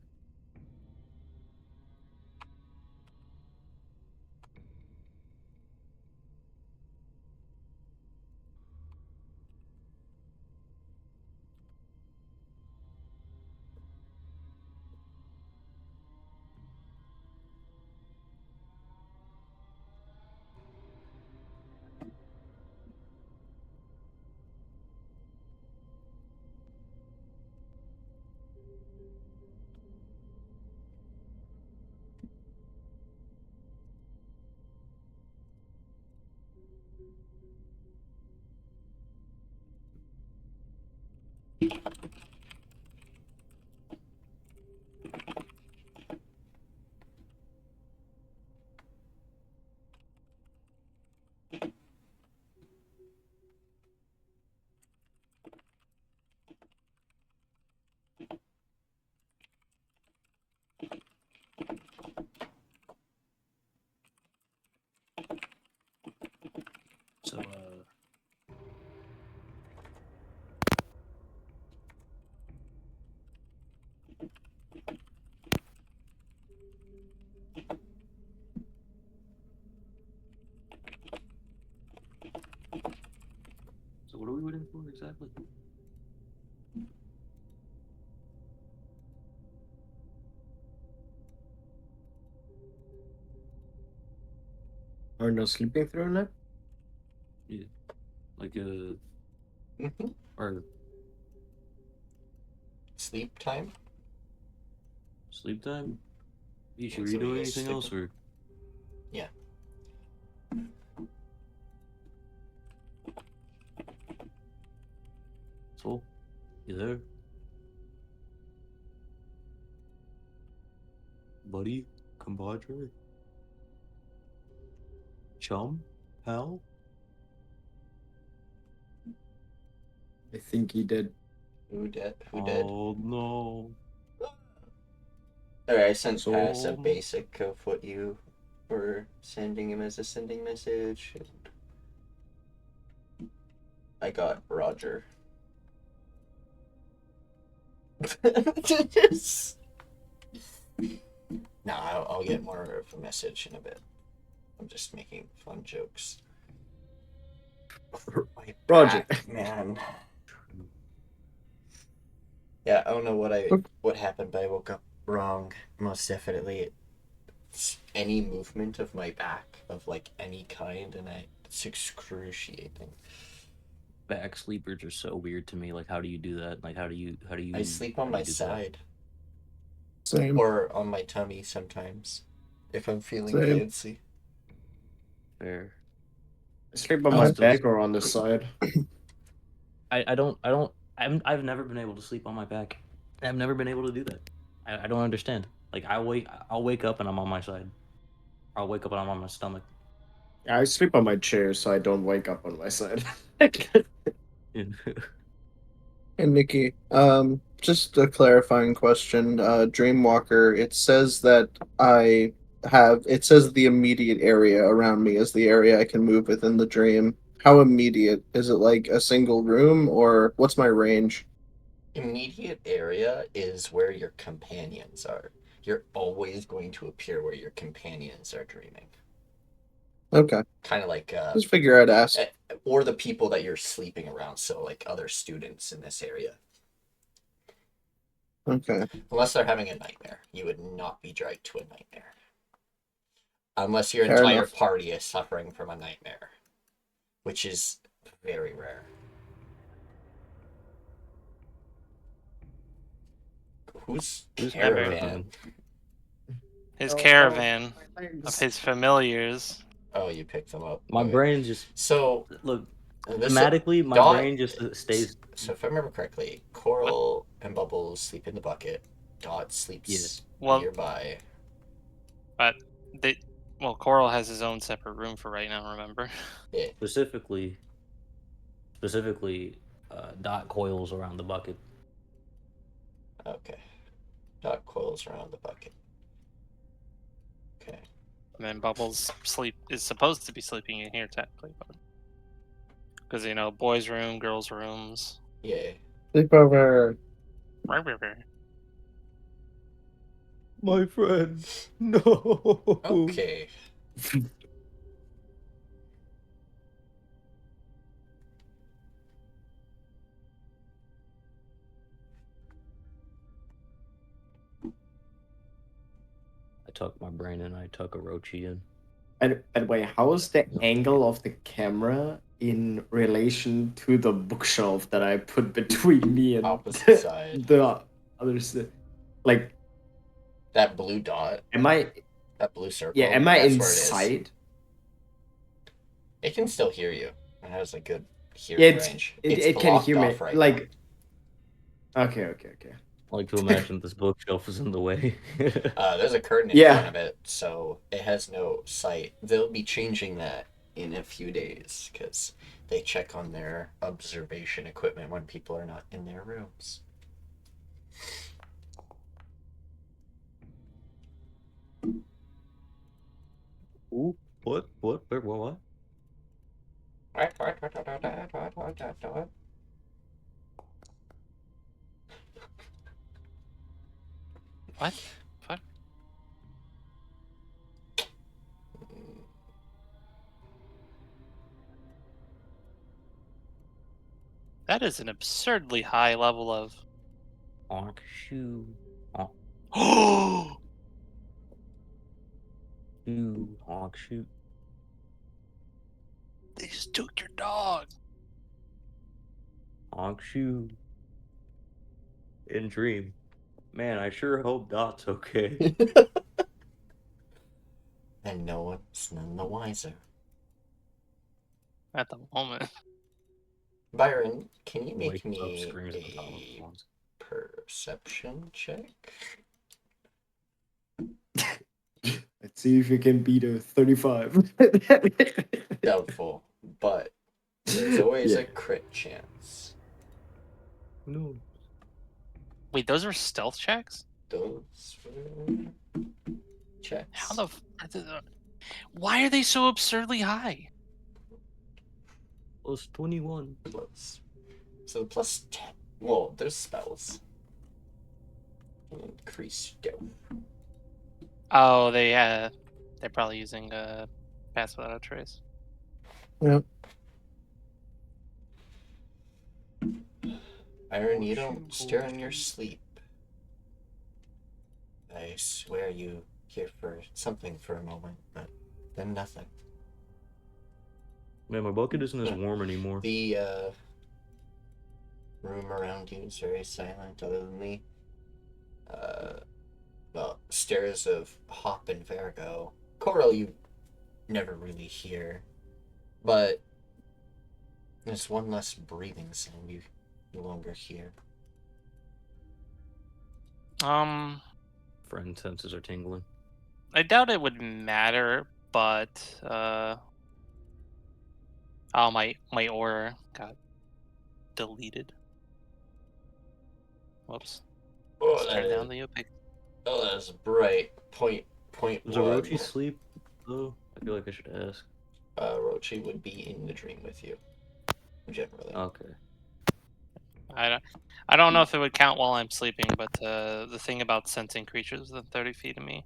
So, So what are we waiting for exactly? are no sleeping through nap? Yeah. Like Mm-hmm. or Sleep time? sleep time? Itshi, Yeah, are so you you doing guys anything else sleeping? or? Yeah. Soul? You there? Buddy? Compadre? Chum? Pal? I think he did. Who did? Oh no. Alright, I sent So- Pass a basic of what you were sending him as a sending message. I got Roger. Nah, I'll get more of a message in a bit. I'm just making fun jokes. My Roger. back, man. Yeah, I don't know what happened, but I woke up wrong. Most definitely, it's any movement of my back of like any kind, and it's excruciating. Back sleepers are so weird to me. Like, how do you do that? Like, how do you I sleep on how do my you do that? side Same. or on my tummy sometimes if I'm feeling Same. fancy. Fair. I sleep on Oh, my I- back or on the side. I've never been able to sleep on my back. I've never been able to do that. I don't understand. Like I'll wake up and I'm on my side. I'll wake up and I'm on my stomach. I sleep on my chair so I don't wake up on my side. And Nikki, just a clarifying question. Dreamwalker, it says that it says the immediate area around me is the area I can move within the dream. How immediate? Is it like a single room, or what's my range? Immediate area is where your companions are. You're always going to appear where your companions are dreaming. Okay. Kind of like Just figure I'd ask. or the people that you're sleeping around, so like other students in this area. Okay. Unless they're having a nightmare, you would not be dragged to a nightmare. Unless your Fair entire enough. party is suffering from a nightmare, which is very rare. Who's caravan? His Oh, caravan my legs. of his familiars. Oh, you picked them up. My Okay. brain just So look this thematically. My Dot- brain just stays. So if I remember correctly, Koarl and Bubbles sleep in the bucket. Dot sleeps Yes. Well- nearby. But Koarl has his own separate room for right now. Remember? Yeah. Specifically, Dot coils around the bucket. Okay. Dot coils around the bucket. Okay. And then Bubbles is supposed to be sleeping in here technically, but because boys' room, girls' rooms. Yeah. Sleepover. My friend, no. Okay. I tuck my brain in. I tuck a Rochi in. And by the way, how is the angle of the camera in relation to the bookshelf that I put between me and Opposite side. the other side? Like, That blue dot, am I? that blue circle. Yeah, am I that's in where it is. sight? It can still hear you. It has a good Yeah, hearing range. it It's can blocked hear me. off right Like, okay. I like to imagine this bookshelf is in the way. now. There's a curtain in Yeah. front of it, so it has no sight. They'll be changing that in a few days because they check on their observation equipment when people are not in their rooms. Ooh, what? What? What? Fuck. That is an absurdly high level of. Honk shoe. Honk Oh! shoe. Honk shoot. They just took your dog. Honk shoe. In dream. Man, I sure hope Dot's okay. And no one's none the wiser. At the moment. Byron, can you make Wakes up, me screams at the top of his a lungs. perception check? Let's see if you can beat a 35. Doubtful, but there's always Yeah. a crit chance. No. Wait, those are stealth checks? Those were checks. How the? Why are they so absurdly high? Plus 21. Plus. So plus 10. Well, there's spells. Increase stealth. Oh, they're probably using pass without a trace. Byron, you don't stir in your sleep. I swear you hear for something for a moment, but then nothing. Man, my bucket isn't as warm anymore. The room around you is very silent, other than the stairs of Hop and Virgo. Koarl, you never really hear, but There's one less breathing sound you no longer hear. Friend senses are tingling. I doubt it would matter, but oh, my order got deleted. Whoops. Let's turn down the opaque. Oh, that's bright. Point Does one. Orochi sleep though? I feel like I should ask. Orochi would be in the dream with you. Generally. Okay. I don't know if it would count while I'm sleeping, but the thing about sensing creatures within 30 feet of me.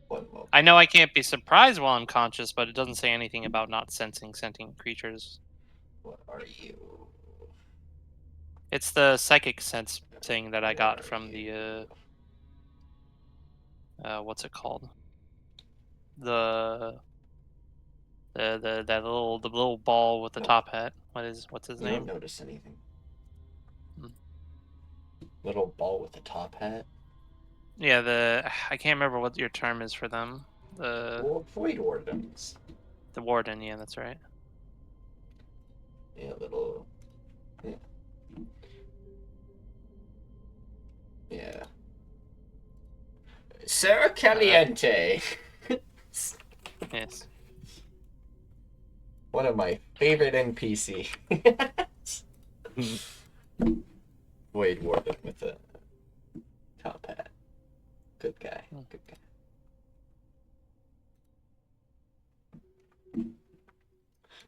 One moment. I know I can't be surprised while I'm conscious, but it doesn't say anything about not sensing sentient creatures. What are you? It's the psychic sense thing that I got from the what's it called? The little ball with the top hat. What's his You name? don't notice anything. Hmm. Little ball with a top hat. Yeah, I can't remember what your term is for them. Void wardens. The warden. Yeah, that's right. Yeah, little. Yeah. Yeah. Sarah Caliente. Yes. One of my favorite NPC. Void warden with a top hat. Good guy. Good guy.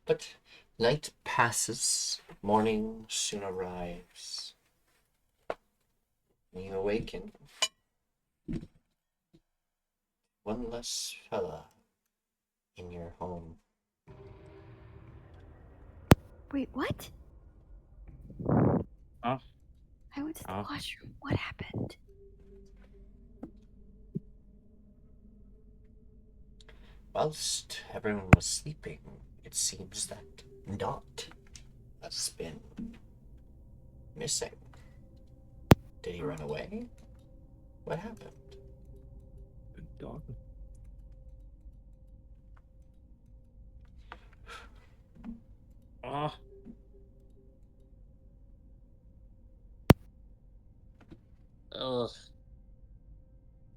But night passes, morning soon arrives. You awaken. One less fella in your home. Wait, what? Huh? I went to the Huh? washroom. What happened? Whilst everyone was sleeping, it seems that Dot has been missing. Did he run away? What happened? Dog.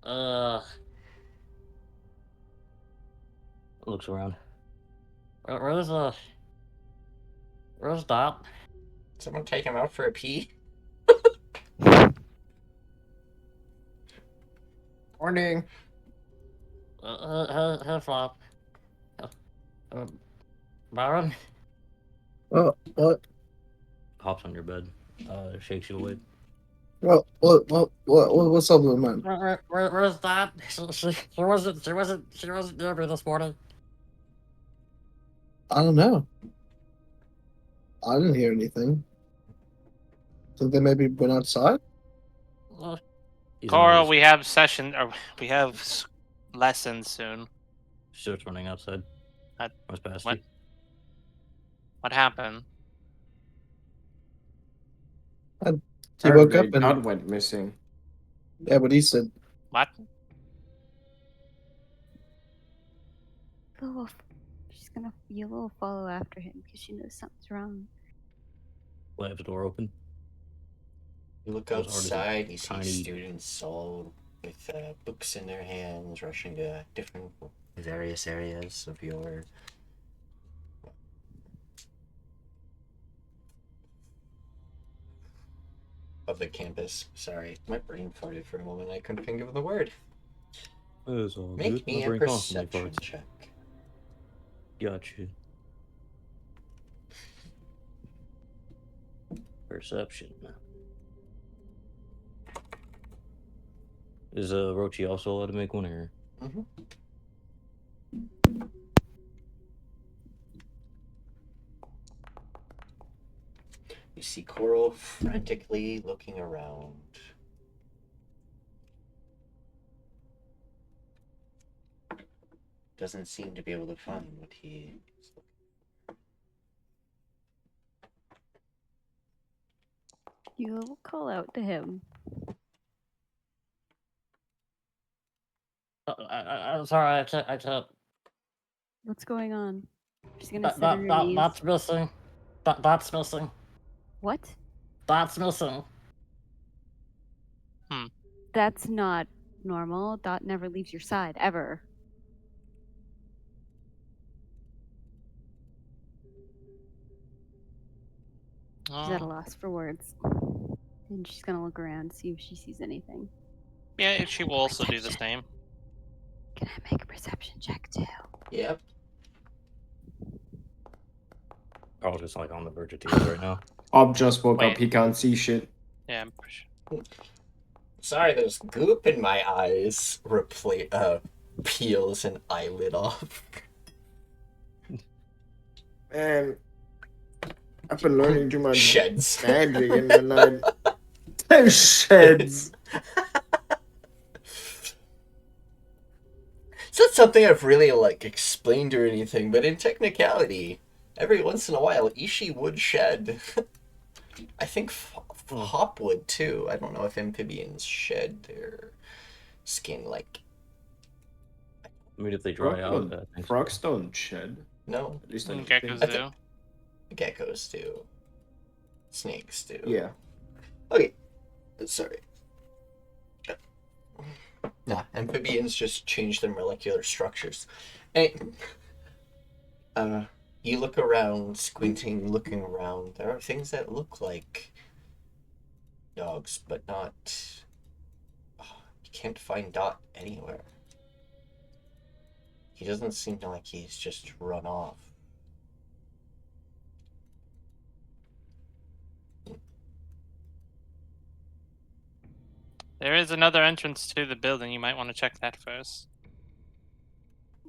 Ugh. Looks around. Where's Dot? Someone take him out for a pee? Morning. Hey, Flop. Biran? Oh, what? Hops on your bed. Shakes you awake. What's up, little man? Where's Dot? She wasn't near me this morning. I don't know. I didn't hear anything. Think they maybe went outside? He's Koarl, we have lessons soon. Starts running outside. What's past What? you? What happened? He woke up Dot and went missing. yeah, what he said. What? She's gonna Yellow follow after him because she knows something's wrong. Lab's door open. You look Those artists are outside, you see tiny. students all with books in their hands, rushing to different various areas of your of the campus. Sorry, my brain farted for a moment. I couldn't think of the word. It's all Make good. me My a brain constantly perception farts. check. Gotcha. Perception. Is Rochi also allowed to make one here? Mm-hmm. You see Koarl frantically looking around. Doesn't seem to be able to find what he is looking for. You will call out to him. I'm sorry, I can't. What's going on? She's gonna sit on her knees. That's missing. That's missing. What? That's missing. That's not normal. Dot never leaves your side, ever. She's at a Oh. loss for words. And she's gonna look around, see if she sees anything. Yeah, she will also do the same. Can I make a perception check too? Yep. Koarl's just like on the verge of tears right now. Ob just woke up. Wait. He can't see shit. Yeah, I'm pretty sure. Sorry, there's goop in my eyes. Peels an eyelid off. Man, I've been learning too much Sheds. magic in the night. Sheds. It's not something I've really, explained or anything, but in technicality, every once in a while, Itshi would shed. I think Hop would, too. I don't know if amphibians shed their skin, I mean, if they dry out, I think so. Frogs don't shed. No. At least I Geckos think. do. Geckos do. Snakes do. Yeah. Okay. Sorry. Nah, amphibians just change their molecular structures. And, you look around, squinting, looking around. There are things that look like dogs, but not... you can't find Dot anywhere. He doesn't seem like he's just run off. There is another entrance to the building. You might want to check that first.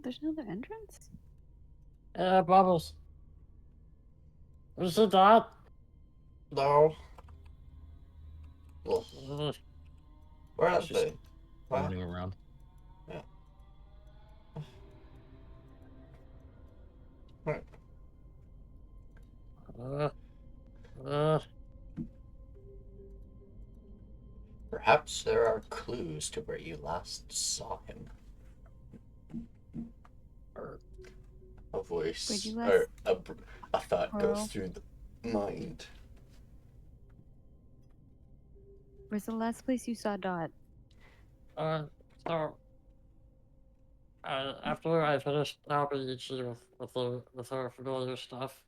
There's another entrance? Bubbles. Is it that? No. Well, Ugh, where are It's just they? What? running around. uh, Perhaps there are clues to where you last saw him. A voice, Where'd you or a thought goes Koarl? through the mind. Where's the last place you saw Dot? so after I finished helping Itchi with her familiar stuff,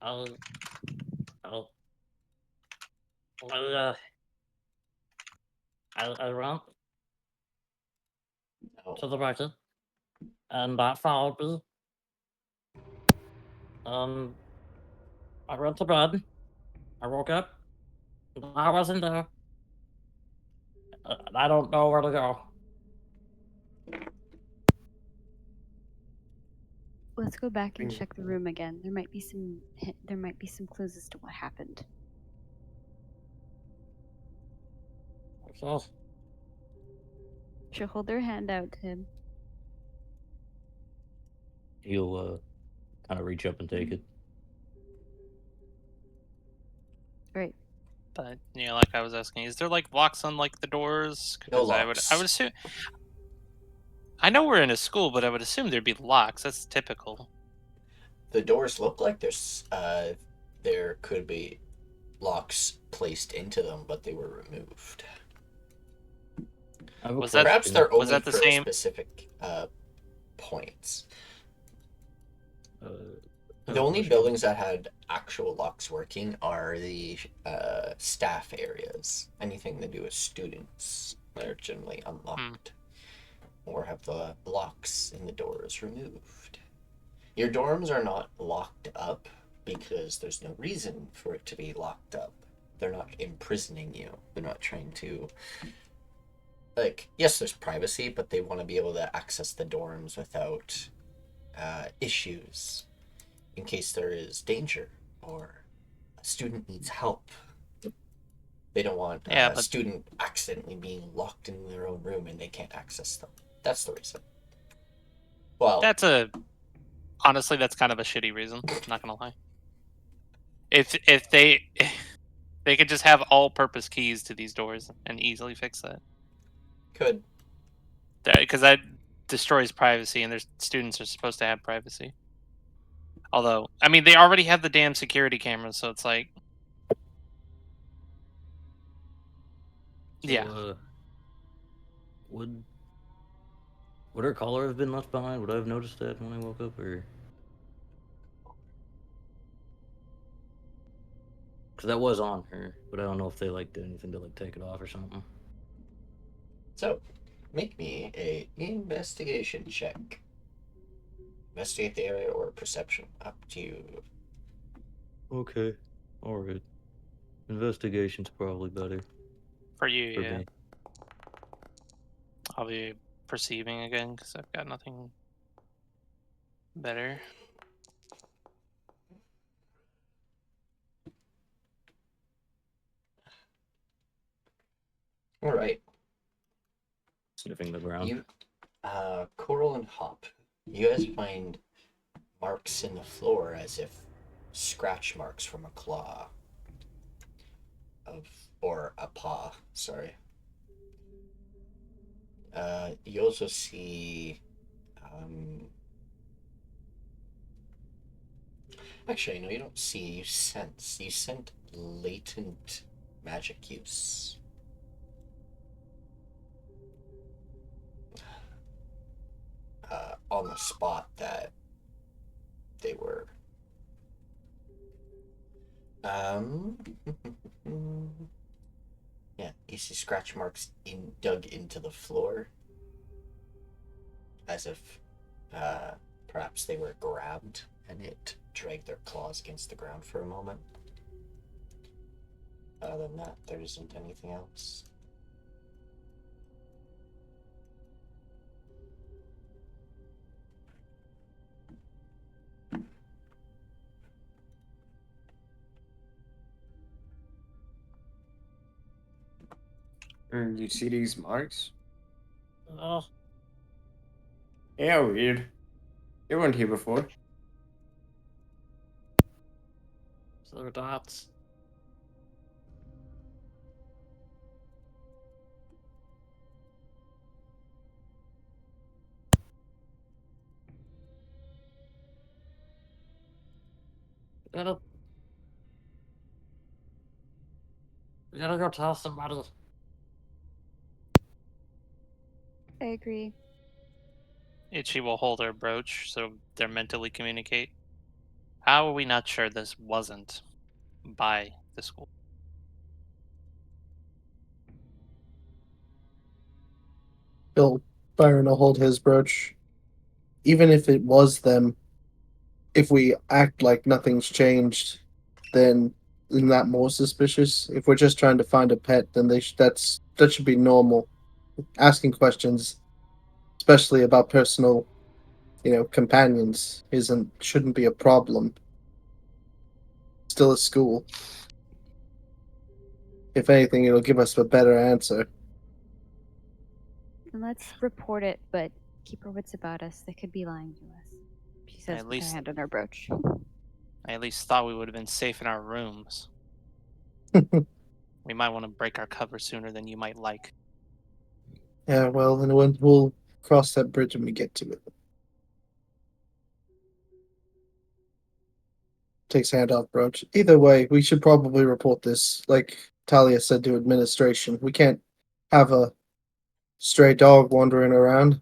I went No. to the market, and that followed me. I went to bed. I woke up. I wasn't there. I don't know where to go. Let's go back and check the room again. There might be some clues as to what happened. Okay. She'll hold her hand out to him. He'll kind of reach up and take it. Right. But like I was asking, is there locks on the doors? No 'Cause locks. I would assume. I know we're in a school, but I would assume there'd be locks. That's typical. The doors look like there could be locks placed into them, but they were removed. Was that- Perhaps they're was only that the for same- specific points. The The only buildings that had actual locks working are the staff areas. Anything to do with students, they're generally unlocked. Or have the locks in the doors removed. Your dorms are not locked up because there's no reason for it to be locked up. They're not imprisoning you. They're not trying to... yes, there's privacy, but they want to be able to access the dorms without issues. In case there is danger or a student needs help. They don't want a student accidentally being locked in their own room and they can't access them. That's the reason. Well, Honestly, that's kind of a shitty reason. Not gonna lie. If they could just have all-purpose keys to these doors and easily fix that, could. because that destroys privacy, and their students are supposed to have privacy. Although, I mean, they already have the damn security cameras, so it's like, So, yeah. Would her collar have been left behind? Would I have noticed that when I woke up, or? Because that was on her, but I don't know if they like did anything to like take it off or something. So, make me a investigation check. Investigate the area or perception. Up to you. Okay, all right. Investigation's probably better For you, for yeah. me. I'll be perceiving again because I've got nothing better. All right. Sniffing the ground. You, Koarl and Hop, you guys find marks in the floor as if scratch marks from a claw. Or a paw, sorry. You also see, actually, no, you don't see, you sense. You scent latent magic use. On the spot that they were. Yeah, you see scratch marks dug into the floor, as if perhaps they were grabbed and it dragged their claws against the ground for a moment. Other than that, there isn't anything else. You see these marks? Oh, Yeah, weird. You weren't here before. so they're dots. Gotta, we gotta go tell somebody. I agree. Itchi will hold her brooch so they're mentally communicate. How are we not sure this wasn't by the school? Byron will hold his brooch. Even if it was them, if we act like nothing's changed, then isn't that more suspicious? If we're just trying to find a pet, then that should be normal. Asking questions, especially about personal, companions, shouldn't be a problem. Still a school. If anything, it'll give us a better answer. And let's report it, but keep our wits about us. They could be lying to us. She says At with her least- hand on her brooch. I at least thought we would have been safe in our rooms. We might want to break our cover sooner than you might like. Yeah, well, then we'll cross that bridge when we get to it. Takes hand off brooch. Either way, we should probably report this, like Talia said, to administration. We can't have a stray dog wandering around.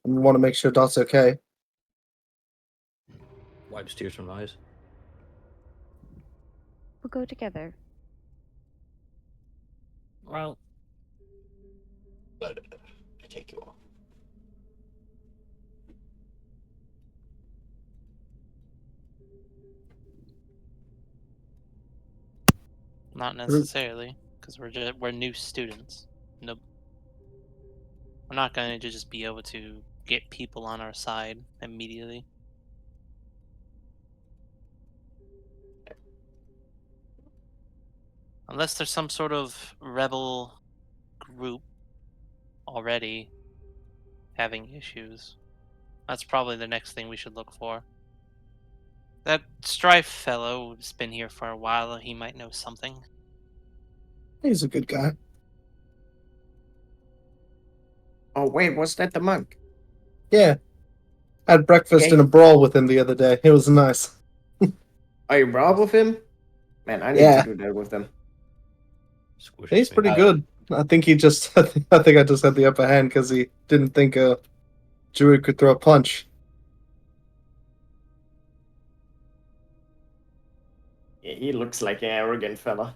And we want to make sure Dot's okay. Wipes tears from eyes. We'll go together. Well, But I take you all. Not necessarily, because we're new students. No, we're not going to just be able to get people on our side immediately. Unless there's some sort of rebel group already having issues. That's probably the next thing we should look for. That Strife fellow has been here for a while. He might know something. He's a good guy. Oh, wait, was that the monk? Yeah, Had breakfast Okay. in a brawl with him the other day. It was nice. Are you brawl with him? Man, I need Yeah. to do that with them. Squish He's his pretty finger. good. I think he just. I think I just had the upper hand because he didn't think a druid could throw a punch. Yeah, he looks like an arrogant fella.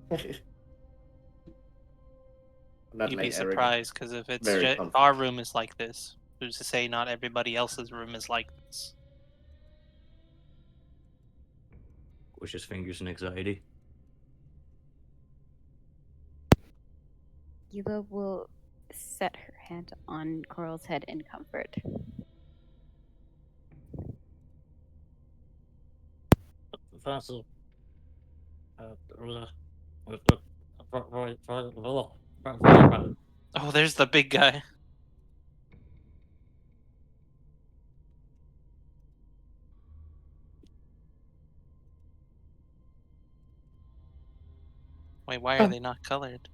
Not You'd like be arrogant. surprised because if it's Very just confident. our room is like this, who's to say not everybody else's room is like this? Squish his fingers in anxiety. Ulla will set her hand on Koarl's head in comfort. Fancy. Oh, there's the big guy. Wait, why are they not colored?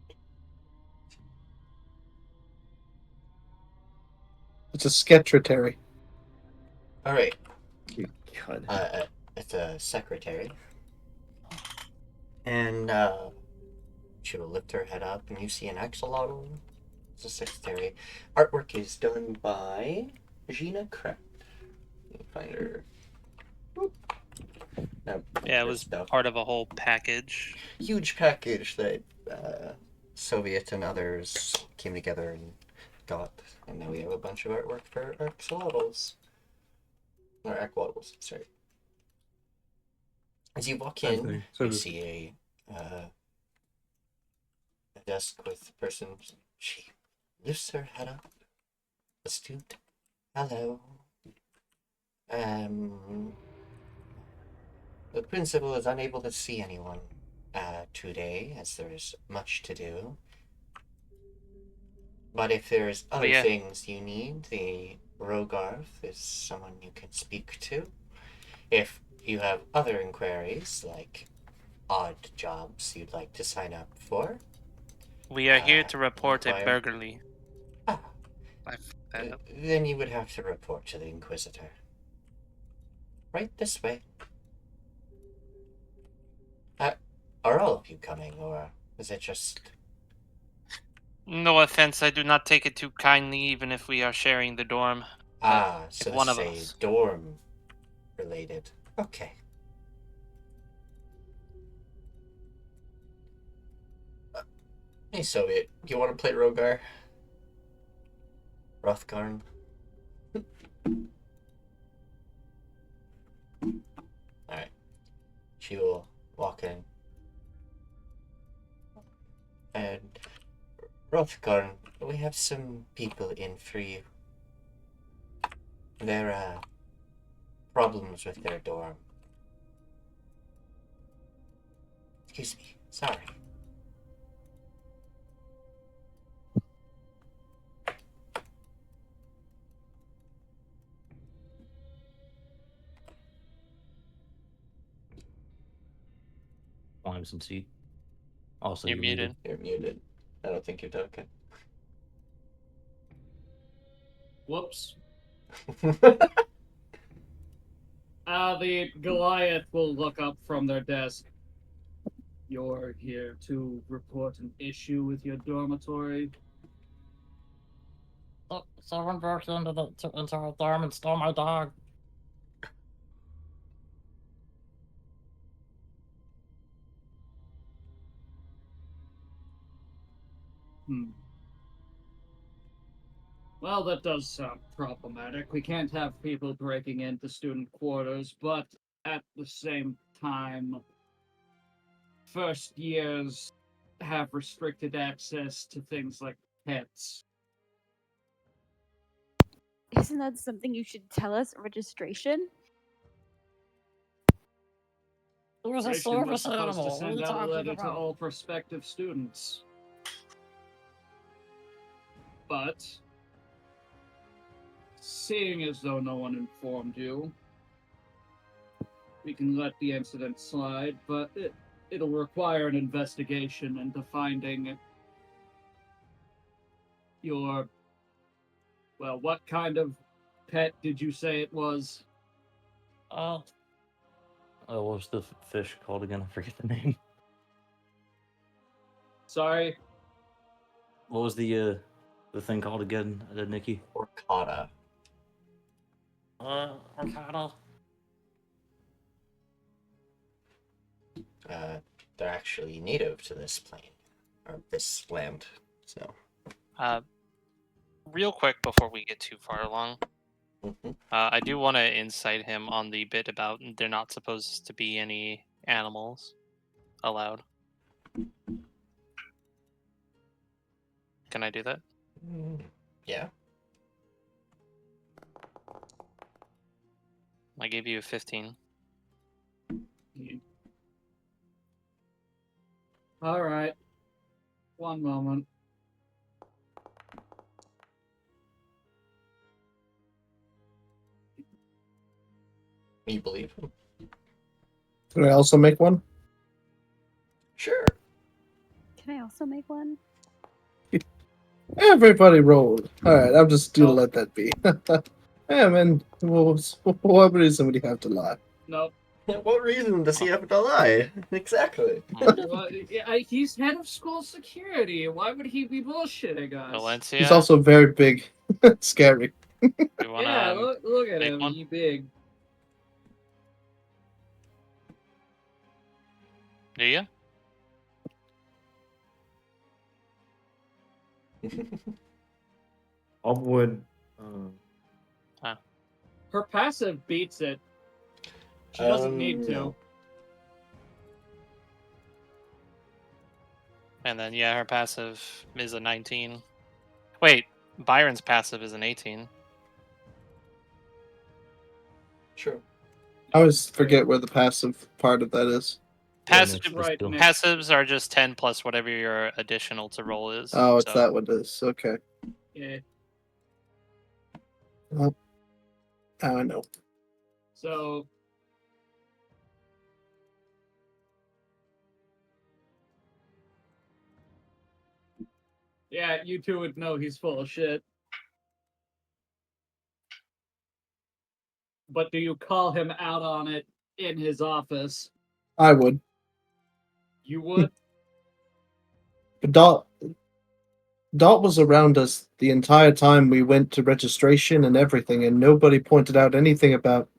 It's a sketretary. All right. God. It's a secretary, and she will lift her head up, and you see an axolotl. It's a secretary. Artwork is done by Gina Krepp. Let me find her. No, Yeah, it her was stuff. part of a whole package. Huge package that Soviet and others came together and got, and now we have a bunch of artwork for axolotls. Or aquattles, sorry. As you walk in, you see a desk with a person. She lifts her head up. Astute. Hello. The principal is unable to see anyone today, as there's much to do. But if there's other yeah. things you need, the Rogarth is someone you can speak to. If you have other inquiries, like odd jobs you'd like to sign up for, We are here to report a inquire. burglary. Ah, I fucked that up. then you would have to report to the Inquisitor. Right this way. Are all of you coming, or is it just... No offense, I do not take it too kindly, even if we are sharing the dorm. so one this of is a us. dorm related. Okay. Hey, Soviet, you want to play Rogar? Rothgarn? Alright. She will walk in. And Rothgarn, we have some people in for you. There are problems with their dorm. Excuse me, sorry. Climbs and seat. Also, You're muted. You're muted. I don't think you're talking. Whoops. The Goliath will look up from their desk. You're here to report an issue with your dormitory. Someone broke into our dorm and stole my dog. Well, that does sound problematic. We can't have people breaking into student quarters, but at the same time, first years have restricted access to things like pets. Isn't that something you should tell us? Registration? It was a Registration was service supposed animal. to What are send you out a talking letter to about? all prospective students. But, seeing as though no one informed you, we can let the incident slide, but it'll require an investigation into finding your, well, what kind of pet did you say it was? Oh, what was the fish called again? I forget the name. Sorry. What was the thing called again, Nikki? Orcata. Ricardo. They're actually native to this plane, or this land. So, Real quick before we get too far along, mhm. I do want to incite him on the bit about they're not supposed to be any animals allowed. Can I do that? Yeah. I gave you a 15. All right. One moment. You believe him? Can I also make one? Sure. Can I also make one? Everybody rolled. Alright, I'm just gonna Nope. let that be. Yeah, man. What reason would you have to lie? Nope. What reason does he have to lie? Exactly. Well, he's head of school security. Why would he be bullshitting us? Alencia, He's also very big. Scary. you wanna Yeah, look at make him. one? He big. Do you? I would. Her passive beats it. She doesn't need to. No. And then yeah, her passive is a 19. Wait, Byron's passive is an 18. True. I always forget where the passive part of that is. Passive, next to right skill. next. passives are just 10 plus whatever your additional to roll is. Oh, it's so, that one. It is. Okay. Yeah. Well, now I know. So yeah, you two would know he's full of shit. But do you call him out on it in his office? I would. You would? But Dot was around us the entire time we went to registration and everything, and nobody pointed out anything about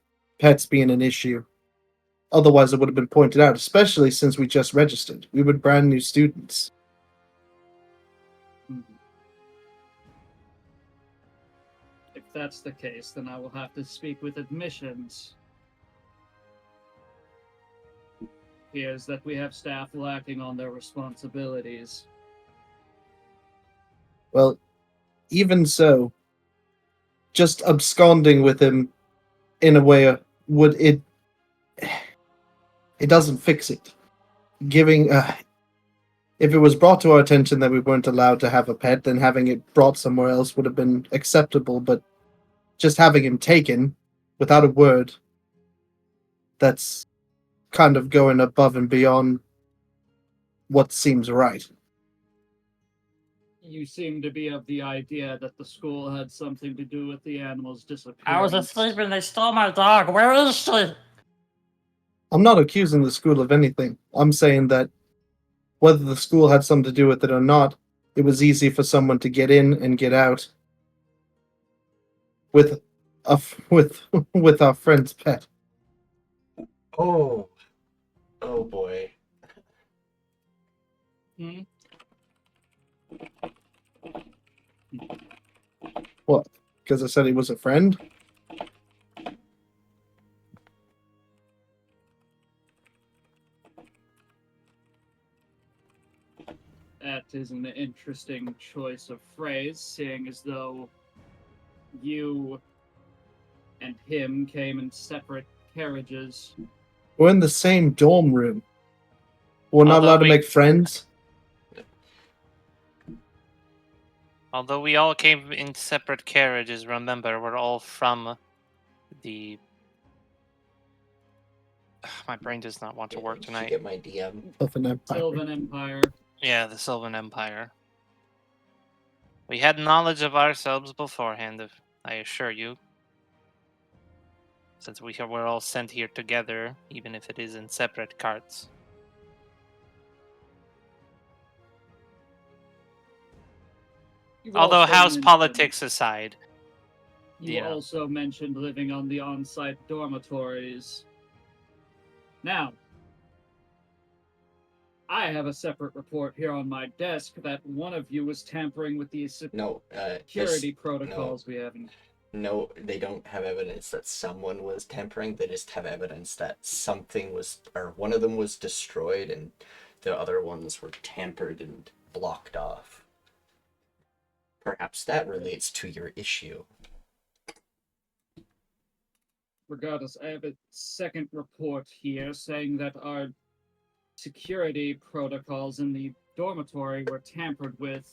pets being an issue. Otherwise, it would have been pointed out, especially since we just registered. We were brand new students. If that's the case, then I will have to speak with admissions. Here's that we have staff lacking on their responsibilities. Well, even so, just absconding with him in a way would it doesn't fix it. Giving if it was brought to our attention that we weren't allowed to have a pet, then having it brought somewhere else would have been acceptable, but just having him taken without a word, that's kind of going above and beyond what seems right. You seem to be of the idea that the school had something to do with the animal's disappearance. I was asleep and they stole my dog. Where is she? I'm not accusing the school of anything. I'm saying that whether the school had something to do with it or not, it was easy for someone to get in and get out with with our friend's pet. Oh. Oh boy. Hmm? What? Because I said he was a friend? That is an interesting choice of phrase, seeing as though you and him came in separate carriages. We're in the same dorm room. We're not Although allowed to we- make friends. Although we all came in separate carriages, remember, we're all from the... My brain does not want to work Did you tonight. get my DM? Of an empire. Sylvan Empire. Yeah, the Sylvan Empire. We had knowledge of ourselves beforehand, I assure you. since we're all sent here together, even if it is in separate carts. You've Although also house mentioned- politics aside, You Yeah. also mentioned living on the on-site dormitories. Now, I have a separate report here on my desk that one of you was tampering with the No, security protocols we have. No, they don't have evidence that someone was tampering. They just have evidence that something was, or one of them was destroyed and the other ones were tampered and blocked off. Perhaps that relates to your issue. Regardless, I have a second report here saying that our security protocols in the dormitory were tampered with.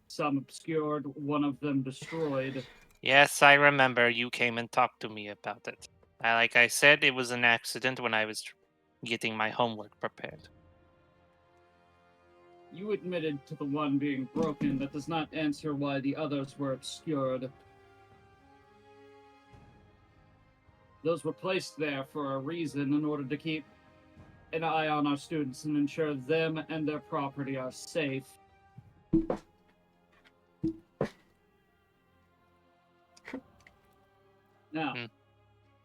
Some obscured, one of them destroyed. yes, I remember you came and talked to me about it. Like I said, it was an accident when I was getting my homework prepared. You admitted to the one being broken. That does not answer why the others were obscured. Those were placed there for a reason, in order to keep an eye on our students and ensure them and their property are safe. Now,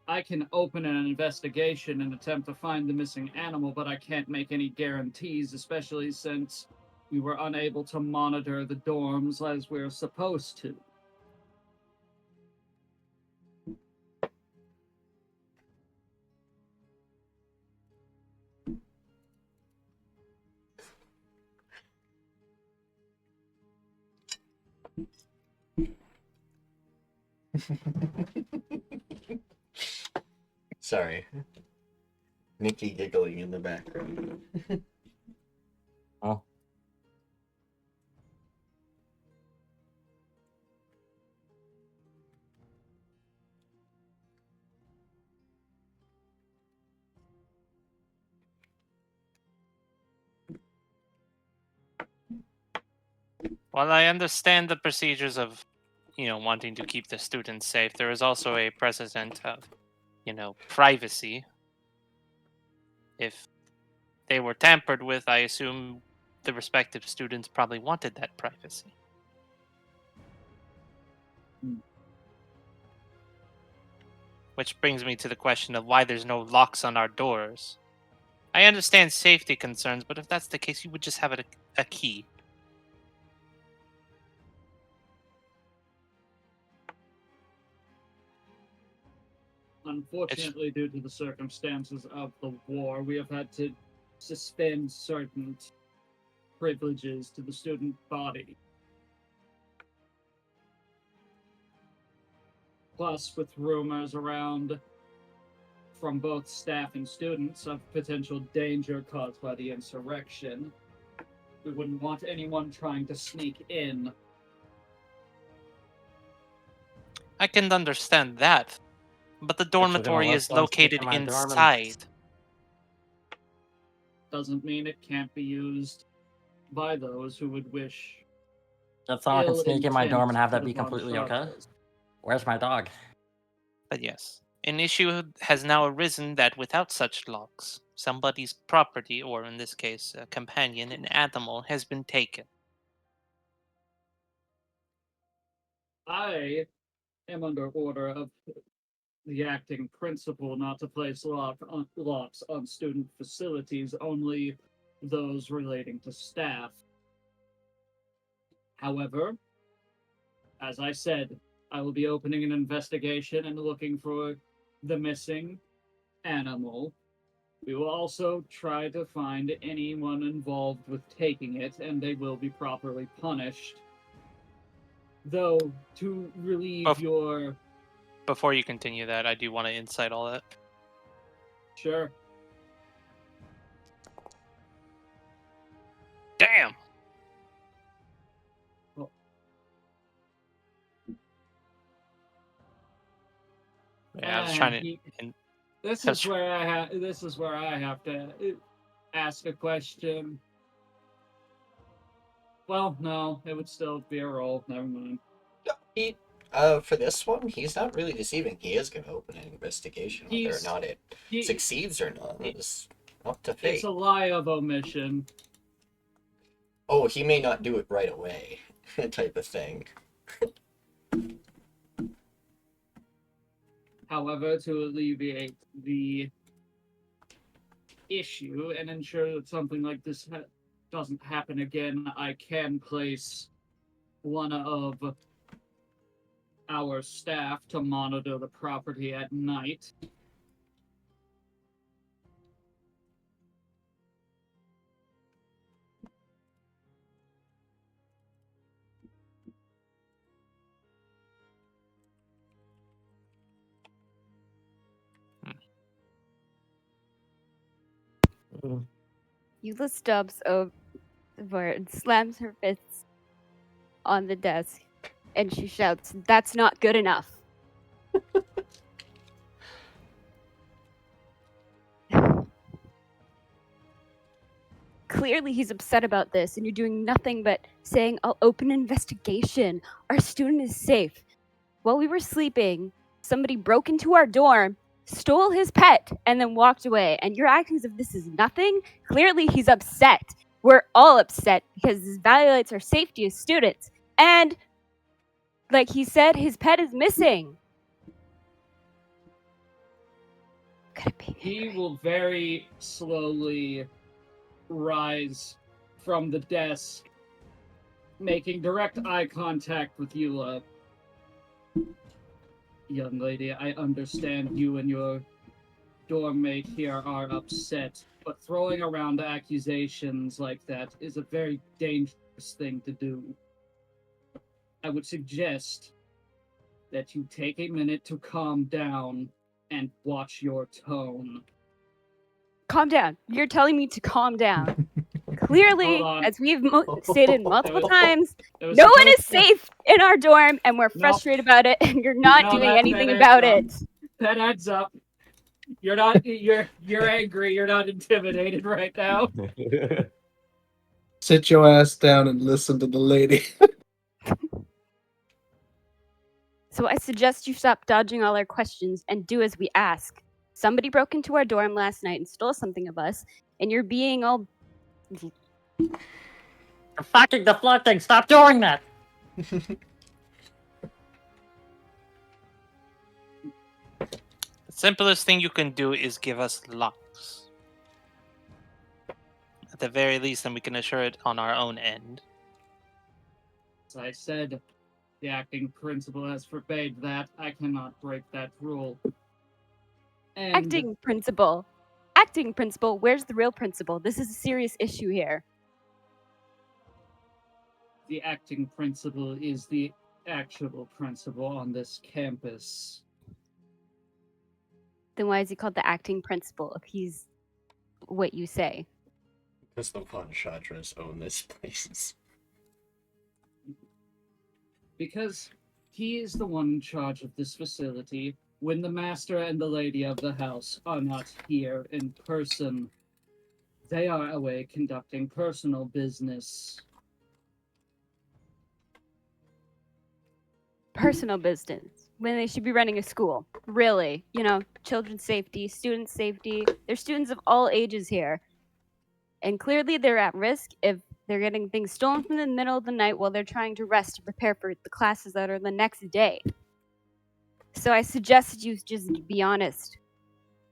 I can open an investigation and attempt to find the missing animal, but I can't make any guarantees, especially since we were unable to monitor the dorms as we're supposed to. Sorry. Nikki giggling in the background. Oh. While I understand the procedures of, wanting to keep the students safe, there is also a precedent of, privacy. If they were tampered with, I assume the respective students probably wanted that privacy. Which brings me to the question of why there's no locks on our doors. I understand safety concerns, but if that's the case, you would just have a key. Unfortunately, due to the circumstances of the war, we have had to suspend certain privileges to the student body. Plus, with rumors around from both staff and students of potential danger caused by the insurrection, we wouldn't want anyone trying to sneak in. I can understand that, but the Guess we're gonna dormitory let is them sneak located in my dorm and- inside. Doesn't mean it can't be used by those who would wish. If someone can ill sneak in my dorm and intent have that put be upon completely okay? travelers. Where's my dog? But yes, an issue has now arisen that without such locks, somebody's property, or in this case, a companion, an animal, has been taken. I am under order of the acting principal not to place locks on student facilities, only those relating to staff. However, as I said, I will be opening an investigation and looking for the missing animal. We will also try to find anyone involved with taking it, and they will be properly punished. Though, to relieve Of- your... Before you continue that, I do want to insight all that. Sure. Damn! Yeah, I was trying to. This is where I have to ask a question. Well, no, it would still be a roll. Never mind. For this one, he's not really deceiving. He is going to open an investigation. Whether or He's- not it He- succeeds or not is up to It's fate. a lie of omission. Oh, he may not do it right away, type of thing. However, to alleviate the issue and ensure that something like this doesn't happen again, I can place one of our staff to monitor the property at night. Ulla stubs over and slams her fists on the desk, and she shouts, "That's not good enough." Clearly, he's upset about this, and you're doing nothing but saying, "I'll open an investigation. Our student is safe." While we were sleeping, somebody broke into our dorm, stole his pet, and then walked away. And you're acting as if this is nothing? Clearly, he's upset. We're all upset because this violates our safety as students. And, like he said, his pet is missing. Could it be? He will very slowly rise from the desk, making direct eye contact with Ulla. Young lady, I understand you and your dorm mate here are upset, but throwing around accusations like that is a very dangerous thing to do. I would suggest that you take a minute to calm down and watch your tone. Calm down. You're telling me to calm down. Clearly, Hold on. as we've stated multiple times, It was no one is supposed to- safe in our dorm, and we're frustrated about it, and you're not No, doing that anything adds about up. it. That adds up. You're not. You're angry. You're not intimidated right now. Sit your ass down and listen to the lady. So I suggest you stop dodging all our questions and do as we ask. Somebody broke into our dorm last night and stole something of us, and you're being all... You're fucking deflecting. Stop doing that. The simplest thing you can do is give us locks. At the very least, then we can assure it on our own end. As I said, the acting principal has forbade that. I cannot break that rule. And Acting principal. Acting principal, where's the real principal? This is a serious issue here. the acting principal is the actual principal on this campus. Then why is he called the acting principal if he's what you say? Because the Von Chadras own this place. Because he is the one in charge of this facility when the master and the lady of the house are not here in person. They are away conducting personal business. Personal business when they should be running a school. Really, children's safety, student safety. There's students of all ages here. And clearly they're at risk if they're getting things stolen from the middle of the night while they're trying to rest to prepare for the classes that are the next day. So I suggest you just be honest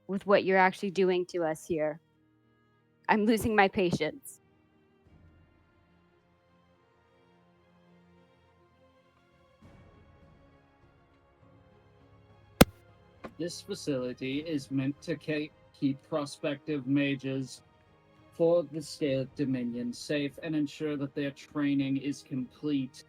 with what you're actually doing to us here. I'm losing my patience. This facility is meant to keep prospective mages for the Scalect Dominion safe and ensure that their training is complete.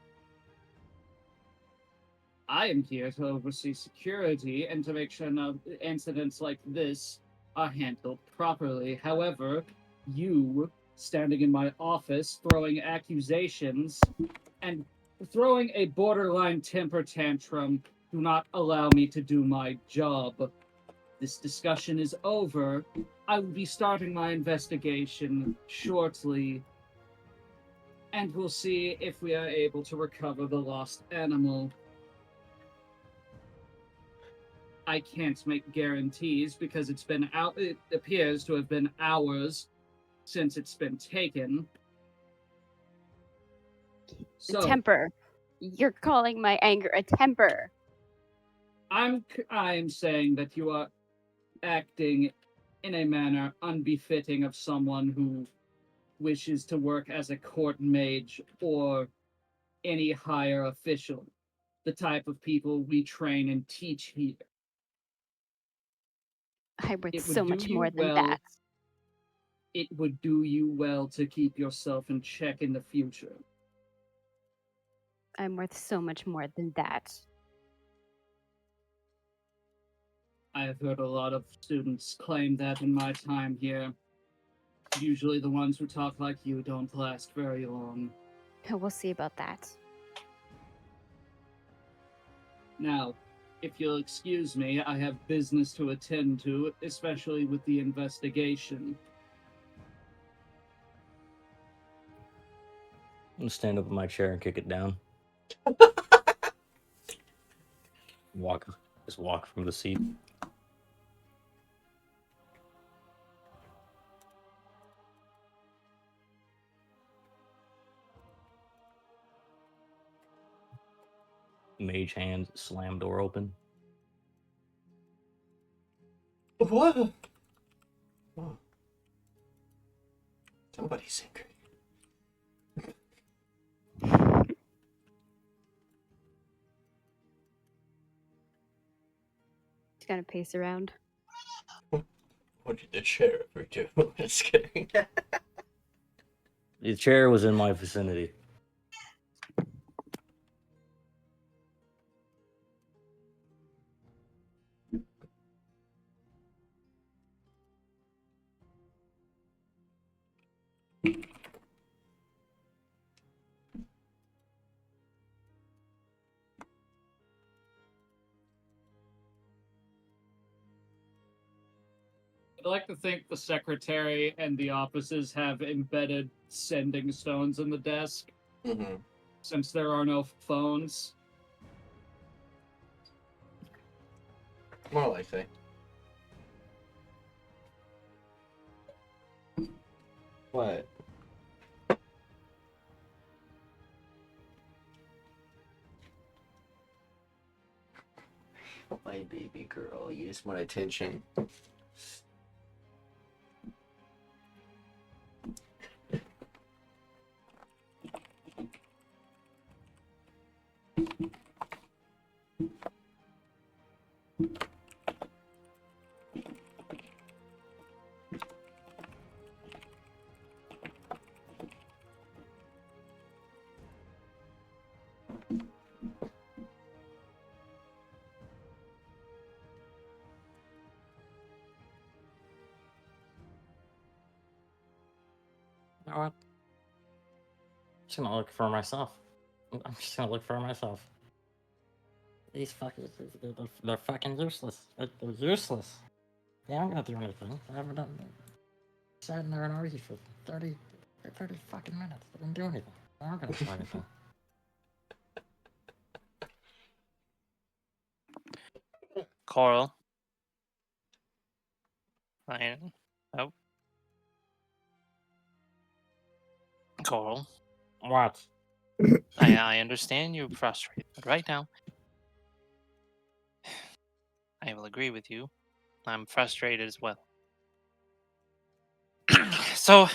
I am here to oversee security and to make sure no incidents like this are handled properly. However, you, standing in my office, throwing accusations and throwing a borderline temper tantrum, do not allow me to do my job. This discussion is over. I will be starting my investigation shortly, and we'll see if we are able to recover the lost animal. I can't make guarantees because it's been out. It appears to have been hours since it's been taken. So Temper. You're calling my anger a temper. I'm saying that you are acting in a manner unbefitting of someone who wishes to work as a court mage or any higher official, the type of people we train and teach here. I'm worth It would so do much you more than well. that. It would do you well to keep yourself in check in the future. I'm worth so much more than that. I have heard a lot of students claim that in my time here. Usually the ones who talk like you don't last very long. We'll see about that. Now, if you'll excuse me, I have business to attend to, especially with the investigation. I'm gonna stand up in my chair and kick it down. Just walk from the seat. Mage hand, slam door open. What? Oh. Somebody's angry. Just gonna pace around. What did the chair ever do? Just kidding. The chair was in my vicinity. I'd like to think the secretary and the offices have embedded sending stones in the desk, Mm-hmm. since there are no phones. More likely. What? My baby girl, you just want attention. You know what? I'm just gonna look for myself. I'm just gonna look for myself. These fuckers, they're fucking useless. They're useless. They aren't gonna do anything. They haven't done. Sat in there and argued for 30 fucking minutes. They didn't do anything. They aren't gonna do anything. Koarl. Oh. Koarl. What? I understand you're frustrated, but right now, I will agree with you. I'm frustrated as well. So,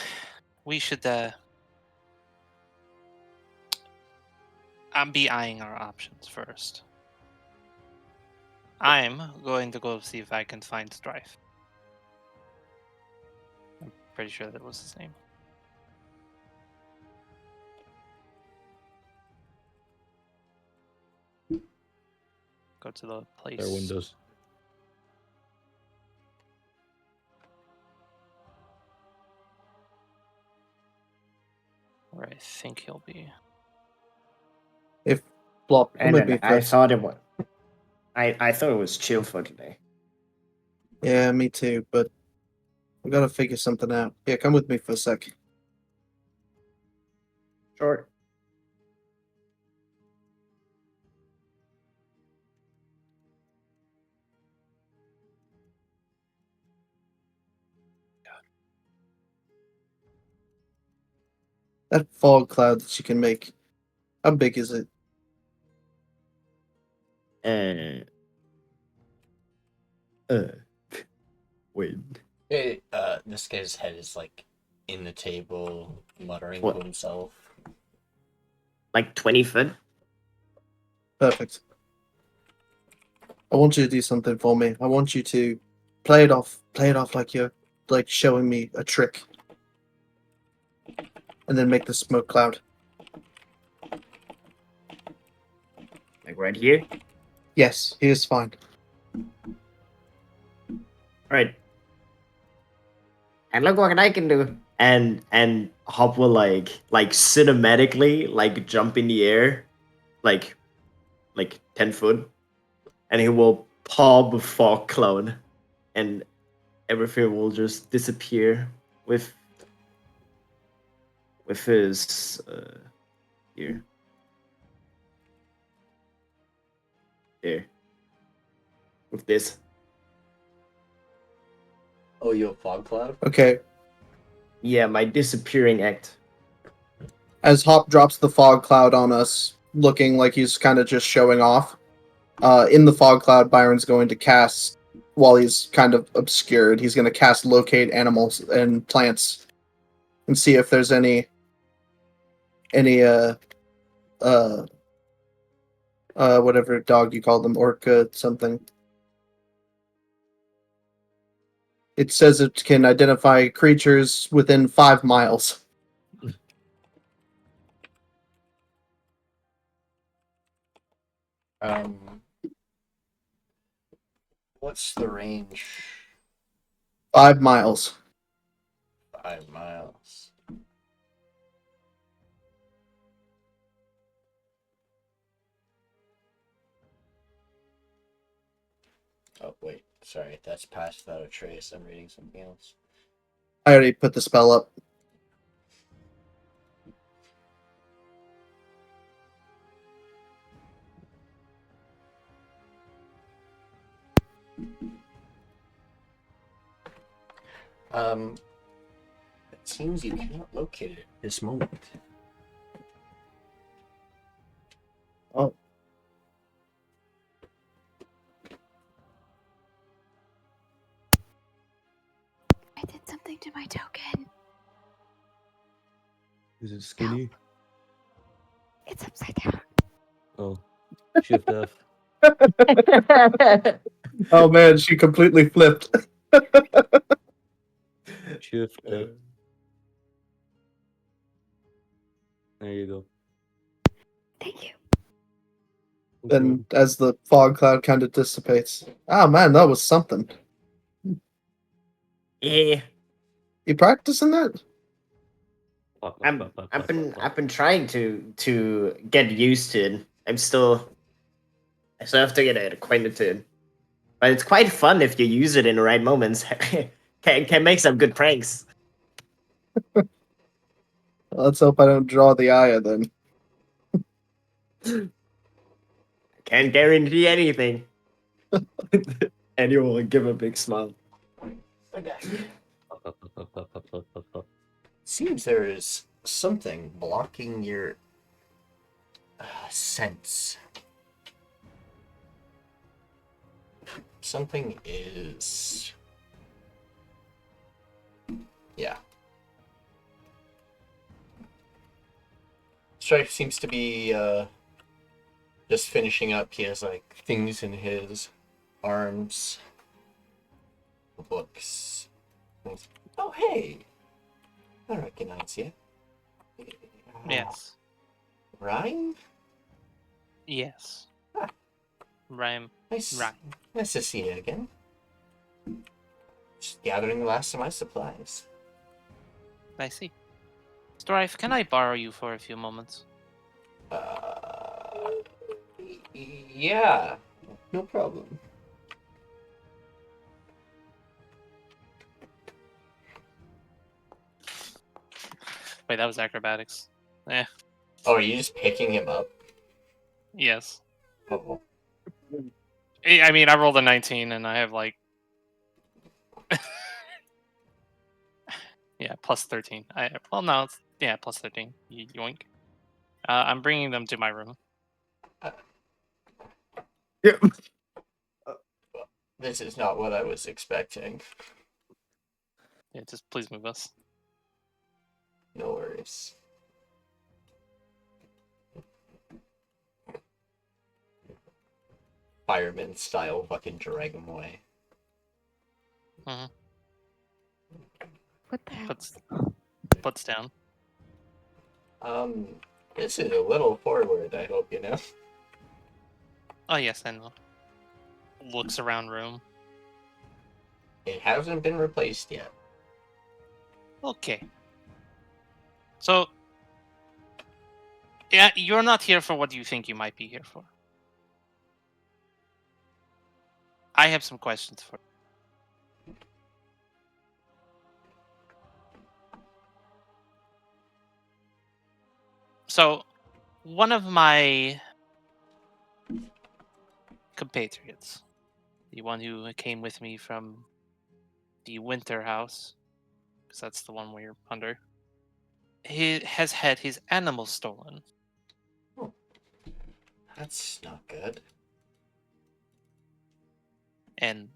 we should be eyeing our options first. I'm going to go see if I can find Strife. I'm pretty sure that was his name. Go to the place. Their windows. Where I think he'll be. If Plop, come And with me then I first. thought it was. I thought it was chill for today. Yeah, me too, but we gotta figure something out. Yeah, come with me for a sec. Sure. That fog cloud that you can make. How big is it? Wait. This guy's head is like in the table, muttering What? to himself. Like 20 foot? Perfect. I want you to do something for me. I want you to play it off like you're like showing me a trick. And then make the smoke cloud. Like right here? Yes, he is fine. Alright. And look what I can do. And Hop will like cinematically like jump in the air like 10 foot. And he will paw the fog cloud. And everything will just disappear with his here. There. With this. Oh, you have fog cloud? Okay. Yeah, my disappearing act. As Hop drops the fog cloud on us, looking like he's kind of just showing off, in the fog cloud, Byron's going to cast, while he's kind of obscured, he's going to cast locate animals and plants and see if there's any whatever dog you call them, orca something. It says it can identify creatures within 5 miles. What's the range? 5 miles. 5 miles. Oh, wait. Sorry, that's passed without a trace. I'm reading something else. I already put the spell up. It seems you cannot locate it at this moment. Oh. I did something to my token. Is it skinny? It's upside down. Oh, Shift F. Oh man, she completely flipped. Shift F. There you go. Thank you. And as the fog cloud kind of dissipates. Oh man, that was something. Yeah. You practicing that? I've been trying to get used to it. I still have to get acquainted to it. But it's quite fun if you use it in the right moments. can make some good pranks. Let's hope I don't draw the eye then. Can't guarantee anything. And you will give a big smile. Seems there is something blocking your sense. Something is... Yeah. Strife seems to be just finishing up. He has like things in his arms, books. Oh hey, I recognize you. Yes. Ryan? Yes. Ah. Rhyme. Nice. Rhyme. Nice to see you again. Just gathering the last of my supplies. I see. Strife, can I borrow you for a few moments? Yeah, no problem. Wait, that was acrobatics. Eh. Oh, are you just picking him up? Yes. Oh. I mean, I rolled a 19 and I have like... yeah, plus 13. Well, no, Yeah, plus 13. Yoink. I'm bringing them to my room. Yeah. This is not what I was expecting. Yeah, just please move us. No worries. Fireman style fucking drag him away. What the hell? Puts down. This is a little forward, I hope you know. Oh yes, I know. Looks around room. It hasn't been replaced yet. Okay. So, yeah, you're not here for what you think you might be here for. I have some questions for you. So, one of my compatriots, the one who came with me from the winter house, because that's the one we're under, he has had his animal stolen. That's not good. And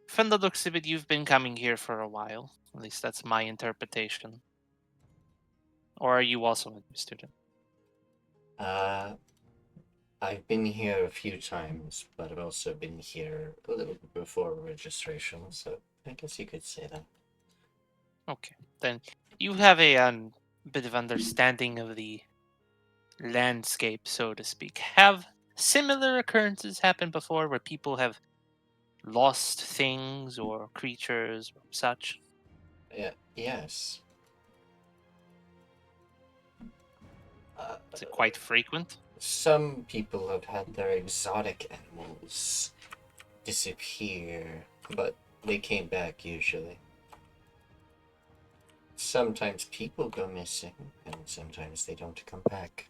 from the looks of it, you've been coming here for a while. At least that's my interpretation. Or are you also a new student? I've been here a few times, but I've also been here a little bit before registration, so I guess you could say that. Okay, then you have a bit of understanding of the landscape, so to speak. Have similar occurrences happened before where people have lost things or creatures or such? Yeah, yes. Is it quite frequent? Some people have had their exotic animals disappear, but they came back usually. Sometimes people go missing, and sometimes they don't come back.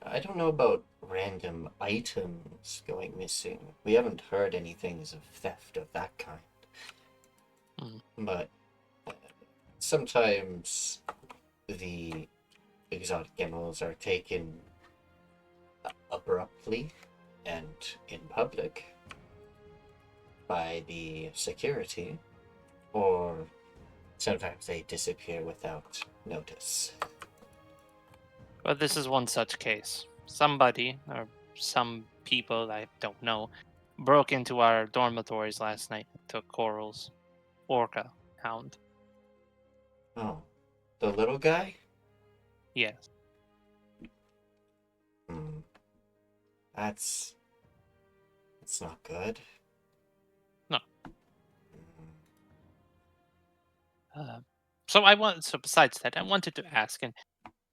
I don't know about random items going missing. We haven't heard anything of theft of that kind. But sometimes the exotic animals are taken abruptly and in public by the security, or sometimes they disappear without notice. Well, this is one such case. Somebody, or some people I don't know, broke into our dormitories last night and took Koarl's orca hound. Oh, the little guy? Yes. That's not good. No. So besides that, I wanted to ask, and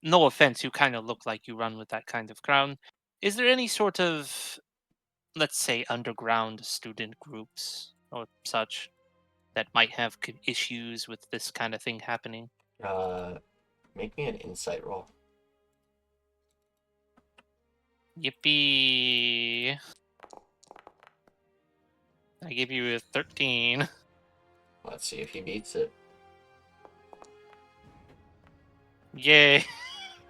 no offense, you kind of look like you run with that kind of crowd. Is there any sort of, let's say, underground student groups or such that might have issues with this kind of thing happening? Make me an insight roll. Yippee! I give you a 13. Let's see if he beats it. Yay!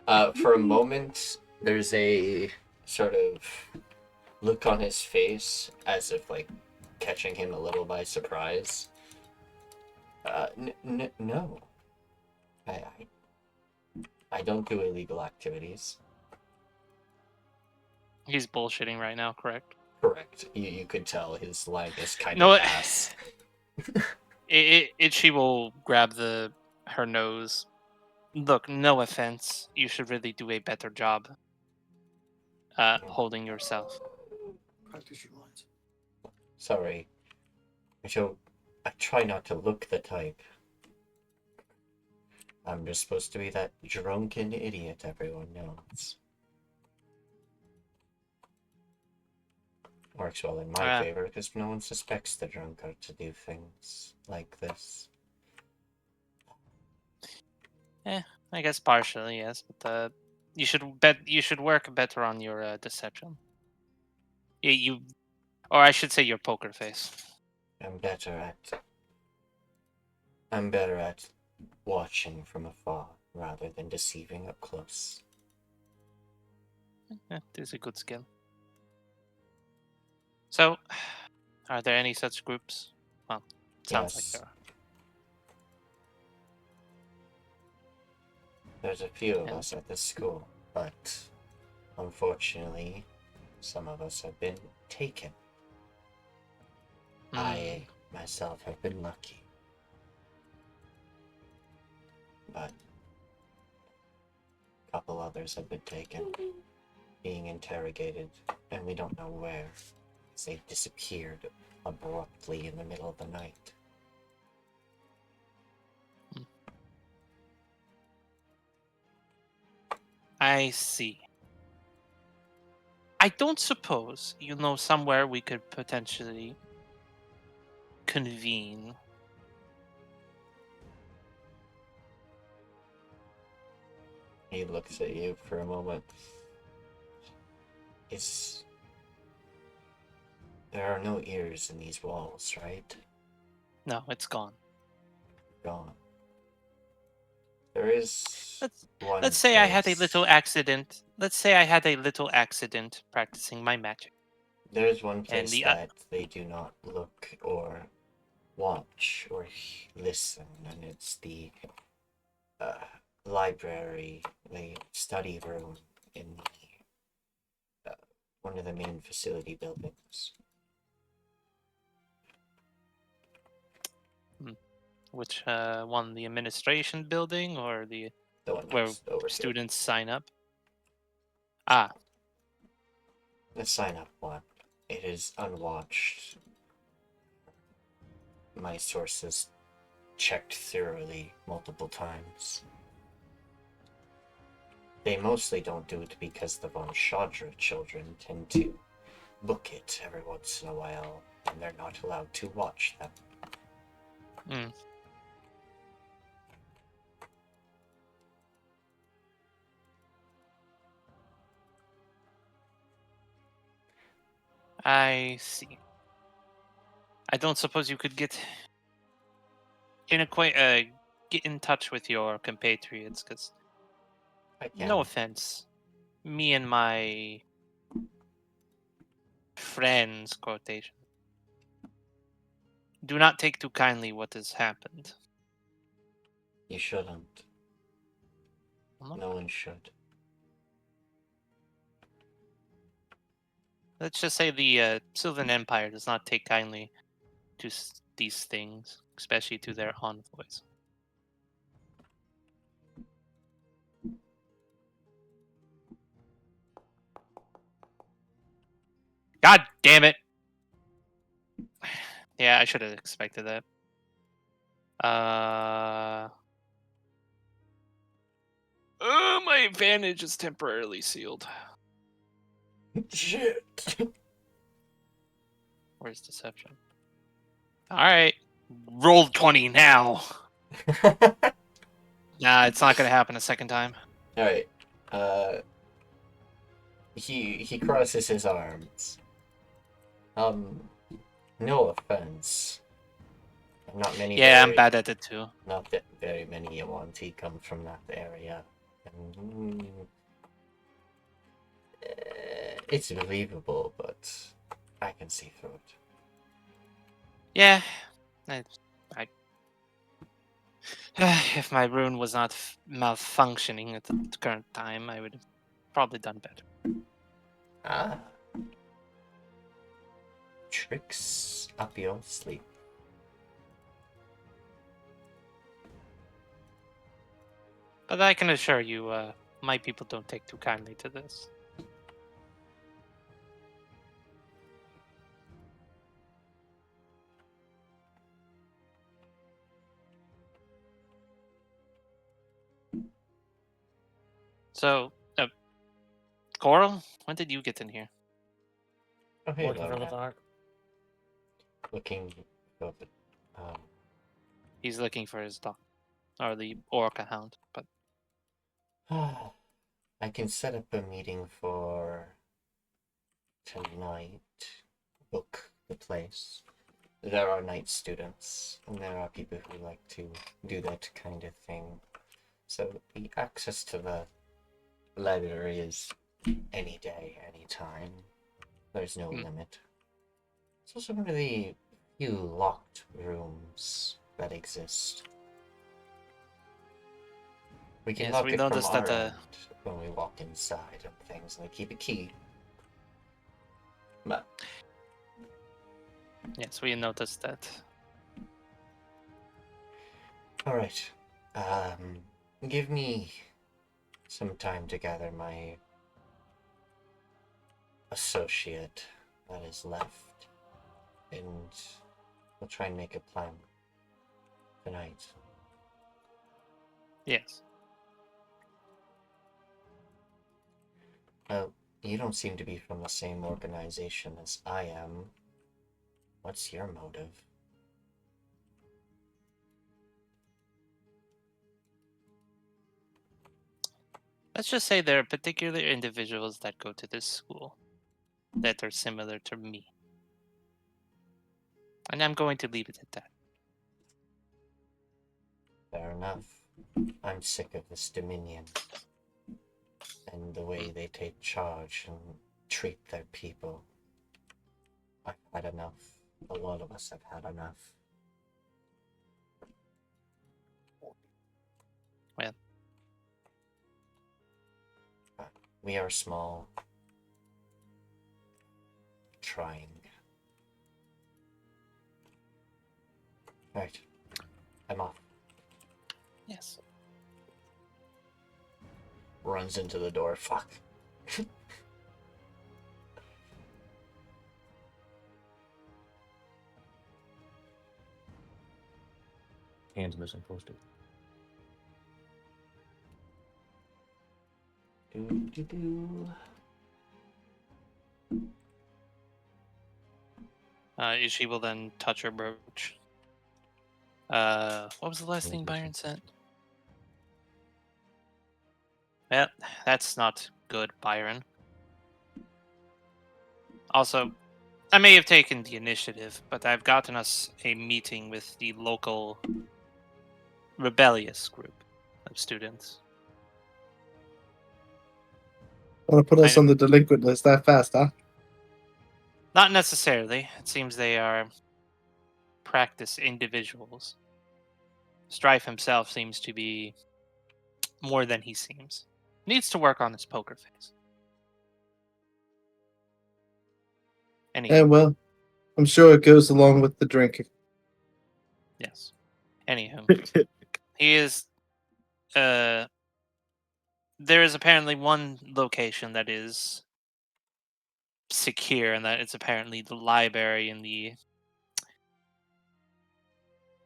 For a moment, there's a sort of look on his face as if like catching him a little by surprise. No. I don't do illegal activities. He's bullshitting right now, correct? Correct. You could tell his line is kind No, of ass. Itchi will grab her nose. Look, no offense. You should really do a better job holding yourself. Practice your lines. Sorry. I try not to look the type. I'm just supposed to be that drunken idiot everyone knows. Works well in my favor because no one suspects the drunkard to do things like this. I guess partially, yes, but you should work better on your deception. Or I should say your poker face. I'm better at watching from afar rather than deceiving up close. It is a good skill. So, are there any such groups? Well, sounds like Yes. there are. There's a few of And- us at this school, but unfortunately, some of us have been taken. I myself have been lucky. But a couple others have been taken, being interrogated, and we don't know where, because they've disappeared abruptly in the middle of the night. I see. I don't suppose you know somewhere we could potentially convene. He looks at you for a moment. There are no ears in these walls, right? No, it's gone. Gone. There is one Let's say I had a place. little accident. Let's say I had a little accident practicing my magic. There's one And place the that they do not look or watch or listen, and it's the library, the study room in the one of the main facility buildings. Which one? The administration building or the The one where next over here. students sign up? Ah, The sign-up one. It is unwatched. My sources checked thoroughly multiple times. They mostly don't do it because the von Shadra children tend to book it every once in a while, and they're not allowed to watch them. I see. I don't suppose you could get get in touch with your compatriots, because I can. no offense, me and my friends quotation do not take too kindly what has happened. You shouldn't. Well, No one should. let's just say the Sylvan Empire does not take kindly to these things, especially to their envoys. God damn it! Yeah, I should have expected that. My advantage is temporarily sealed. Shit. Where's deception? Alright. Roll 20 now. Nah, it's not gonna happen a second time. Alright. He crosses his arms. No offense. Not many. Yeah, I'm bad at it too. Not that very many Yawanti come from that area. And, it's believable, but I can see through it. Yeah. If my rune was not malfunctioning at the current time, I would have probably done better. Ah. Tricks up your sleeve. But I can assure you, my people don't take too kindly to this. So, Koarl, when did you get in here? Oh, hey, Looking for the Logan. dog. Looking for the, He's looking for his dog, or the orca hound. But I can set up a meeting for tonight. Book the place. there are night students, and there are people who like to do that kind of thing. So the access to the library is any day, any time. There's no limit. It's also one of the few locked rooms that exist. We can Yes, lock we it from noticed our that the- end when we walk inside and things, and they keep a key. But Yes, we noticed that. alright. Give me some time to gather my associate that is left, and we'll try and make a plan tonight. Yes. You don't seem to be from the same organization as I am. What's your motive? Let's just say there are particular individuals that go to this school that are similar to me. And I'm going to leave it at that. Fair enough. I'm sick of this Dominion and the way they take charge and treat their people. I've had enough. A lot of us have had enough. Well. We are small. Trying. Right. I'm off. Yes. Runs into the door. Fuck. Hands missing posted. She will then touch her brooch. What was the last thing Byron said? Well, that's not good, Byron. Also, I may have taken the initiative, but I've gotten us a meeting with the local rebellious group of students. Want to put us on the delinquent list that fast, huh? Not necessarily. It seems they are practice individuals. Strife himself seems to be more than he seems. Needs to work on his poker face. Yeah, well, I'm sure it goes along with the drinking. Yes. Anywho, he is. There is apparently one location that is secure, and that it's apparently the library in the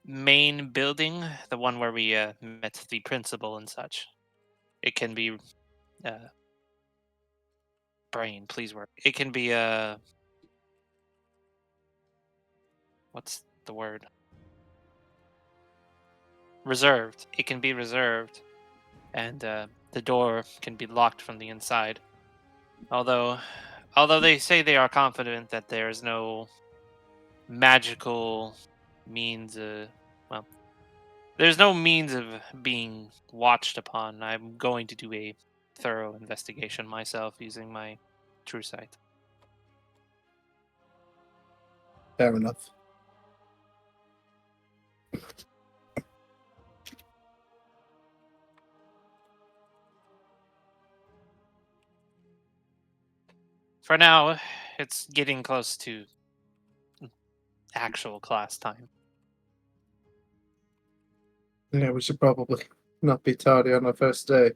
main building, the one where we met the principal and such. It can be. Brain, please work. It can be what's the word? Reserved. It can be reserved, and the door can be locked from the inside. Although they say they are confident that there is no magical means. Well, there's no means of being watched upon. I'm going to do a thorough investigation myself using my true sight. Fair enough. For now, it's getting close to actual class time. Yeah, we should probably not be tardy on our first day.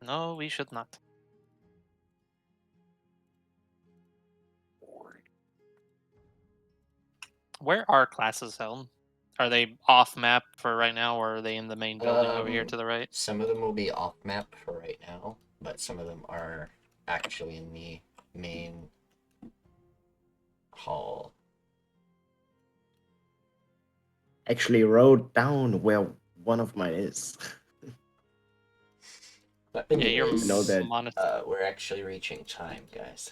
No, we should not. Where are classes held? Are they off map for right now, or are they in the main building over here to the right? Some of them will be off map for right now, but some of them are actually in the main hall. Actually wrote down where one of mine is. But Yeah, you're anyways, know that- monitoring. we're actually reaching time, guys.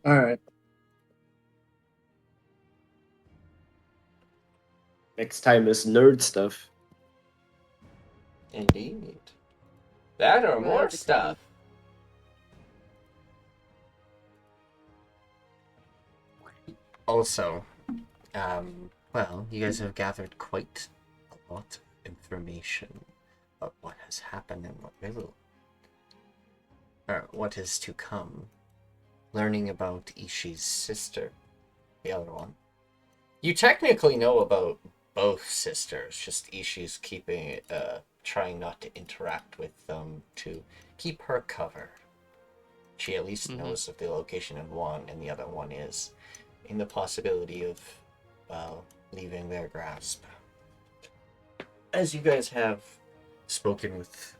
All right. Next time is nerd stuff. Indeed. That or Well, more that's stuff. Also, well, you guys have gathered quite a lot of information about what has happened and what is to come. Learning about Isshi's sister, the other one. You technically know about both sisters, just Isshi's trying not to interact with them to keep her covered. She at least knows of the location of one, and the other one is in the possibility of, well, leaving their grasp. As you guys have spoken with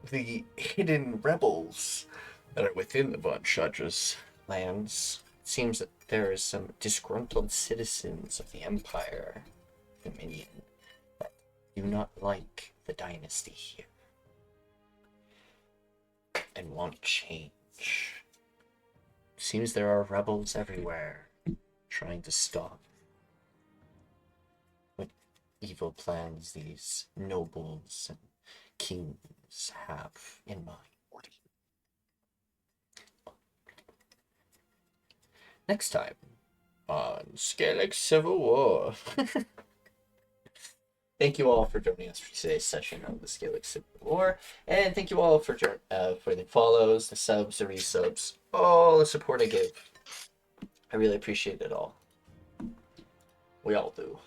the hidden rebels that are within the Von Shadra's lands, it seems that there is some disgruntled citizens of the Empire Dominion that do not like the dynasty here and want change. Seems there are rebels everywhere trying to stop what evil plans these nobles and kings have in mind. Next time on Scalect Civil War. Thank you all for joining us for today's session on the Scalect Civil War, and thank you all for the follows, the subs, the resubs, all the support I give. I really appreciate it all. We all do.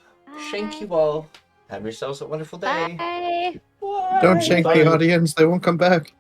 Thank you all. Have yourselves a wonderful day. Bye. Don't shank the audience; they won't come back.